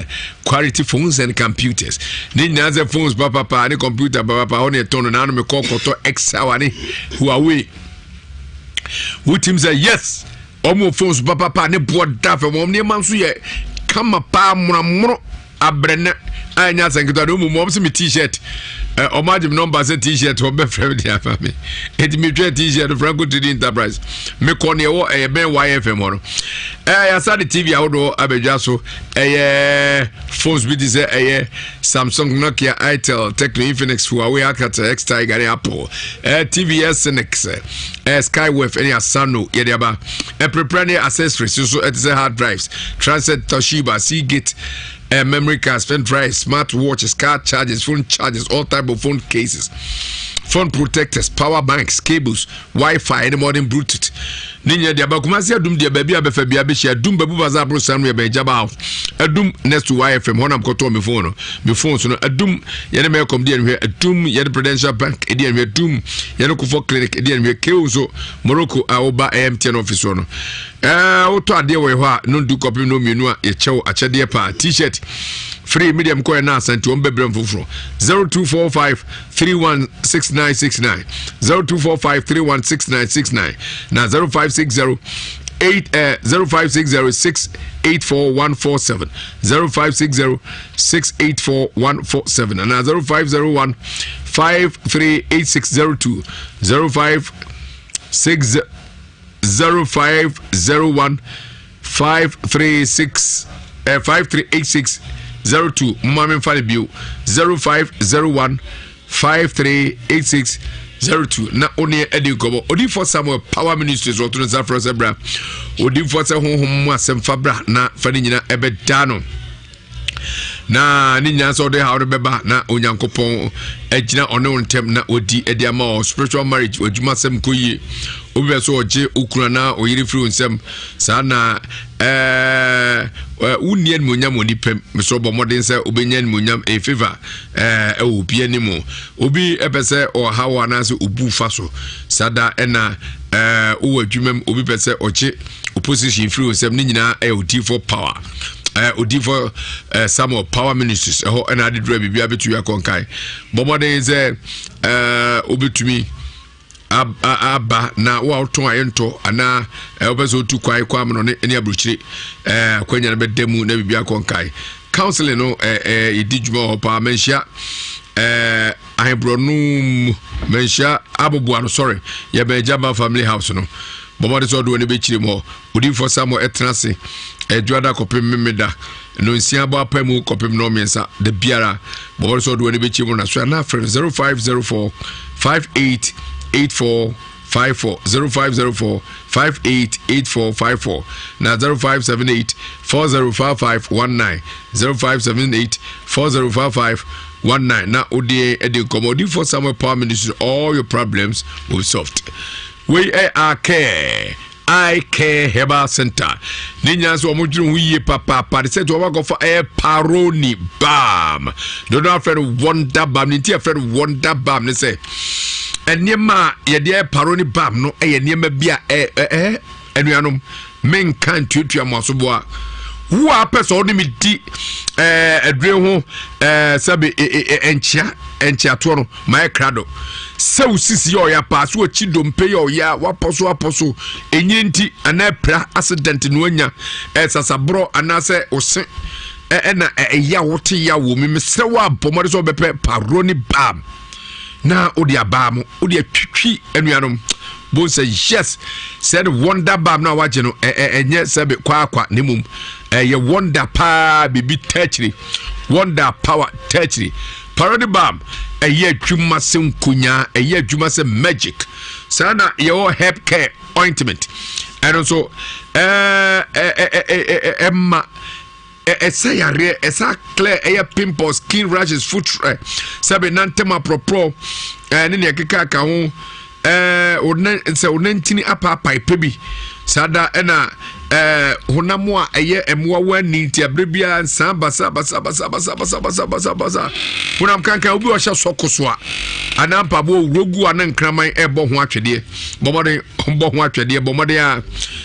quality phones and computers. Ninaze phones papa ni computer papa oni tono na me kokoto Excel ani Huawei. Who team say yes. Omo phones papa ni board dafe mo ni manso ye kama pa muro abrene anya sankito do mo se me t-shirt Omajim number say t-shirt or be friend dia family. It me t-shirt Franco Trading Enterprise. Me kone wo ben YFM ono. Ya sa the TV awodo abejaso phones bi dize Samsung, Nokia, Itel, Tecno, Infinix, Huawei, Alcatel, X-Tiger, Apple, TVS, Cinex, Skywave, any Asano, yediaba. Prepare accessories, so it is hard drives, Transit, Toshiba, Seagate, memory cards, pen drives, smart watches, car chargers, phone chargers, all type of phone cases, phone protectors, power banks, cables, Wi-Fi, any modern Bluetooth. Ninya dia ba Kumasi adum dia baby abefa bia be share adum babu baza bro sanu ya be jaba house adum next to YFM honam koto me phone so no adum ye me kom dia nhwe adum ye Prudential Bank e dia nhwe adum ye no Kufo Clinic e dia nhwe Keuzo Morocco oba MTN office no oto ade we ho a no du copy no mienu a ye chew achede pa t-shirt free medium coin na asante on bebrem foforo 0245316969 0245316969 na 0560684147 0560684147 and 0501 538602 0560 0501 5386 02 Mama Fali Bill 0501 5386 02 na oni edi gobo odi for Samuel Power Ministries or to Zafra Zebra odi for se honhom asem fabra na fani nyina ebe dano na ni nya so de ha de beba na onyankopon agina ono ntem na odi edi ama spiritual marriage odwuma sem koyi obi so oje okura na oyiri free nsem sa na unien munyam oni pem so bo modern say obenyan munyam e favor obi animo obi epese o hawa na se obu fa so sada ena o adwumam obi pese oche opposition free nsem ni nyina odi for power odi for some of Power Ministries ho ena ade dra bibia betu ya konkai bo modern say obetumi aba na wa oton ayento ana obezo tu kwai kwa no ne abruchire kwanya na bedemu na bibia konkai counseling no idijuma opa menhia ahebronum menhia abobuano sorry ya bejaba family house no bomode so do ne be chire mo odi for samo etnase juada kopem memeda no nsia bo apam kopem no mensa de biara bomode so do ne be chire mo na so na friend 0504 588454 0504 588454 na 0578 405519 0578 405519 na odi edi komodi for some Power Ministry all your problems will be solved. We are care I care Heba Center. Ninya so omudru wiye papa pa se to wa go for paroni bam. Don't know friend wonder bam ni ti friend wonder bam ne say enema ye de paroni bam no enema bia enuanom men kan tutua masoboa wo a person oni mi di edre ho sabe enchia to no my crado se usisi yo ya pa so chido mpe yo ya waposo enyenti ana pra accident no anya sasabro ana se ose na ya wote ya wo me mesre wa bomode so bepe paroni bam na odi abam odi atwitwi anuanom bo say yes said wonder bam na waje no enye sebe kwa nemum ye wonder pa bibi tertiary wonder power tertiary parody bam ye adwuma se nkunya ye adwuma se magic sana ye help care ointment and also emma esa yare esa clear air pimples skin rashes foot sabe nantema propro ne ne keka ka ho onantini apa pipe bi sada ena honamo a eye emwa wani ti abrebia nsa basa honam kanka obi o hye sokoso a anampa bo rogu anan kraman ebo ho atwede bomode ho atwede bomode a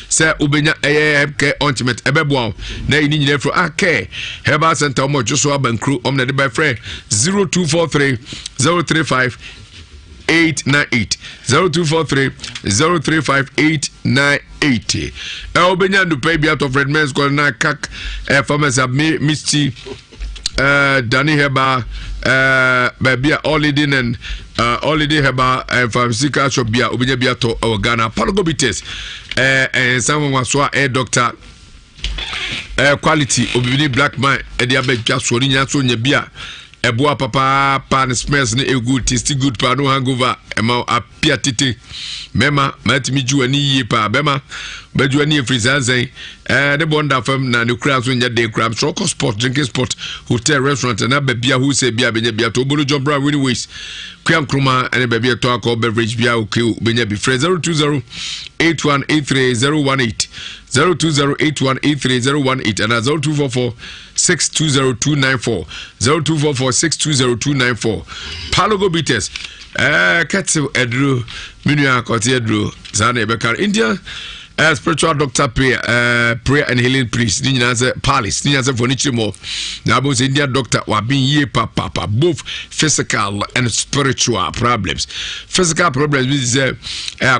se obenya eye ke ointment ebebo na ini nyina fro ake herbal center omo joso abankru omna de by friend 0243 035 898 0243 035 898 obenya do pay be out of red men's call na kak farmers have misty Danny Heba baby holiday and holiday Heba pharmaceutical shop bia obenya bia to Ghana Palogobites and someone was a doctor quality obini black man e dia be twa so ni nya so nya bia eboa papa pan smells ne a good tasty good pa no hangover ema apia tete mema matimi juani yie pa bema bajuani efrizanzen ne bonda fam na ne kura so nya de crab stroke sport drinking sport hotel restaurant na babia who say bia benya bia to bolo John Brown winning ways kwiam kroma ene babia to akọ beverage bia okay benya bi 020 8183 0208183 and 0244 620294 0244 620294 Palogo Bites Katsu Edru Minua Kotti Edru Zane Bekar India spiritual doctor prayer and healing priest Ninyaze Palace Ninyaze Fonichimo Nabos India doctor Wabin ye papa both physical and spiritual problems. Physical problems is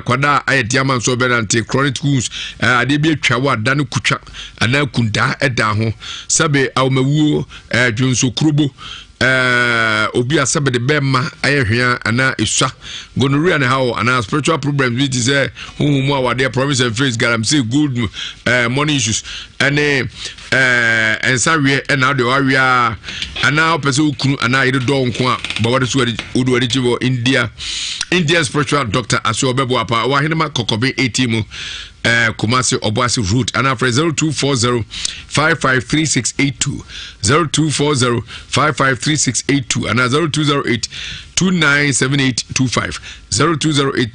kwada ayediaman so benante chronic wounds adebi atwawa danu kutwa ana kunda eda ho sabe awmawu dwonso krubo obi asabe de bema ayehwea ana esua gonorrhea ne how ana spiritual problems which is humu awade promise and face garam say good money issues and ensawe na de awia ana opese okunu ana ide do nko a bawade so odu wadi chibo Indian spiritual doctor aso obebo apa wa hinema kokobe 18 Kumasi Obuasi route and after 0240 553682 0240 553682 and 0208 297825 0208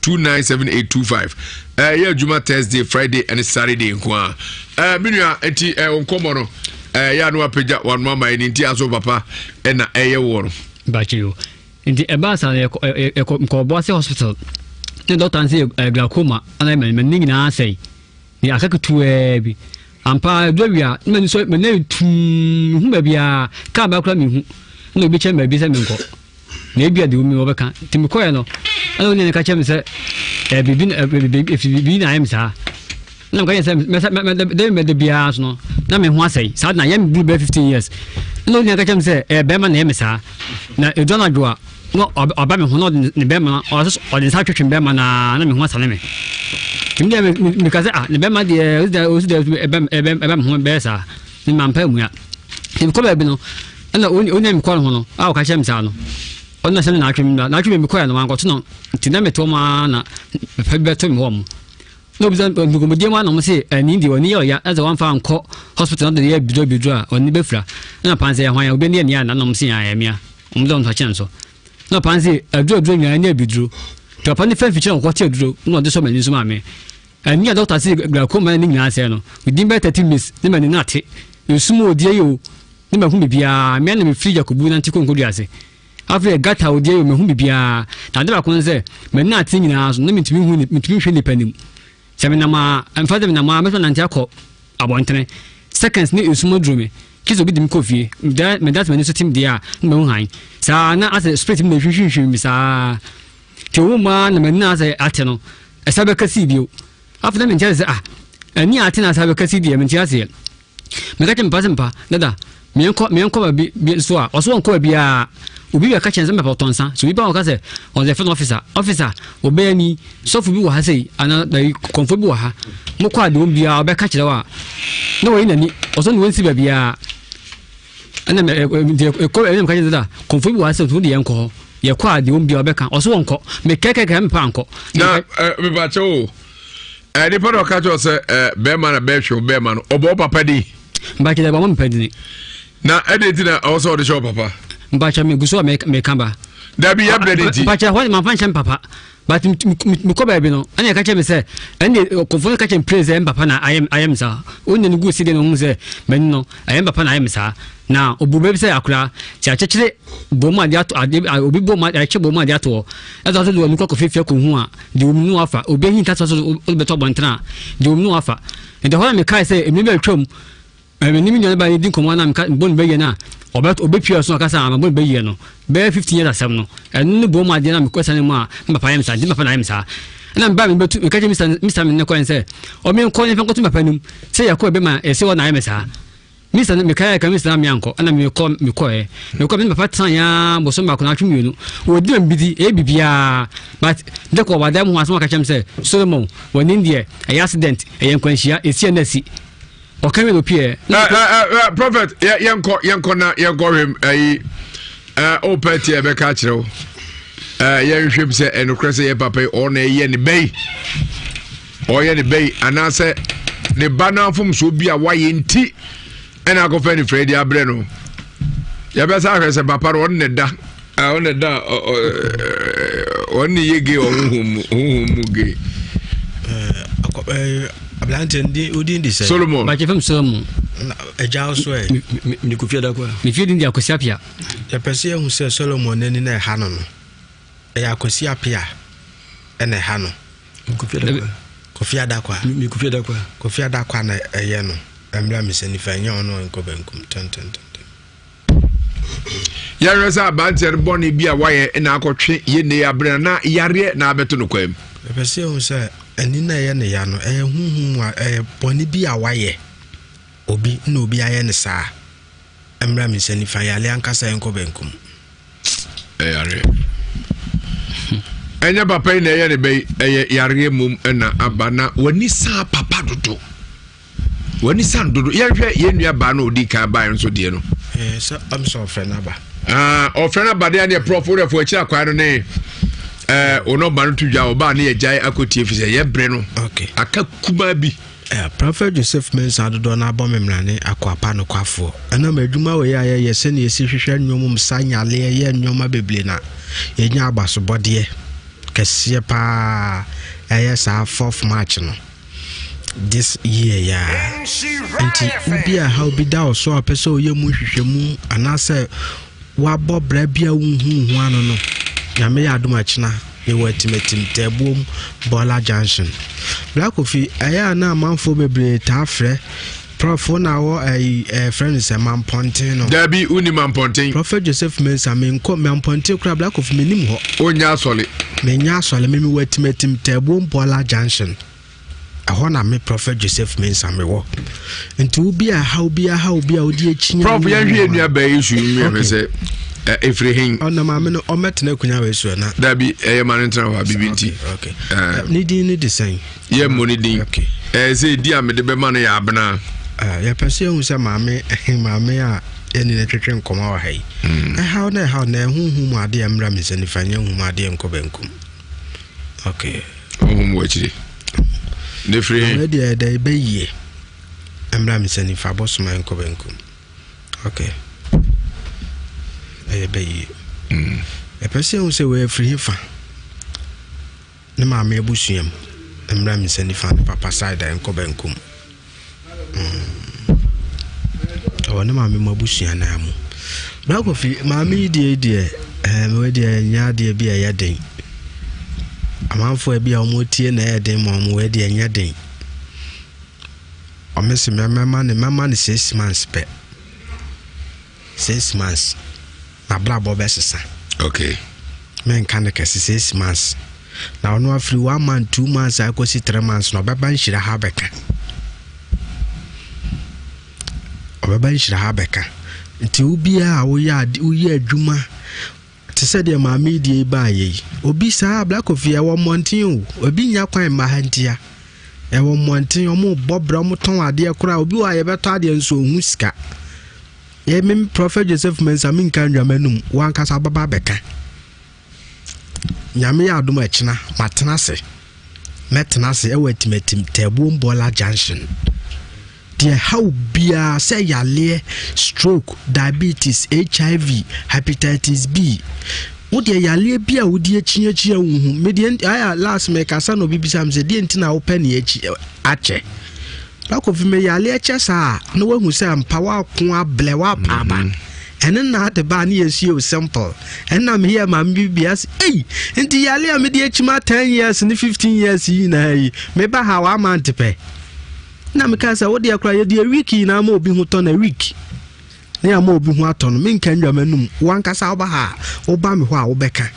297825 yeah Juma Thursday Friday and Saturday kwa minua enti onkomo no ya no apeja one mama enti aso papa na woro bachiyo enti ebasa ko Obuasi hospital the doctor say glaucoma and I mean na say ni akakutu bi ampa dwawia me so me na tu hu ba bia ka ba kura me hu na obi chem ba bi se me nko na bia de umi obeka timi koye no ana oni ka chem se bibi na am sa na ka say me de bia so no na me hu asai sa na yam blue 15 years na oni ka chem se be ma na am sa na edona dwa no aba me hono ne be ma o de sa twetwe be ma na me ho asane me timde me ka se ne be ma de o de ebe me ho be sa ni ma mpa mu ya tim ko be no na oni me ko no a o ka chem sa no ona se na atwe me ko ya no an ko to no tinna me to ma na fa be to me ho mo no bi zan ko mo de ma no mo se ani di oni ya as one fa anko hospital na de ya bidro a oni be fra na pan se ya hwan ya obi ne ya na no mo se ya ya mia mo don to chen so no pansi adro nya nya bidro to pani fa fiche ko che adro no de so mani so ma me ani doctor say glaucoma ni nya say no within by 30 minutes ni mani na te yusumo odie yo ni ma hu bibia me na me free jakobu na ntiko nkodu ase after gata odie yo me hu bibia na de ba kon say me na te nyina so no mitimi hwe ni panim se me na ma amfa de me na ma me so na ntia ko abontene seconds ni yusumo drome kizo bi dim kofie me that me so team dia me hu han sa na as spirit me hwehwehwe mi sa te wo ma na me na say ate no esa be kasi bio after me ntia say ani ate na sa be kasi dia me ntia say me ka tempa sempa dada me enko ba bi so a oso enko ba bia obi be ka chen sempa potonsa so bi ba o ka se on the phone officer obe ni sofu bi wa ha sei ana da konfo bi wa ha mo kwa de bia obe ka kire wa na wo ina ni oso ni wonsi ba bia ana me ko e me ka chen dada konfo bi wa ha sei to de enko ye kwa de bia obe ka oso wonko me keke me pa anko na me ba cho ni pa do ka cho se be ma na be hwe be ma no obo papa di ba kire ba mo me pedi na edit na also the show papa mbacha me guso me kamba da bi ya bledi mbacha ho ma fan papa but me ko ba bi no anya ka che me se ene konfo ka che praise papa na I am sa onne ni gusi de no hu se men no I am papa na I am sa na obube bi se akura cha chechire bomu ade ato obi bomu ade che bomu ade ato e do so do ni ko fefia ko hu a de omu no afa obi hin ta so beto bontra de omu no afa and the whole me kai say emi be twam emi ni nyane ba ni din komo na me ka bon be ye na obe pia so aka sa ma bon be ye no be 15 years asem no enu ni bomu ade na me kwesa ne mu a papa yem sa di papa na yem sa na mba me betu me ka je Mr. me ko en say o me ko ne fa ko tu papa num say ya ko be ma e se wo na yem sa Mr. Mikael ka Mr. Mianko ana me ko me papa tan ya bo so ma ko na twum yenu wo di mbidi e bibia but de ko wa da mu aso ka chem say Solomon when India a accident e yankwanhia e si anasi o kan me pie prophet yanko na yanko him o peti e be ka kire o yan hwem se enokre se ye papa o na ye ne bei o ye ne bei ana se ne bana fom so bia wa ye nti ena go fani Freddy Abreno ya be sa hwese papa ro ne da oni yege o humu ge ablante ndi odi ndi se Solomon ba ke fam Solomon eja oso e mi ko fiada kwa mi fiedi ndi akosiapia ya pese hu se Solomon nani na ha no e ya akosiapia ene ha no ko fiada kwa mi ko fiada kwa na eye no emra mi se ni fanya ono enko benkum ten ya resa banter boni bia waye na akotwe ye ne ya bre na yare na abeto no kwam pese hu se eni na ye ne ya no huhu boni bia waye obi na obi aye ne sa emra mi se ni fanya le ankasa enko benkum yare enya papa na ye ne be yare mum na abana wani sa papa dodo wani san dodo ya hwe ye nua ba na odi ka ba nso de no so am so friend aba friend aba de na prof wo refo chi akwa no ne ono ba no tudwa oba na ye jai akotie fi se ye bre no okay aka kuba bi Prophet Joseph Mensah dodo na abọ memrane akwapa no kwafo ana madwuma we ya ye se ne esi hwehwe nnwom sanyale ye nnwoma beble na ye nya agbaso bode kese pa sa 4th March no this year ya enti ubi a how be da so apese oye mu hwehwemu anase wa bobra bia hu ano no ya me ya adumachina ye watimetim tebom Bola Junction Black Coffee aya na manfo bebre ta frɛ prof na wo friend is a man pontin no Dabi uni man pontin Prophet Joseph Mensah me nko man pontin kura Black Coffee menim ho onya asole me nya asole me watimetim tebom Bola Junction ahona me Prophet Joseph Mensah me wo nti ubi a how be odi achinya prof ya hwe nua ba yesu mi se Efrehin ona ma me no ometena kunya we so na Dabi man ntra wa bibinti okay ni di sen ye money din say di am de be man ya abna ya pese hu se maame a eni ne twetwe nkoma wa hai how na hu mu ade amra me se ni fanya hu mu ade enko benkum okay hu mu wachiri ne free na dia da be ye amra me se ni fa boss man enko benkum okay be e pese hu se we free fa ne maame abusuam amra me se ni fa papa side enko benkum ne maame mabusua na amu Black Coffee maame die we die nya die bi ya den amanfo bi a omotie na ya den mo we die nya den o mesi mama ne 6 months pe 6 months na bla bo besesa okay men kan ke 6 months na ono afri 1 month 2 months akosi 3 months no baba nshira ha beka obeba nhyira ha beka nti ubia woyɛ adwuma te sɛ deɛ maame die ba yi obi saa Black Coffee ɛwɔ mmɔnten o obi nya kwan ma ha ntia ɛwɔ mmɔnten ɔmo bɔbra ɔmo tɔn adeɛ kora obi wa yɛbɛtɔ adeɛ nso ohu sika yɛ mem Prophet Joseph Mensah minka ndwamanum wankasa baba bɛka nyame yɛ adom akina matena se metena se ɛwɔ atimatim Tebom Bola Junction deɛ how bia sɛ yale stroke diabetes HIV hepatitis B wode yale bia wodi achiachia wuhu median aya last me kasa no bibisa mse die ntina wo pɛ ne achi ache Black Coffee me yale ache saa no wahu sɛ mpawa ko ablɛ wa paba ene na de ba ne yesio simple ena me here ma bibias nti yale a me die achima 10 years ne 15 years yi na yi me ba ha wa man tepe na me kasa wo de akra ye de wiki na ma obi hu to na wiki na ya ma obi hu ato no me nka ndwamanum wan kasa wo ba ha wo ba me ho a wo beka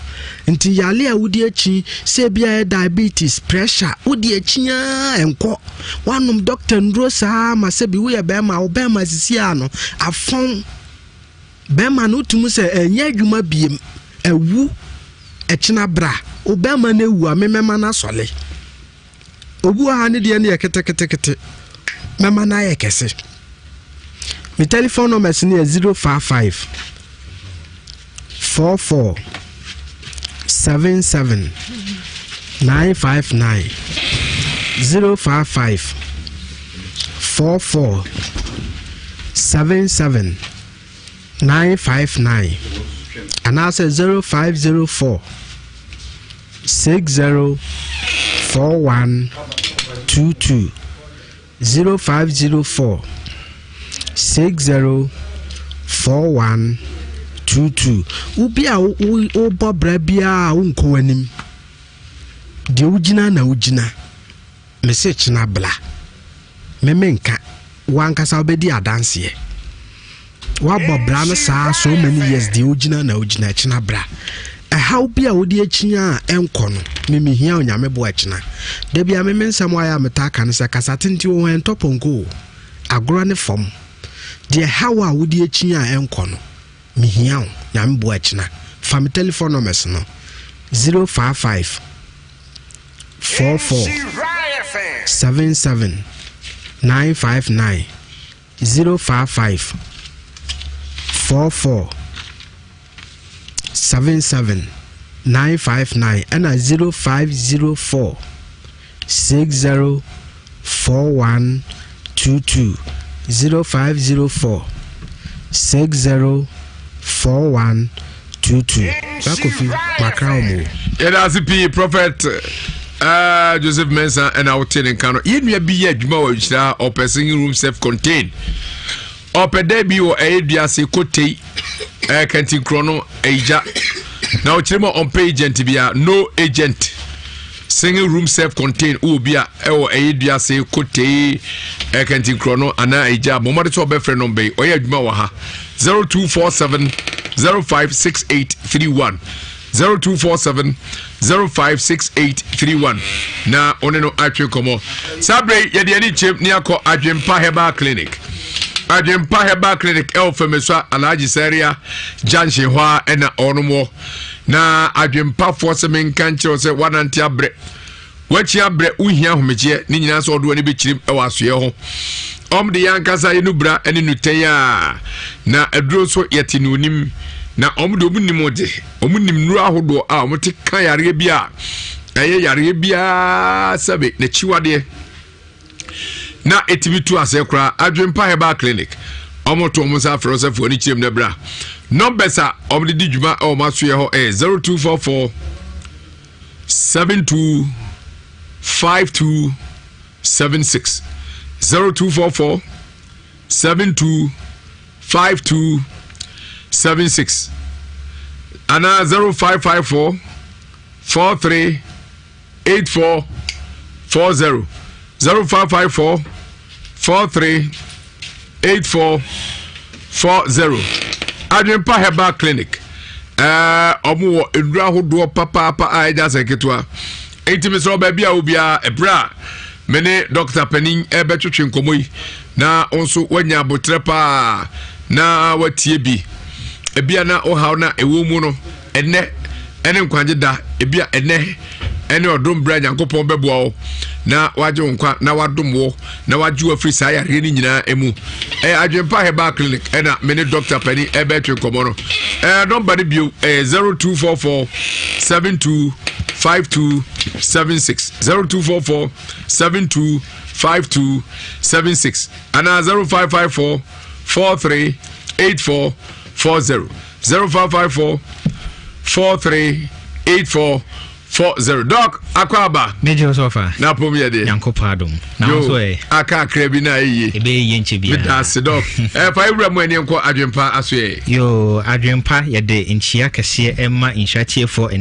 nti yale a wo de achi se bia diabetes pressure wo de achi enko wanum doctor ndro sa ma se bi wo ye be ma wo be ma sisi ano afon be ma no tumu se enya adwuma biem ewu echina bra wo be ma na ewu a memema na sole obu ha ne de ne kete mama na yekese my telephone number is 055 44 77 959 055 44 77 959 and I say 0504 60 4122 0504 60 4122 ubia o bobra bia unko anim de ugina na ugina message na bla memenka wankasa obedi adanse wa bobra na saa so many years de ugina na ugina china bra how bia wodi achinya enko no mimi hia onyame bo achina de bia memensam aya metaka ne sakasatenti wo hen toponko agora ne fom de how a wodi achinya enko no mi hia onyame bo achina fam telephone numbers no 055 44 77 959 055 44 77 959 and 0504 60 4122 0504 60 4122 Black Coffee Macrao. Yeah, that's the Prophet Joseph Mensah and our ten in Kano. You may be a Juma or passing room self contained. Or per debut or a diase cote canting chrono aja. Now, Chimo on page and tibia, no agent. Single room self contained ubia or a diase cote canting chrono and aja. Momato befriend on bay or a Jumawaha 0247 056831 0247 056831 na oneno atwe komo sabre ye de ni chip ni akọ Adwempa Herbal Clinic Adwempa Herbal Clinic elfemeswa Alhaji Saria Janshi hwa ena onomo na Adwempa force men kanche se wananti abre wachi abre uhia homeje ni nyina so odo ani be chirim e wasoye ho de yankasa ye nubra eni nuteya na aduro so yeti nunim na omude omunimode omunim nuru ahodo a omuti kan yare bia eye yare bia sabe na chiwade na etibitu asekra Adwempa Herbal Clinic omoto omusa frosefo ni chiem na bra numbers a omude dijuma o masoye ho 0244 72 52 76 0244 72 52 76 and 0554 43 84 40 0554 43 84 40 Adwempa Herbal Clinic omo endura hodo papa aja seketwa enti me so ba bia obia ebra mene Dr. Penin ebetwetwe nkomoyi na onso wanya abotre pa na watie bi ebia na ohaw na ewo mu no ene nkwagye da ebia ene odom bra Nyankopɔn bɛboa wo na waje nkwa na wadom wo na waju afri saa yare ni nyina emu adwempa heba clinic na mene doctor pani ebetwe komo no number ni bio 0244 725276 0244 725276 ana 0554 438440 0554 438440 Doc akwaba meje sofa na pomye de Nyankopɔn na so aka krabi na eye ebe ye nche bia that's doc fa ewura mu ene nko adwempa aso ye yo adwempa ye de nchia kese emma inhwatie for